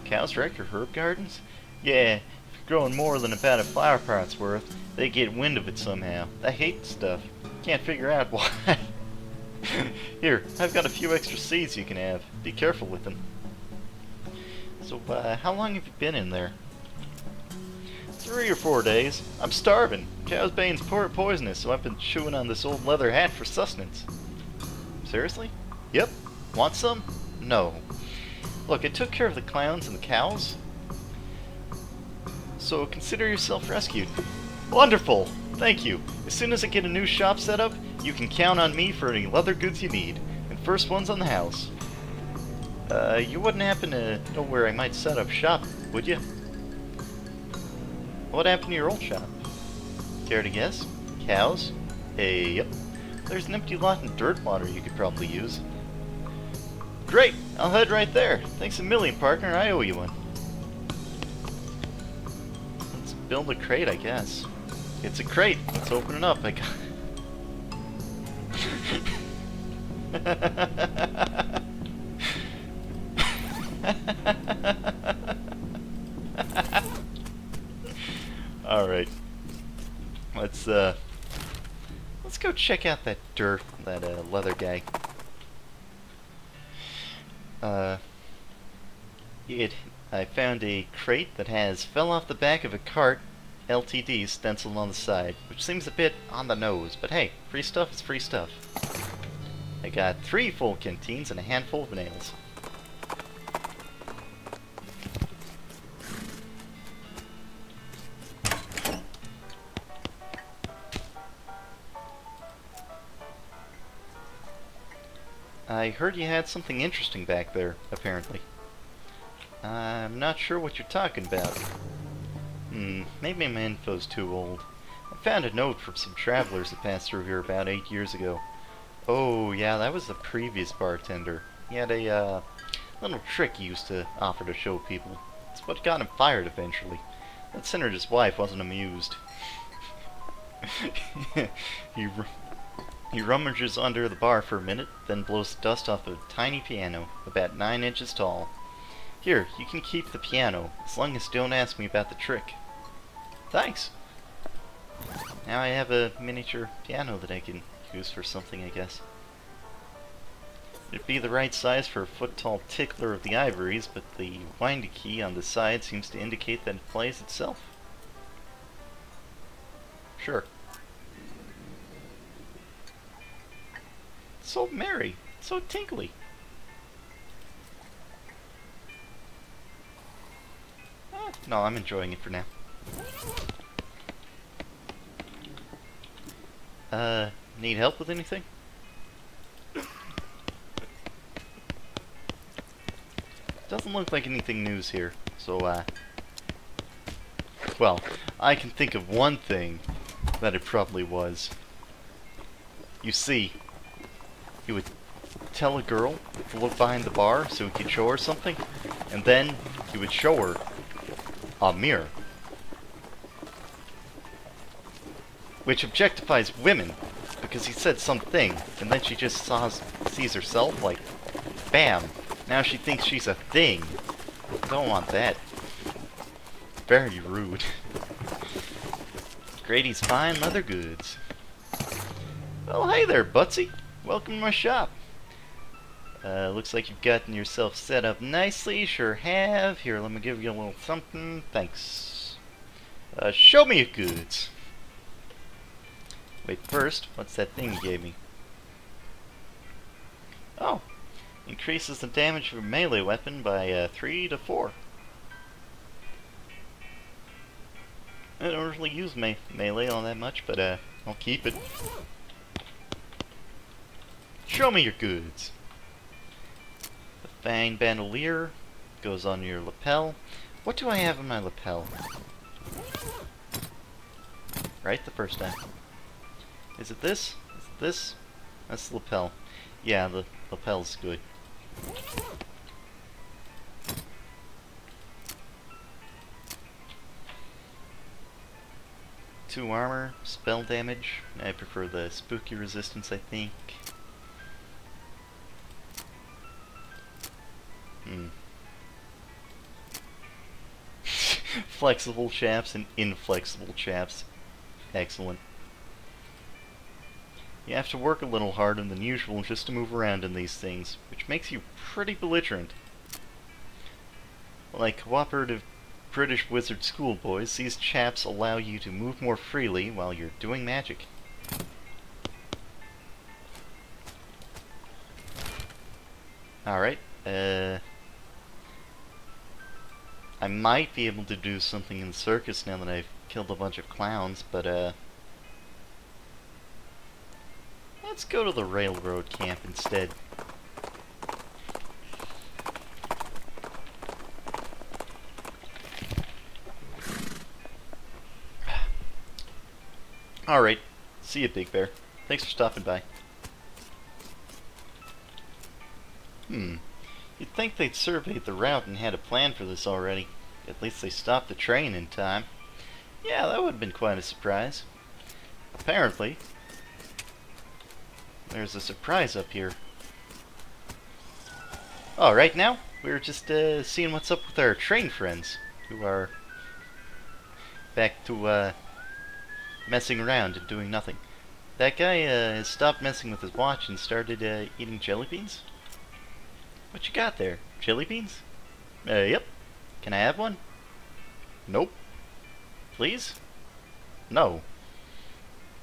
Cows wreck your herb gardens? Yeah, if you're growing more than about a flower pot's worth, they get wind of it somehow. They hate the stuff. Can't figure out why. Here, I've got a few extra seeds you can have. Be careful with them. So, how long have you been in there? 3 or 4 days. I'm starving. Cow's bane's poisonous, so I've been chewing on this old leather hat for sustenance. Seriously? Yep. Want some? No. Look, I took care of the clowns and the cows, so consider yourself rescued. Wonderful! Thank you. As soon as I get a new shop set up, you can count on me for any leather goods you need. And first one's on the house. You wouldn't happen to know where I might set up shop, would you? What happened to your old shop? Care to guess? Cows? Yep. There's an empty lot in Dirtwater you could probably use. Great! I'll head right there. Thanks a million, partner. I owe you one. Let's build a crate, I guess. It's a crate. Let's open it up. I got... Alright. Let's go check out that leather guy. I found a crate that has fell off the back of a cart LTD stenciled on the side, which seems a bit on the nose, but hey, free stuff is free stuff. I got 3 full canteens and a handful of nails. I heard you had something interesting back there, apparently. I'm not sure what you're talking about. Maybe my info's too old. I found a note from some travelers that passed through here about 8 years ago. Oh, yeah, that was the previous bartender. He had a, little trick he used to offer to show people. It's what got him fired eventually. That senator's wife wasn't amused. He He rummages under the bar for a minute, then blows the dust off a tiny piano, about 9 inches tall. Here, you can keep the piano, as long as you don't ask me about the trick. Thanks! Now I have a miniature piano that I can use for something, I guess. It'd be the right size for a foot-tall tickler of the ivories, but the windy key on the side seems to indicate that it plays itself. Sure. It's so merry, so tinkly. No, I'm enjoying it for now. Need help with anything? Doesn't look like anything news here, so, well, I can think of one thing that it probably was. You see, he would tell a girl to look behind the bar so he could show her something, and then he would show her a mirror. Which objectifies women, because he said something, and then she just sees herself, like, bam, now she thinks she's a thing. Don't want that. Very rude. Grady's fine leather goods. Well, hey there, Butsy. Welcome to my shop. Looks like you've gotten yourself set up nicely. Sure have. Here, let me give you a little something. Thanks. Show me your goods. Wait, first, what's that thing you gave me? Oh. Increases the damage of a melee weapon by 3 to 4. I don't really use melee all that much, but I'll keep it. Show me your goods. The fine bandolier goes on your lapel. What do I have on my lapel? Right the first time. Is it this? Is it this? That's the lapel. Yeah, the lapel's good. 2 armor, spell damage. I prefer the spooky resistance, I think. Flexible chaps and inflexible chaps. Excellent. You have to work a little harder than usual just to move around in these things, which makes you pretty belligerent. Like cooperative British wizard schoolboys, these chaps allow you to move more freely while you're doing magic. Alright, I might be able to do something in the circus now that I've killed a bunch of clowns, but let's go to the railroad camp instead. Alright, see ya, Big Bear. Thanks for stopping by. You'd think they'd surveyed the route and had a plan for this already. At least they stopped the train in time. Yeah, that would have been quite a surprise. Apparently, there's a surprise up here. Oh, right now, we're just seeing what's up with our train friends, who are back to messing around and doing nothing. That guy has stopped messing with his watch and started eating jelly beans. What you got there? Jelly beans? Yep. Can I have one? Nope. Please? No.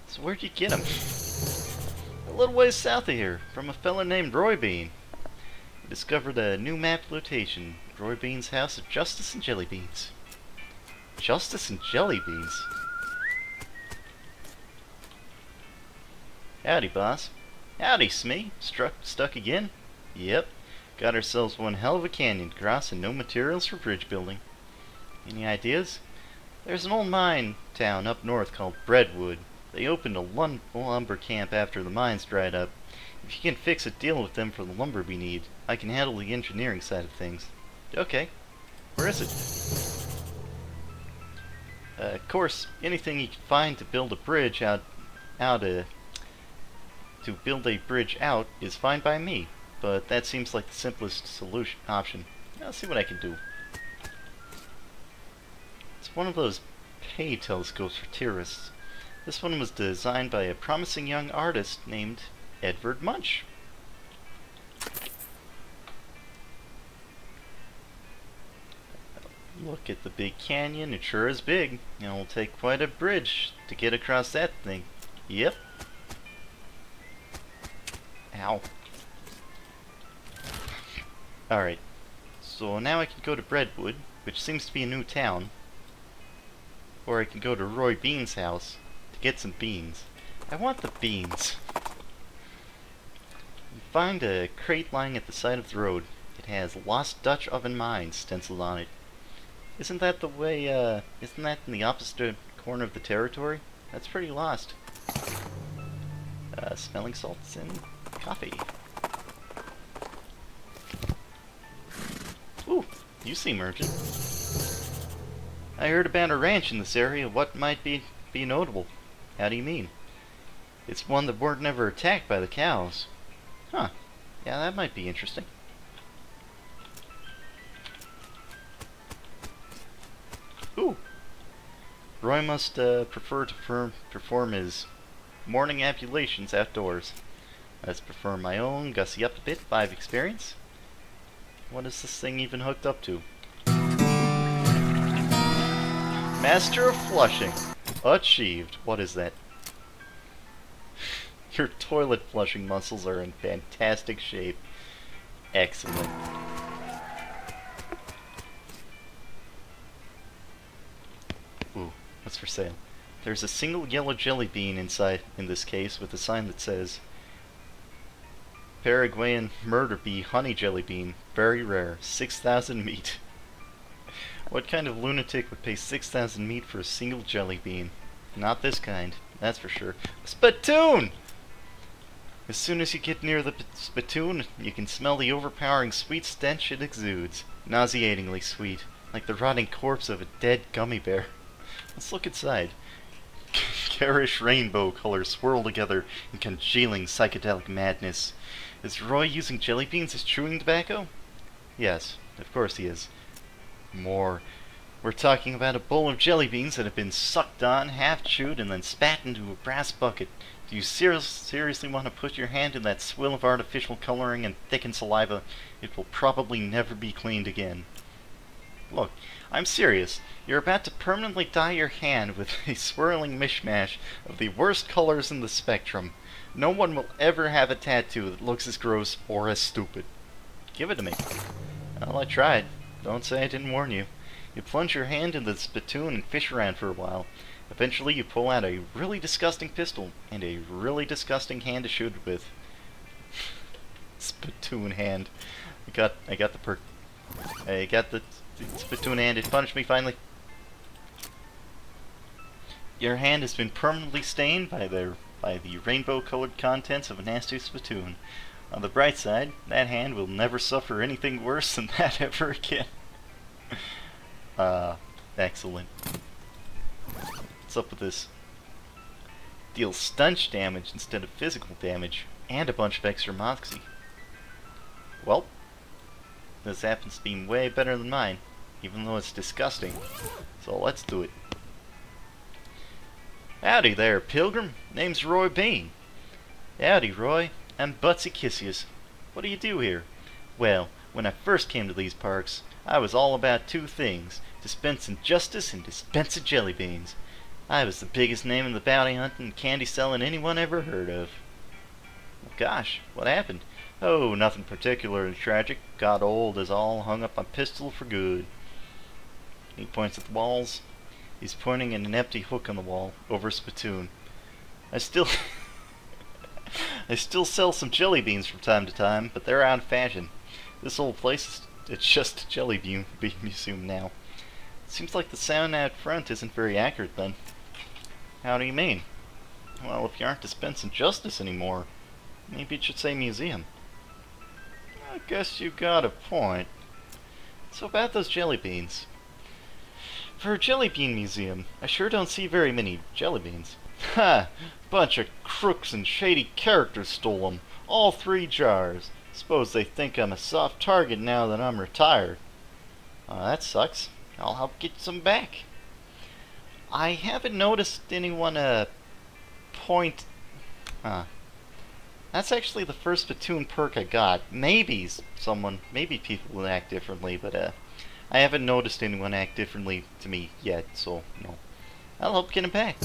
So where'd you get them? A little ways south of here, from a fella named Roy Bean. We discovered a new map location, Roy Bean's House of Justice and Jelly Beans. Justice and Jelly Beans? Howdy, boss. Howdy, Smee. Stuck again? Yep. Got ourselves one hell of a canyon to cross and no materials for bridge building. Any ideas? There's an old mine town up north called Breadwood. They opened a lumber camp after the mines dried up. If you can fix a deal with them for the lumber we need, I can handle the engineering side of things. Okay. Where is it? Of course, anything you can find to build a bridge out to build a bridge out is fine by me, but that seems like the simplest solution option. I'll see what I can do. It's one of those pay telescopes for tourists. This one was designed by a promising young artist named Edward Munch. Look at the big canyon, it sure is big. It'll take quite a bridge to get across that thing. Yep. Ow. Alright, so now I can go to Breadwood, which seems to be a new town. Or I can go to Roy Bean's house to get some beans. I want the beans. You find a crate lying at the side of the road. It has Lost Dutch Oven Mines stenciled on it. Isn't that the way, isn't that in the opposite corner of the territory? That's pretty lost. Smelling salts and coffee. Ooh, you seem urgent. I heard about a ranch in this area. What might be notable? How do you mean? It's one that weren't never attacked by the cows. Huh. Yeah, that might be interesting. Ooh. Roy must prefer to perform his morning ablutions outdoors. Let's perform my own Gussy Up a Bit 5 experience. What is this thing even hooked up to? Master of Flushing. Achieved. What is that? Your toilet flushing muscles are in fantastic shape. Excellent. Ooh, what's for sale? There's a single yellow jelly bean inside in this case with a sign that says Paraguayan murder bee honey jelly bean, very rare, 6,000 meat. What kind of lunatic would pay 6,000 meat for a single jelly bean? Not this kind, that's for sure. A spittoon! As soon as you get near the spittoon, you can smell the overpowering sweet stench it exudes. Nauseatingly sweet, like the rotting corpse of a dead gummy bear. Let's look inside. Garish rainbow colors swirl together in congealing psychedelic madness. Is Roy using jelly beans as chewing tobacco? Yes, of course he is. More. We're talking about a bowl of jelly beans that have been sucked on, half chewed, and then spat into a brass bucket. Do you seriously want to put your hand in that swill of artificial coloring and thickened saliva? It will probably never be cleaned again. Look, I'm serious. You're about to permanently dye your hand with a swirling mishmash of the worst colors in the spectrum. No one will ever have a tattoo that looks as gross or as stupid. Give it to me. Well, I tried. Don't say I didn't warn you. You plunge your hand into the spittoon and fish around for a while. Eventually you pull out a really disgusting pistol and a really disgusting hand to shoot it with. Spittoon hand. I got the perk. I got the spittoon hand. It punished me finally. Your hand has been permanently stained by the rainbow-colored contents of a nasty spittoon. On the bright side, that hand will never suffer anything worse than that ever again. Excellent. What's up with this? Deals stench damage instead of physical damage, and a bunch of extra moxie. Well, this happens to be way better than mine, even though it's disgusting. So let's do it. Howdy there, Pilgrim. Name's Roy Bean. Howdy, Roy. I'm Buttkiss. What do you do here? Well, when I first came to these parks, I was all about two things: dispensing justice and dispensing jelly beans. I was the biggest name in the bounty hunting and candy selling anyone ever heard of. Well, gosh, what happened? Oh, nothing particularly tragic. Got old as all, hung up my pistol for good. He points at the walls. He's pointing at an empty hook on the wall, over a spittoon. I still sell some jelly beans from time to time, but they're out of fashion. This old place, it's just a jelly bean museum now. Seems like the sound out front isn't very accurate then. How do you mean? Well, if you aren't dispensing justice anymore, maybe it should say museum. I guess you got a point. So about those jelly beans. For a jelly bean museum, I sure don't see very many jelly beans. Ha! Bunch of crooks and shady characters stole 'em. All 3 jars. Suppose they think I'm a soft target now that I'm retired. That sucks. I'll help get some back. I haven't noticed anyone, point... Huh. That's actually the first platoon perk I got. Maybe people will act differently, but, I haven't noticed anyone act differently to me yet, so, no. I'll help get him back.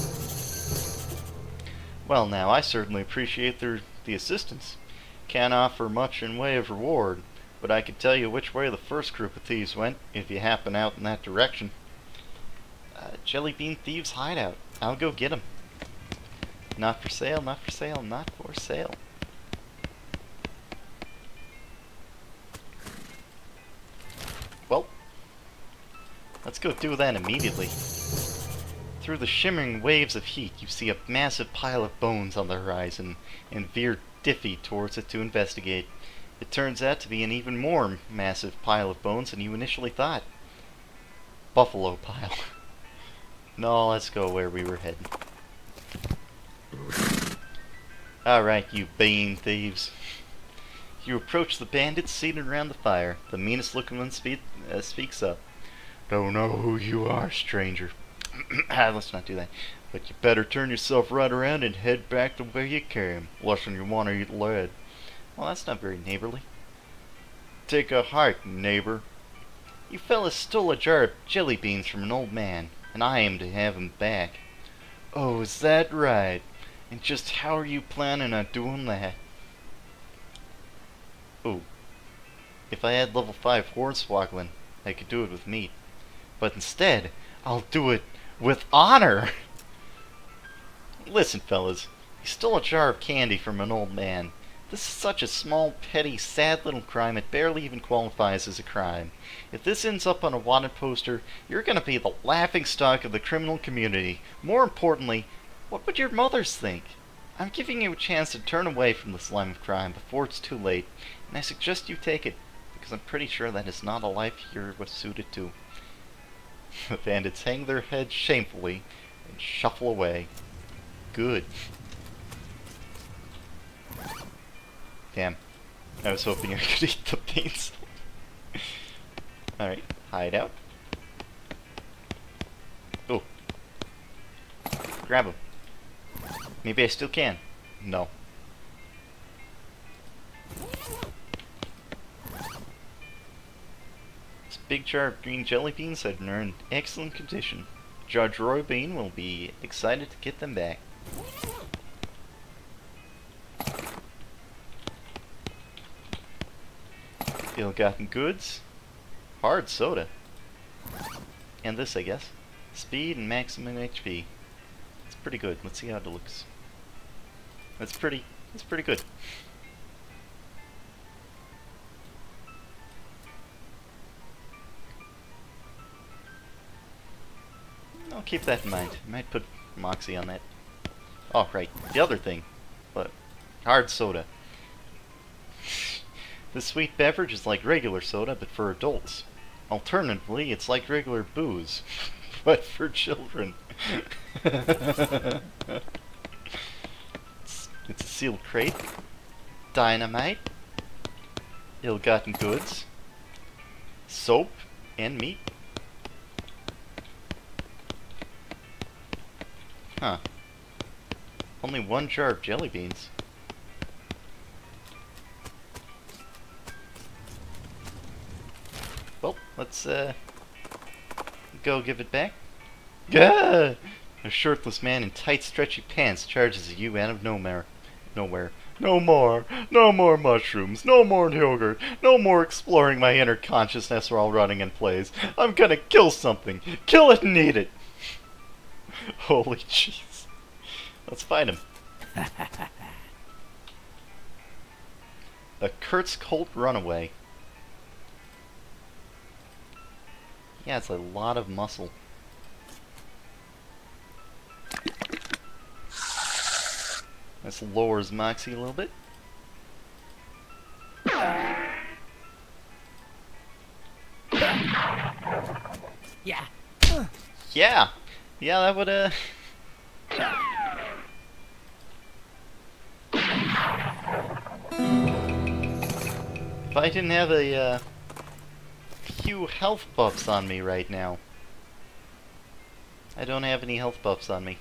Well now, I certainly appreciate the assistance. Can't offer much in way of reward, but I can tell you which way the first group of thieves went, if you happen out in that direction. Jelly Bean Thieves' hideout. I'll go get 'em. Not for sale, not for sale, not for sale. Well, let's go do that immediately. Through the shimmering waves of heat, you see a massive pile of bones on the horizon, and veer Diffie towards it to investigate. It turns out to be an even more massive pile of bones than you initially thought. Buffalo pile. No, let's go where we were heading. Alright, you bean thieves. You approach the bandits seated around the fire. The meanest looking one speaks up. Don't know who you are, stranger. Let's not do that. But you better turn yourself right around and head back the way you came, lest you want to eat lead. Well, that's not very neighborly. Take a hike, neighbor. You fellas stole a jar of jelly beans from an old man, and I aim to have him back. Oh, is that right? And just how are you planning on doing that? Ooh. If I had level 5 hornswoggling, I could do it with meat. But instead, I'll do it with honor! Listen, fellas. You stole a jar of candy from an old man. This is such a small, petty, sad little crime it barely even qualifies as a crime. If this ends up on a wanted poster, you're gonna be the laughingstock of the criminal community. More importantly, what would your mothers think? I'm giving you a chance to turn away from this line of crime before it's too late, and I suggest you take it, because I'm pretty sure that is not a life you're suited to. The bandits hang their heads shamefully and shuffle away. Good. Damn. I was hoping I could eat the beans. Alright, hideout. Oh. Grab him. Maybe I still can. No. This big jar of green jelly beans are in excellent condition. Judge Roy Bean will be excited to get them back. Ill-gotten goods. Hard soda. And this, I guess. Speed and maximum HP. It's pretty good. Let's see how it looks. It's pretty good. I'll keep that in mind. I might put Moxie on that. Oh, right. The other thing. But hard soda. This sweet beverage is like regular soda, but for adults. Alternatively, it's like regular booze, but for children. It's a sealed crate. Dynamite. Ill-gotten goods. Soap and meat. Huh. Only 1 jar of jelly beans. Well, let's go give it back. Gah! A shirtless man in tight, stretchy pants charges at you out of nowhere. No more mushrooms, no more yogurt, no more exploring my inner consciousness while running in place. I'm gonna kill something. Kill it and eat it. Holy jeez. Let's find him. A Kurtz Colt runaway. Yeah, it's a lot of muscle. This lowers Moxie a little bit. Yeah. Yeah! Yeah, that would, If I didn't have a few health buffs on me right now. I don't have any health buffs on me.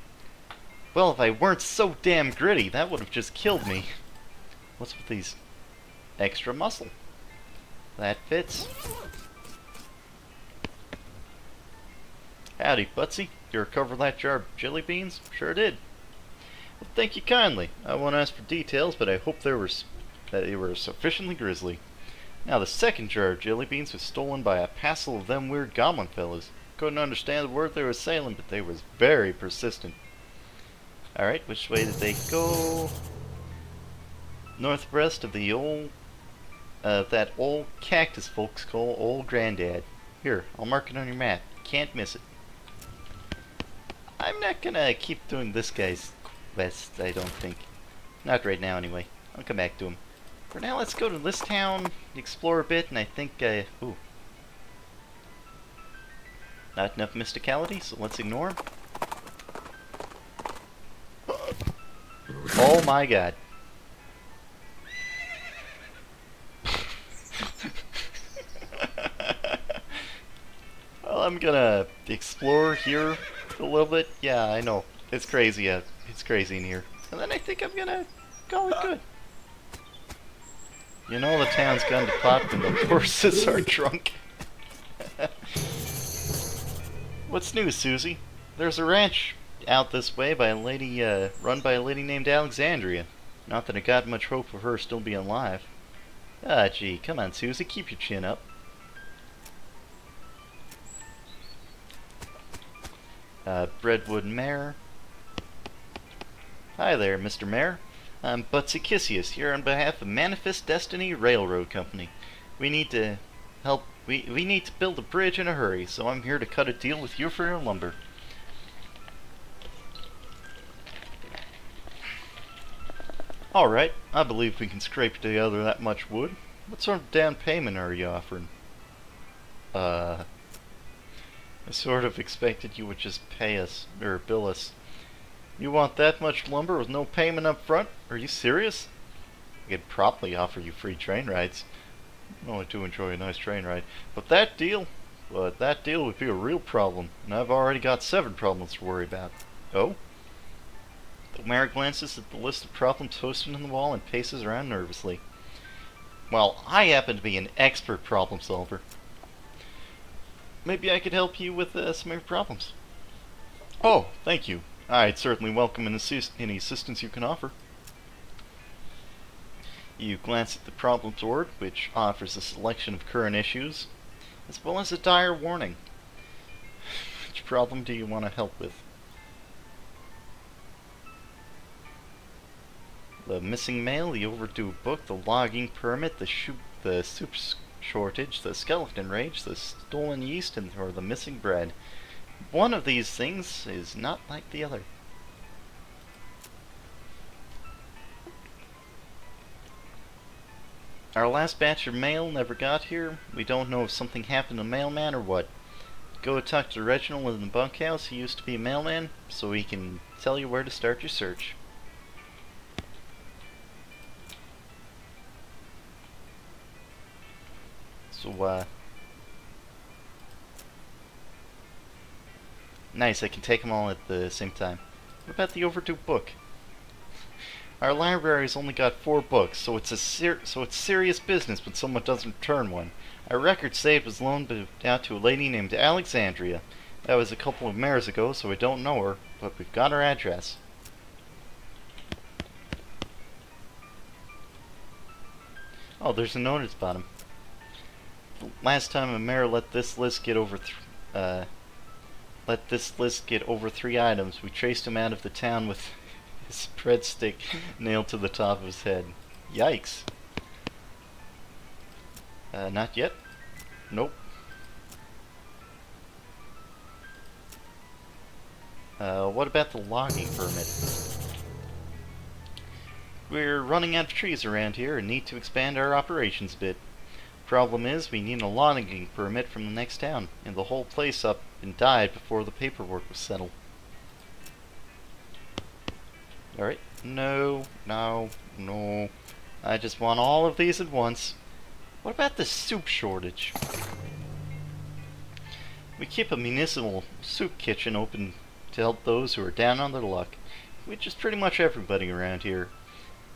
Well, if I weren't so damn gritty, that would have just killed me. What's with these? Extra muscle. That fits. Howdy, Butsy. You recover that jar of jelly beans? Sure did. Well, thank you kindly. I won't ask for details, but I hope that they were sufficiently grisly. Now, the second jar of jelly beans was stolen by a passel of them weird goblin fellas. Couldn't understand the word they were saying, but they was very persistent. Alright, which way did they go? Northwest of the old, that old cactus folks call Old Granddad. Here, I'll mark it on your map. Can't miss it. I'm not gonna keep doing this guy's quest, I don't think. Not right now, anyway. I'll come back to him. For now, let's go to this town, explore a bit, and I think, ooh. Not enough mysticality, so let's ignore him. Oh my god. Well, I'm gonna explore here a little bit. Yeah, I know. It's crazy. It's crazy in here. And then I think I'm gonna call it good. You know the town's gone to pot when the horses are drunk. What's new, Susie? There's a ranch out this way by a lady, run by a lady named Alexandria. Not that I got much hope of her still being alive. Ah, gee, come on, Susie, keep your chin up. Breadwood Mare. Hi there, Mr. Mayor. I'm Buttkiss here on behalf of Manifest Destiny Railroad Company. We need to help. We need to build a bridge in a hurry, so I'm here to cut a deal with you for your lumber. Alright, I believe we can scrape together that much wood. What sort of down payment are you offering? I sort of expected you would just pay us, or bill us. You want that much lumber with no payment up front? Are you serious? I could probably offer you free train rides. Well, I do enjoy a nice train ride. But that deal would be a real problem, and I've already got 7 problems to worry about. Oh? The mayor glances at the list of problems posted on the wall and paces around nervously. Well, I happen to be an expert problem solver. Maybe I could help you with some of your problems. Oh, thank you. I'd certainly welcome any assistance you can offer. You glance at the problem board, which offers a selection of current issues, as well as a dire warning. Which problem do you want to help with? The missing mail, the overdue book, the logging permit, the soup shortage, the skeleton rage, the stolen yeast, or the missing bread. One of these things is not like the other. Our last batch of mail never got here. We don't know if something happened to the mailman or what. Go talk to Reginald in the bunkhouse. He used to be a mailman, so he can tell you where to start your search. So, nice, I can take them all at the same time. What about the overdue book? Our library's only got 4 books, so it's serious business when someone doesn't return one. Our record saved was loaned out to a lady named Alexandria. That was a couple of mares ago, so I don't know her, but we've got her address. Oh, there's a note at the bottom. The last time a mayor let this list get over 3 items, we traced him out of the town with his breadstick nailed to the top of his head. Yikes. Not yet? Nope. What about the logging permit? We're running out of trees around here and need to expand our operations a bit. Problem is, we need a logging permit from the next town, and the whole place up and died before the paperwork was settled. Alright. No. I just want all of these at once. What about the soup shortage? We keep a municipal soup kitchen open to help those who are down on their luck, which is pretty much everybody around here.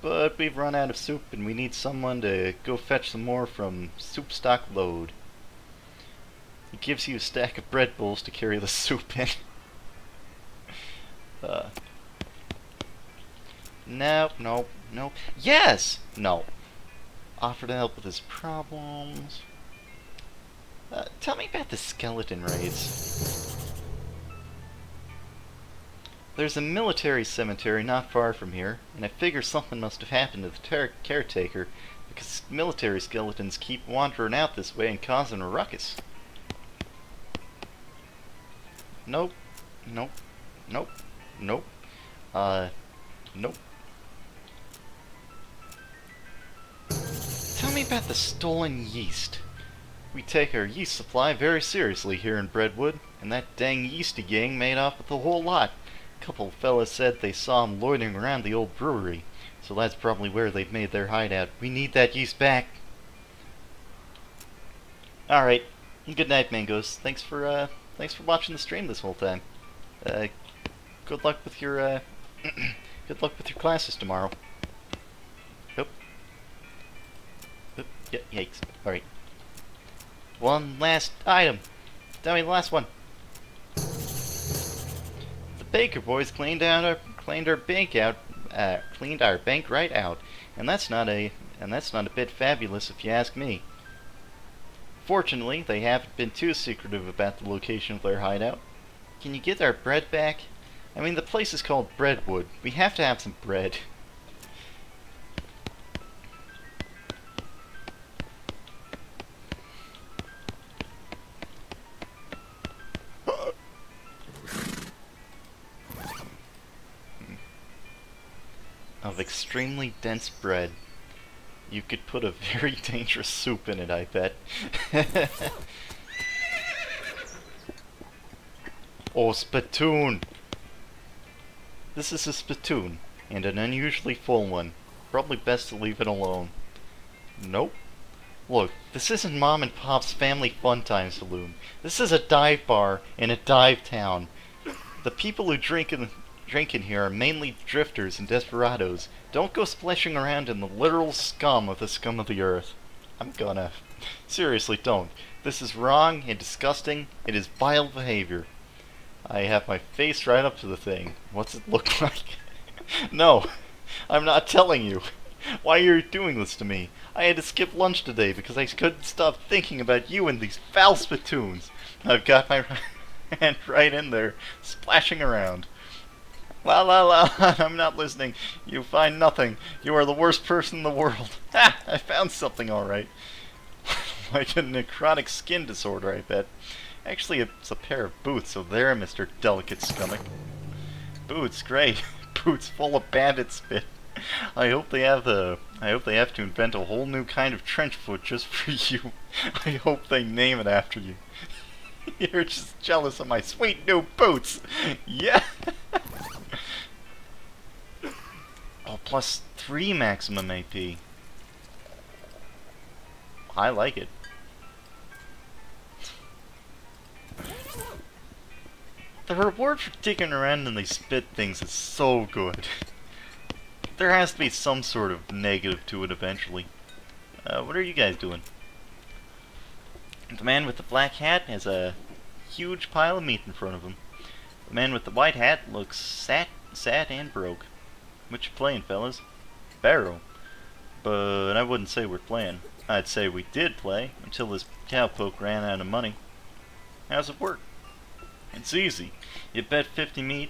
But we've run out of soup and we need someone to go fetch some more from Soup Stock Load. It gives you a stack of bread bowls to carry the soup in. Nope. Yes! No. Offer to help with his problems. Tell me about the skeleton raids. There's a military cemetery not far from here, and I figure something must have happened to the caretaker, because military skeletons keep wandering out this way and causing a ruckus. Nope. Nope. Nope. Tell me about the stolen yeast. We take our yeast supply very seriously here in Breadwood, and that dang yeasty gang made off with the whole lot. A couple of fellas said they saw him loitering around the old brewery, so that's probably where they've made their hideout. We need that yeast back. Alright, good night, Mangoes. Thanks for watching the stream this whole time. Good luck with your good luck with your classes tomorrow. Oop. Yikes. Alright. One last item. Tell me the last one. The Baker boys cleaned our bank right out, and that's not a bit fabulous if you ask me. Fortunately, they haven't been too secretive about the location of their hideout. Can you get our bread back? I mean, the place is called Breadwood. We have to have some bread. Of extremely dense bread. You could put a very dangerous soup in it, I bet. Oh, spittoon! This is a spittoon, and an unusually full one. Probably best to leave it alone. Nope. Look, this isn't Mom and Pop's Family Fun Time Saloon. This is a dive bar in a dive town. The people who drink in here are mainly drifters and desperados. Don't go splashing around in the literal scum of the earth. I'm gonna. Seriously, don't. This is wrong and disgusting. It is vile behavior. I have my face right up to the thing. What's it look like? No, I'm not telling you. Why are you doing this to me? I had to skip lunch today because I couldn't stop thinking about you and these foul spittoons. I've got my hand right in there, splashing around. La la la, I'm not listening. You find nothing. You are the worst person in the world. Ha! I found something alright. Like a necrotic skin disorder, I bet. Actually, it's a pair of boots, so there, Mr. Delicate Stomach. Boots, great. Boots full of bandit spit. I hope they have to invent a whole new kind of trench foot just for you. I hope they name it after you. You're just jealous of my sweet new boots. Yeah. Oh, +3 maximum AP. I like it. The reward for digging around in these spit things is so good. There has to be some sort of negative to it eventually. What are you guys doing? The man with the black hat has a huge pile of meat in front of him. The man with the white hat looks sad and broke. What you playing, fellas? Barrow. But I wouldn't say we're playing. I'd say we did play until this cowpoke ran out of money. How's it work? It's easy. You bet 50 meat,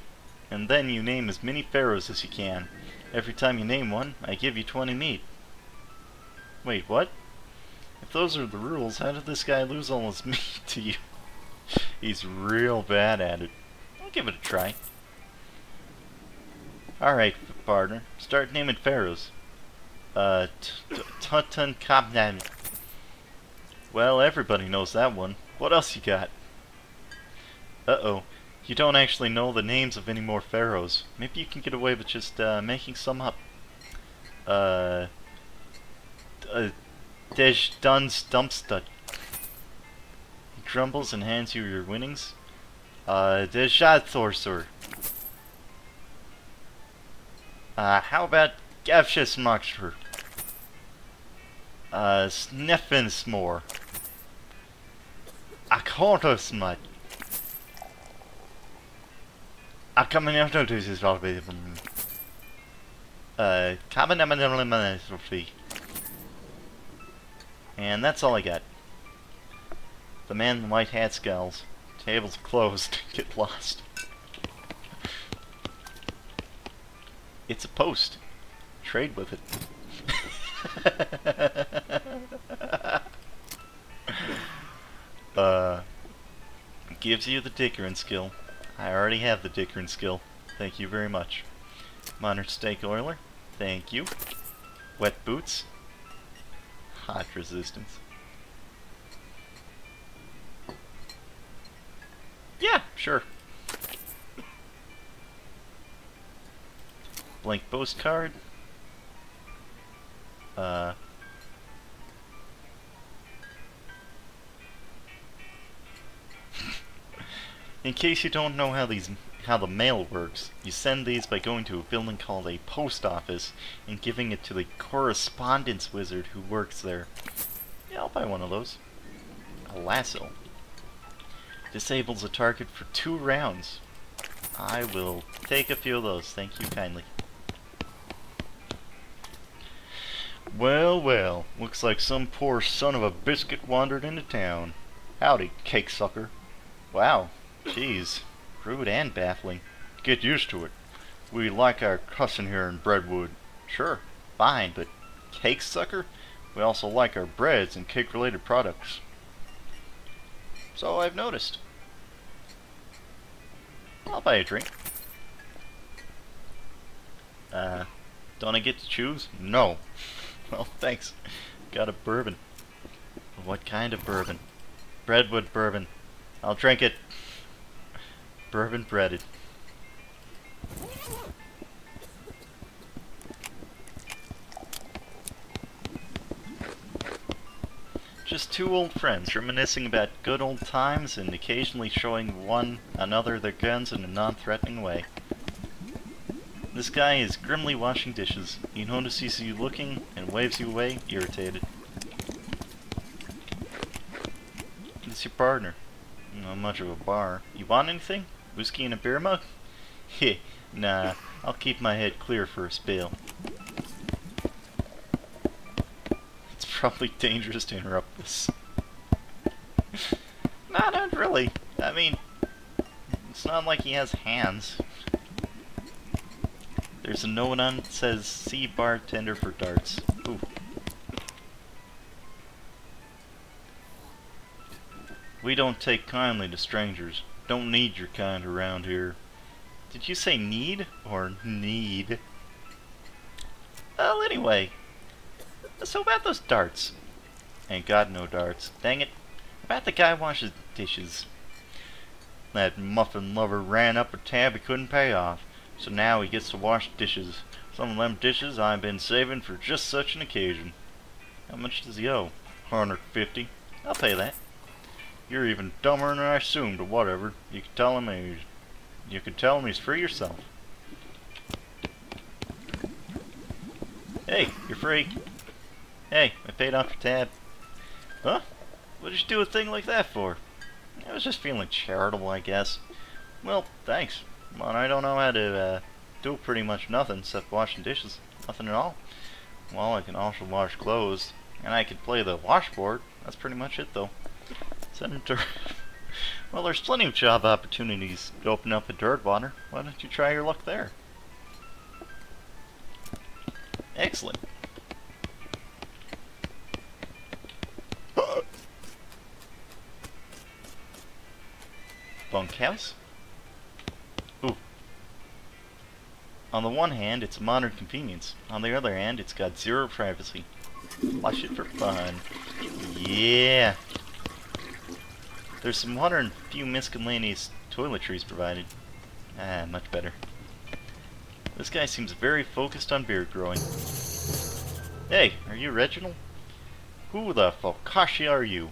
and then you name as many pharaohs as you can. Every time you name one, I give you 20 meat. Wait, what? If those are the rules, how did this guy lose all his meat to you? He's real bad at it. I'll give it a try. Alright, partner. Start naming pharaohs. Tutankhamun. Well, everybody knows that one. What else you got? Uh-oh. You don't actually know the names of any more pharaohs. Maybe you can get away with just making some up. Des Duns Dumpstud. He grumbles and hands you your winnings. Des Jadthorser. How about Gavshesmoxter? Sniffensmore. Akortosmut. And that's all I got. The man in the white hat scowls. Table's closed. Get lost. It's a post. Trade with it. Gives you the dickering skill. I already have the dickering skill. Thank you very much. Modern steak oiler. Thank you. Wet boots. Hot resistance. Yeah, sure. Blank postcard. In case you don't know how the mail works, you send these by going to a building called a post office and giving it to the correspondence wizard who works there. Yeah, I'll buy one of those. A lasso. Disables a target for 2 rounds. I will take a few of those, thank you kindly. Well, well, looks like some poor son of a biscuit wandered into town. Howdy, cake sucker. Wow, jeez, rude and baffling. Get used to it. We like our cussing here in Breadwood. Sure, fine, but cake sucker? We also like our breads and cake-related products. So I've noticed. I'll buy a drink. Don't I get to choose? No. Well, thanks. Got a bourbon. What kind of bourbon? Breadwood bourbon. I'll drink it. Bourbon breaded. Just 2 old friends reminiscing about good old times and occasionally showing one another their guns in a non-threatening way. This guy is grimly washing dishes. He notices you looking and waves you away, irritated. It's your partner. Not much of a bar. You want anything? Whiskey and a beer mug? Heh, nah. I'll keep my head clear for a spill. It's probably dangerous to interrupt this. Nah, not really. I mean, it's not like he has hands. There's a note on it that says, see bartender for darts. Ooh. We don't take kindly to strangers. Don't need your kind around here. Did you say need or need? Well, anyway. So about those darts. Ain't got no darts. Dang it. About the guy washes dishes. That muffin lover ran up a tab he couldn't pay off. So now he gets to wash dishes. Some of them dishes I've been saving for just such an occasion. How much does he owe? $150. I'll pay that. You're even dumber than I assumed, but whatever. You can tell him he's free yourself. Hey, you're free. Hey, I paid off your tab. Huh? What did you do a thing like that for? I was just feeling charitable, I guess. Well, thanks. But I don't know how to do pretty much nothing except washing dishes. Nothing at all. Well, I can also wash clothes. And I can play the washboard. That's pretty much it, though. Send him to... Well, there's plenty of job opportunities to open up in Dirtwater. Why don't you try your luck there? Excellent. Bunkhouse? Ooh. On the one hand, it's a modern convenience. On the other hand, it's got 0 privacy. Flush it for fun. Yeah! There's some water and a few miscellaneous toiletries provided. Ah, much better. This guy seems very focused on beard growing. Hey, are you Reginald? Who the fukashi are you?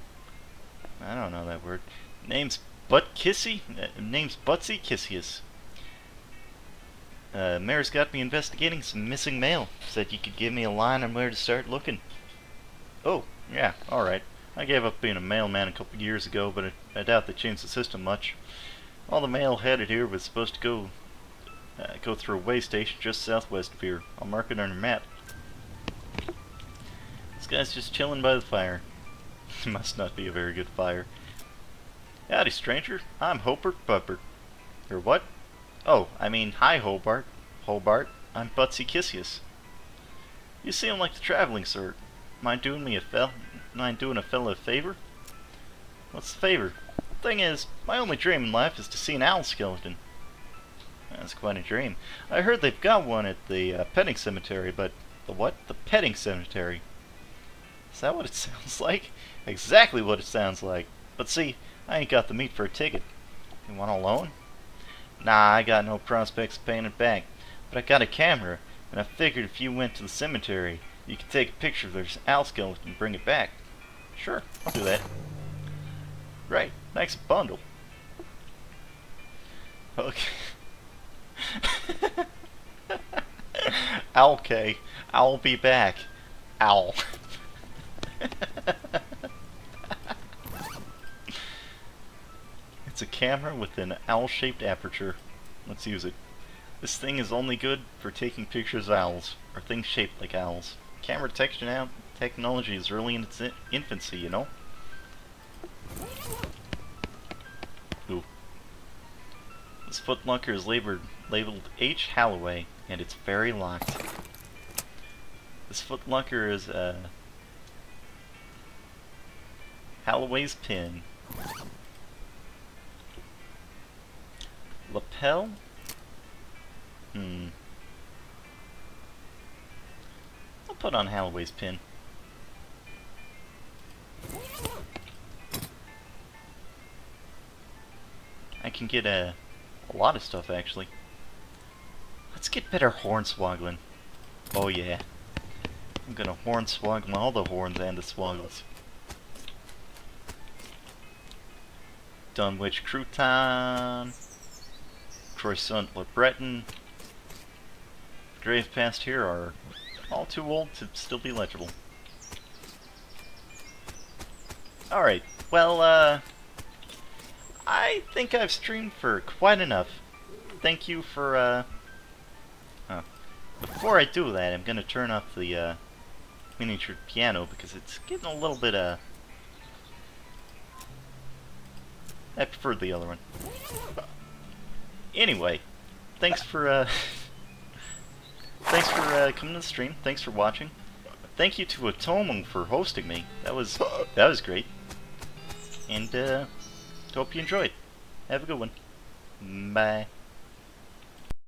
I don't know that word. Name's Buttkissy? Name's Butsy Kissius. Mayor's got me investigating some missing mail. Said you could give me a line on where to start looking. Oh, yeah, alright. I gave up being a mailman a couple years ago, but I doubt they changed the system much. All the mail headed here was supposed to go through a way station just southwest of here. I'll mark it on your map. This guy's just chilling by the fire. It must not be a very good fire. Howdy, stranger. I'm Hobart Bubbert. Or what? Oh, I mean, hi, Hobart. Hobart, I'm Butsy Kissius. You seem like the traveling sort. Mind doing a fellow a favor? What's the favor? Thing is, my only dream in life is to see an owl skeleton. That's quite a dream. I heard they've got one at the petting cemetery, but the what? The petting cemetery. Is that what it sounds like? Exactly what it sounds like. But see, I ain't got the meat for a ticket. You want a loan? Nah, I got no prospects of paying it back. But I got a camera, and I figured if you went to the cemetery, you could take a picture of their owl skeleton and bring it back. Sure, I'll do that. Right, nice bundle. Okay. Okay, I'll be back. Owl. It's a camera with an owl-shaped aperture. Let's use it. This thing is only good for taking pictures of owls, or things shaped like owls. Camera technology is early in its infancy, you know? Ooh. This footlocker is labeled H. Halloway, and it's very locked. This footlocker is, Halloway's pin. Lapel? I'll put on Halloway's pin. I can get a lot of stuff, actually. Let's get better hornswoggling. Oh yeah. I'm gonna hornswoggle all the horns and the swoggles. Dunwich crouton. Croissant Le Breton. The graves past here are all too old to still be legible. Alright, well, I think I've streamed for quite enough. Thank you for, before I do that, I'm gonna turn off the, miniature piano because it's getting a little bit, I preferred the other one. Anyway, thanks for coming to the stream. Thanks for watching. Thank you to Atomo for hosting me. That was great. And hope you enjoyed. Have a good one. Bye.